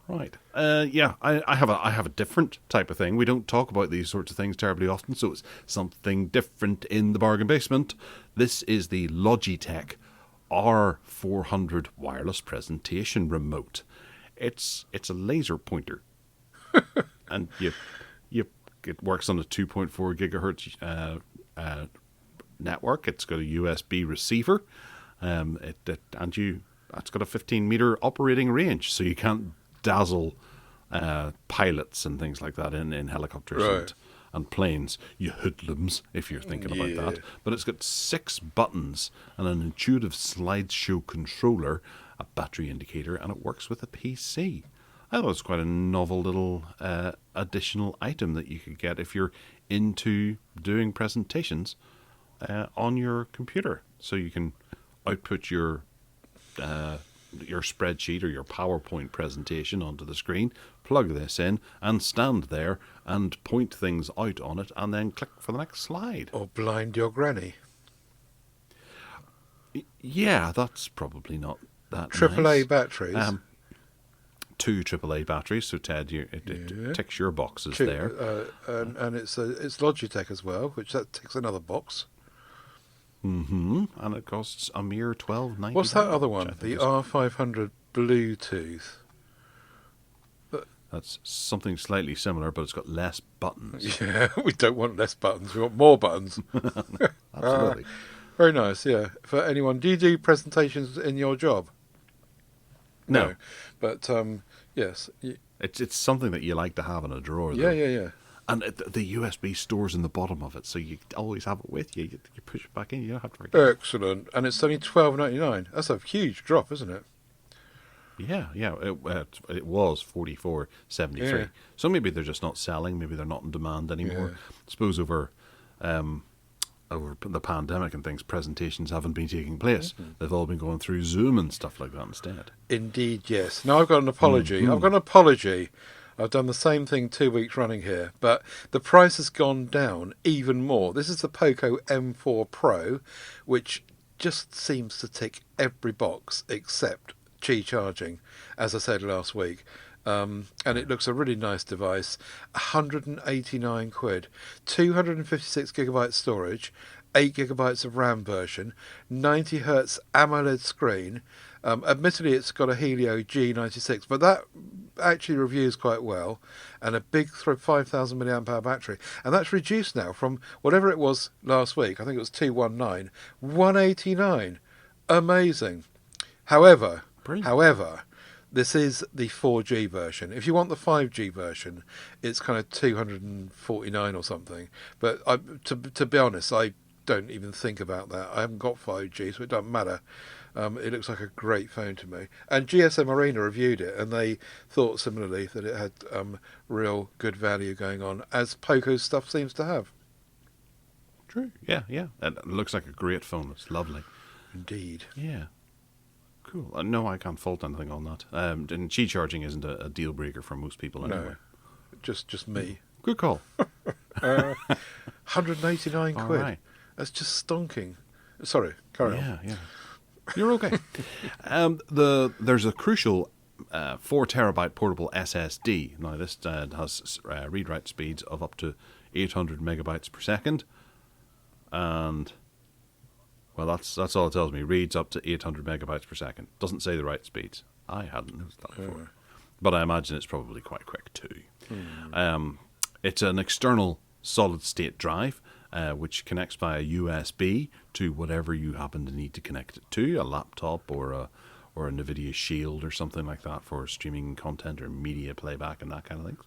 Right. Yeah, I have a different type of thing. We don't talk about these sorts of things terribly often, so it's something different in the bargain basement. This is the Logitech R400 wireless presentation remote. It's a laser pointer, and it works on a 2.4 gigahertz network. It's got a USB receiver. It's got a 15-meter operating range, so you can't dazzle pilots and things like that in helicopters Right. and planes, you hoodlums, if you're thinking about that. But it's got 6 buttons and an intuitive slideshow controller, a battery indicator, and it works with a PC. I thought it was quite a novel little additional item that you could get if you're into doing presentations on your computer. So you can output your spreadsheet or your PowerPoint presentation onto the screen, plug this in, and stand there and point things out on it, and then click for the next slide. Or blind your granny. Yeah, that's probably not that AAA nice. batteries. 2 AAA batteries, so Ted, it ticks your boxes there. And it's Logitech as well, which that ticks another box. And it costs a mere $12.90. What's that other one? The R500 Bluetooth. That's something slightly similar, but it's got less buttons. Yeah, we don't want less buttons. We want more buttons. Absolutely. Very nice, yeah. For anyone, do you do presentations in your job? No. But, yes. It's something that you like to have in a drawer, Yeah, though. yeah. And the USB stores in the bottom of it, so you always have it with you. You push it back in, you don't have to forget. Excellent. And it's only $12.99. That's a huge drop, isn't it? Yeah. It was $44.73. Yeah. So maybe they're just not selling. Maybe they're not in demand anymore. Yeah. I suppose over the pandemic and things, presentations haven't been taking place. They've all been going through Zoom and stuff like that instead. Indeed, yes. Now I've got an apology. I've got an apology. I've done the same thing 2 weeks running here, but the price has gone down even more. This is the Poco M4 Pro, which just seems to tick every box except Qi charging, as I said last week. And it looks a really nice device. 189 quid, 256 gigabyte storage, 8 gigabytes of RAM version, 90 hertz AMOLED screen. Admittedly, it's got a Helio G96, but that actually reviews quite well, and a big 5,000 milliamp hour battery. And that's reduced now from whatever it was last week. I think it was 219, 189. Amazing. However, Brilliant. this is the 4G version. If you want the 5G version, it's kind of 249 or something. But to be honest, I don't even think about that. I haven't got 5G, so it doesn't matter. It looks like a great phone to me. And GSM Arena reviewed it, and they thought similarly that it had real good value going on, as Poco's stuff seems to have. True. Yeah. It looks like a great phone. It's lovely. Indeed. Yeah. Cool. No, I can't fault anything on that. And Qi charging isn't a deal breaker for most people anyway. No, just me. Good call. 189 All quid. right. That's just stonking. Sorry, carry on. Yeah. You're okay. There's a crucial 4 terabyte portable SSD. Now, this has read-write speeds of up to 800 megabytes per second. And, well, that's all it tells me. Reads up to 800 megabytes per second. Doesn't say the write speeds. I hadn't noticed that before. But I imagine it's probably quite quick too. It's an external solid-state drive, which connects via USB to whatever you happen to need to connect it to, a laptop or a NVIDIA Shield or something like that for streaming content or media playback and that kind of thing.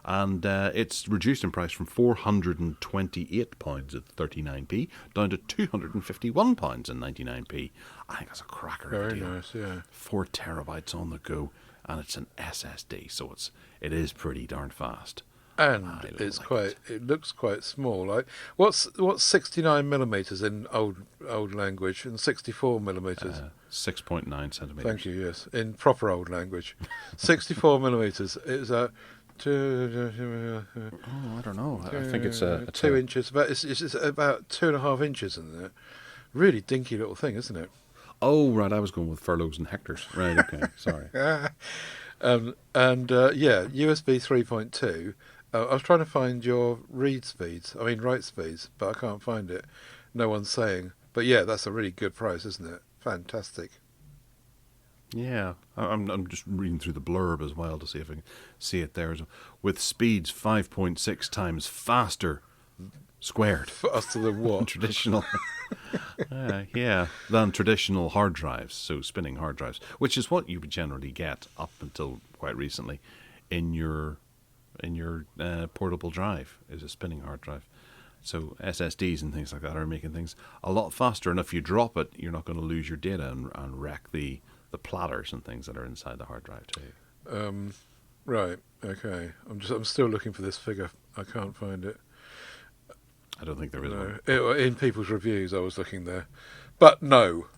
And it's reduced in price from £428 at 39p down to £251 and 99p. I think that's a cracker of a Very deal. nice, yeah. 4 terabytes on the go, and it's an SSD, so it is pretty darn fast. And I it's like quite. It looks quite small. Like what's 69 millimeters in old language, and 64 millimeters. 6.9 centimeters. Thank you. Yes, in proper old language, 64 millimeters is a. Oh, I don't know. I think it's a 2 inches. It's about 2.5 inches, isn't it? Really dinky little thing, isn't it? Oh, right. I was going with furlongs and hectares. Right. Okay. Sorry. USB 3.2. I was trying to find your write speeds, but I can't find it. No one's saying. But yeah, that's a really good price, isn't it? fantastic. Yeah, I'm just reading through the blurb as well to see if I can see it there. With speeds 5.6 times faster squared Faster than than what? traditional. Than traditional hard drives, so spinning hard drives, which is what you would generally get up until quite recently in your portable drive is a spinning hard drive. So SSDs and things like that are making things a lot faster, and if you drop it, you're not going to lose your data and wreck the platters and things that are inside the hard drive too. Right. Okay. I'm still looking for this figure. I can't find it. I don't think there is one. In people's reviews, I was looking there, but no.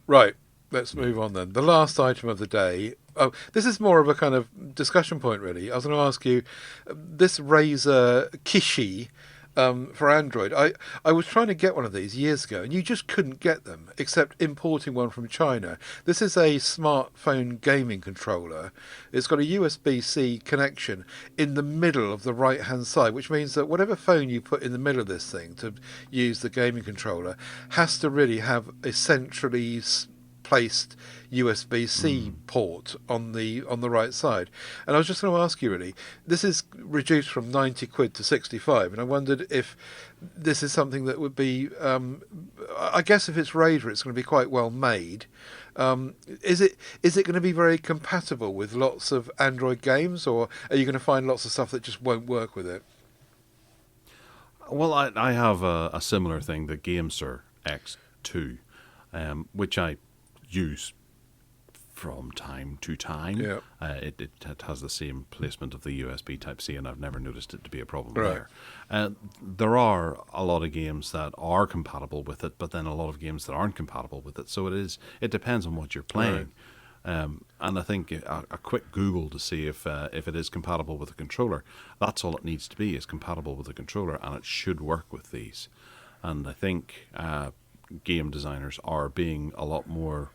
Right. Let's move on then. The last item of the day. Oh, this is more of a kind of discussion point, really. I was going to ask you, this Razer Kishi for Android. I was trying to get one of these years ago, and you just couldn't get them, except importing one from China. This is a smartphone gaming controller. It's got a USB-C connection in the middle of the right-hand side, which means that whatever phone you put in the middle of this thing to use the gaming controller has to really have a centrally placed USB-C port on the right side. And I was just going to ask you, really, this is reduced from 90 quid to 65, and I wondered if this is something that would be, I guess if it's Razer, it's going to be quite well made. Is it going to be very compatible with lots of Android games, or are you going to find lots of stuff that just won't work with it? Well, I have a similar thing, the GameSir X2, which I use from time to time. Yeah. It has the same placement of the USB Type-C, and I've never noticed it to be a problem Right. there. There are a lot of games that are compatible with it, but then a lot of games that aren't compatible with it. So it depends on what you're playing. And I think a quick Google to see if it is compatible with a controller, that's all it needs to be, is compatible with a controller, and it should work with these. And I think game designers are being a lot more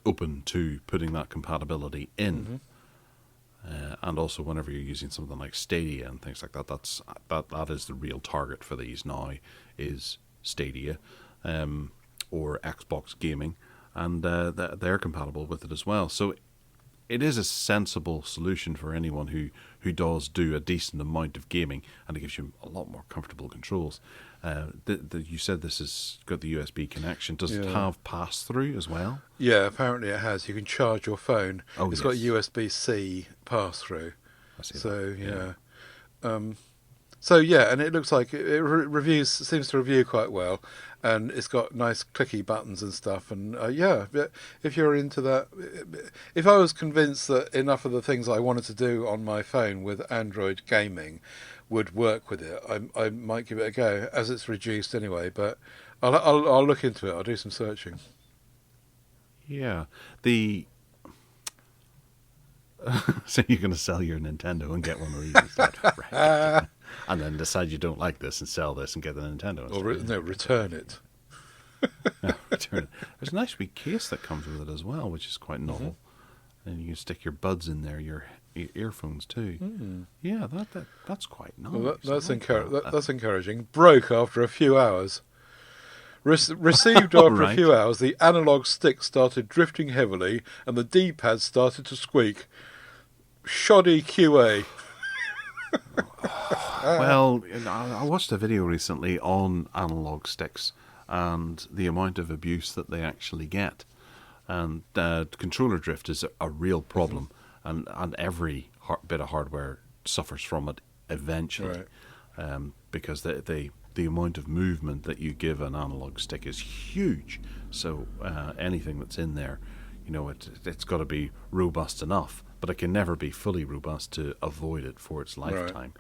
open to putting that compatibility in. And also whenever you're using something like Stadia and things like that, that is the real target for these now, is Stadia or Xbox gaming, and they're compatible with it as well. So it is a sensible solution for anyone who does do a decent amount of gaming, and it gives you a lot more comfortable controls. You said this has got the USB connection. Does it have pass-through as well? Yeah, apparently it has. You can charge your phone. Oh, It's yes. got USB-C pass-through. I see So, that. yeah. And it looks like seems to review quite well, and it's got nice clicky buttons and stuff. And if you're into that, if I was convinced that enough of the things I wanted to do on my phone with Android gaming would work with it, I might give it a go, as it's reduced anyway. But I'll look into it. I'll do some searching. Yeah. So you're going to sell your Nintendo and get one of these instead, right? And then decide you don't like this and sell this and get the Nintendo Or instead. return it. Return it. There's a nice wee case that comes with it as well, which is quite novel. And you can stick your buds in there, your earphones too. Yeah, that's quite nice. Well, that's I like that's encouraging. Broke after a few hours. Received Oh, after a right. few hours, the analog stick started drifting heavily, and the D-pad started to squeak. Shoddy QA. Well, I watched a video recently on analog sticks and the amount of abuse that they actually get. And controller drift is a real problem, and every bit of hardware suffers from it eventually, because the amount of movement that you give an analog stick is huge. So anything that's in there, it's got to be robust enough, but it can never be fully robust to avoid it for its lifetime.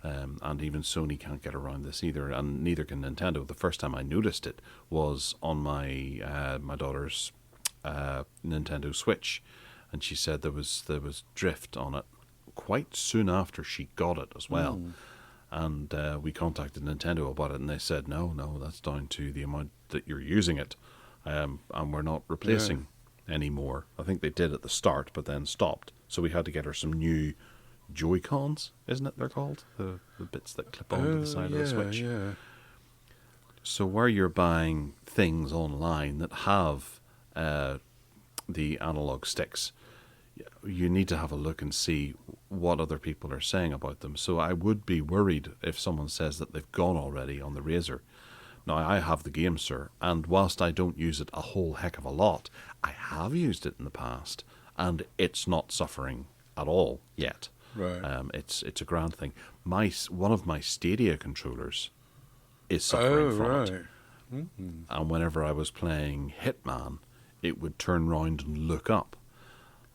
And even Sony can't get around this either, and neither can Nintendo. The first time I noticed it was on my my daughter's Nintendo Switch, and she said there was drift on it quite soon after she got it as well. And we contacted Nintendo about it, and they said no, that's down to the amount that you're using it, and we're not replacing anymore. I think they did at the start, but then stopped. So we had to get her some new Joy-Cons, isn't it they're called? The bits that clip onto the side of the Switch. Yeah. So where you're buying things online that have the analog sticks, you need to have a look and see what other people are saying about them. So I would be worried if someone says that they've gone already on the Razer. Now, I have the GameSir, and whilst I don't use it a whole heck of a lot, I have used it in the past, and it's not suffering at all yet. Right. It's a grand thing. One of my Stadia controllers is suffering from it. Mm-hmm. And whenever I was playing Hitman, it would turn round and look up.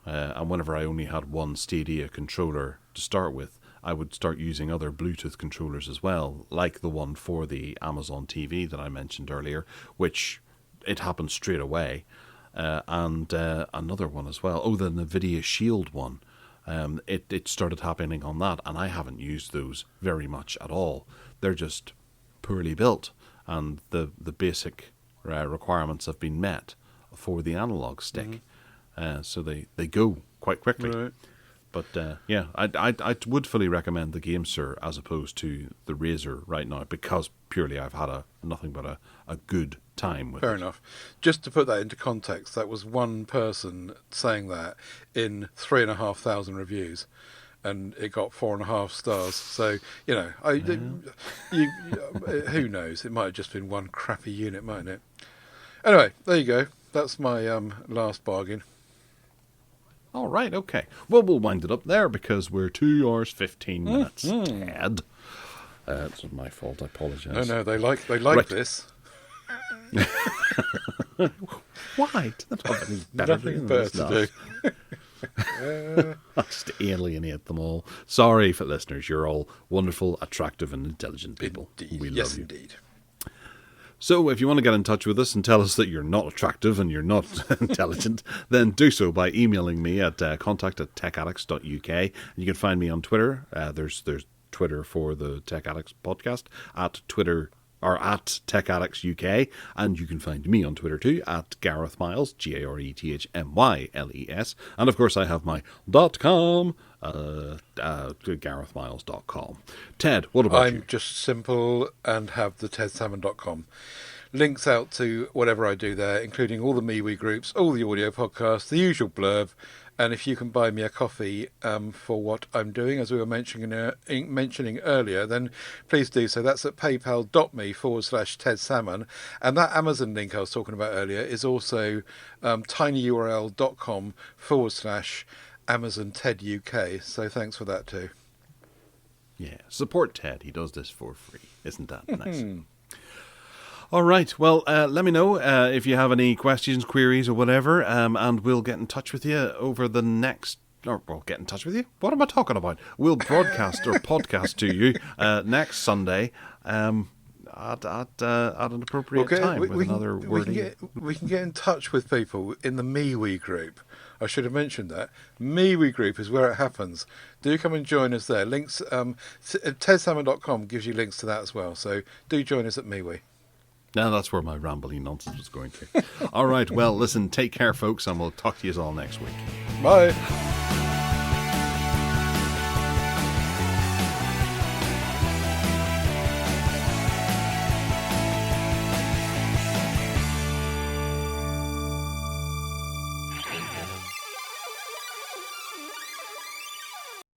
And whenever I only had one Stadia controller to start with, I would start using other Bluetooth controllers as well, like the one for the Amazon TV that I mentioned earlier, which it happened straight away, and another one as well. Oh, the NVIDIA Shield one. It started happening on that, and I haven't used those very much at all. They're just poorly built, and the basic requirements have been met for the analog stick. So they go quite quickly. Right. But yeah, I would fully recommend the GameSir as opposed to the Razer right now, because purely I've had nothing but a good time with Fair it. enough. Just to put that into context, that was one person saying that in 3,500 reviews, and it got 4.5 stars. So who knows? It might have just been one crappy unit, mightn't it? Anyway, there you go. That's my last bargain. All right, okay. Well, we'll wind it up there because we're 2 hours 15 minutes. Ted, it's not my fault. I apologise. No, they like Right. this. Why? They don't have any better Nothing than better this to do. Just alienate them all. Sorry for listeners. You're all wonderful, attractive, and intelligent people. Indeed. We Yes, love you. indeed. So if you want to get in touch with us and tell us that you're not attractive and you're not intelligent, then do so by emailing me at contact@techaddicts.uk. And you can find me on Twitter. There's Twitter for the Tech Addicts podcast at Twitter or at Tech Addicts UK, and you can find me on Twitter too at Gareth Miles, GarethMyles, and of course I have my .com, GarethMiles.com. Ted, what about you? I'm just simple and have the tedsalmon.com. Links out to whatever I do there, including all the MeWe groups, all the audio podcasts, the usual blurb. And if you can buy me a coffee for what I'm doing, as we were mentioning earlier, then please do so. That's at paypal.me/TedSalmon. And that Amazon link I was talking about earlier is also tinyurl.com/Amazon Ted UK. So thanks for that too. Yeah, support Ted. He does this for free. Isn't that nice? All right. Well, let me know if you have any questions, queries, or whatever, and we'll get in touch with you over the next. Or we'll get in touch with you. What am I talking about? We'll broadcast or podcast to you next Sunday at an appropriate time with another wording. We can get in touch with people in the MeWe group. I should have mentioned that. MeWe group is where it happens. Do come and join us there. Links, tedsalmon.com gives you links to that as well. So do join us at MeWe. Now that's where my rambling nonsense was going to. All right. Well, listen, take care, folks, and we'll talk to you all next week. Bye.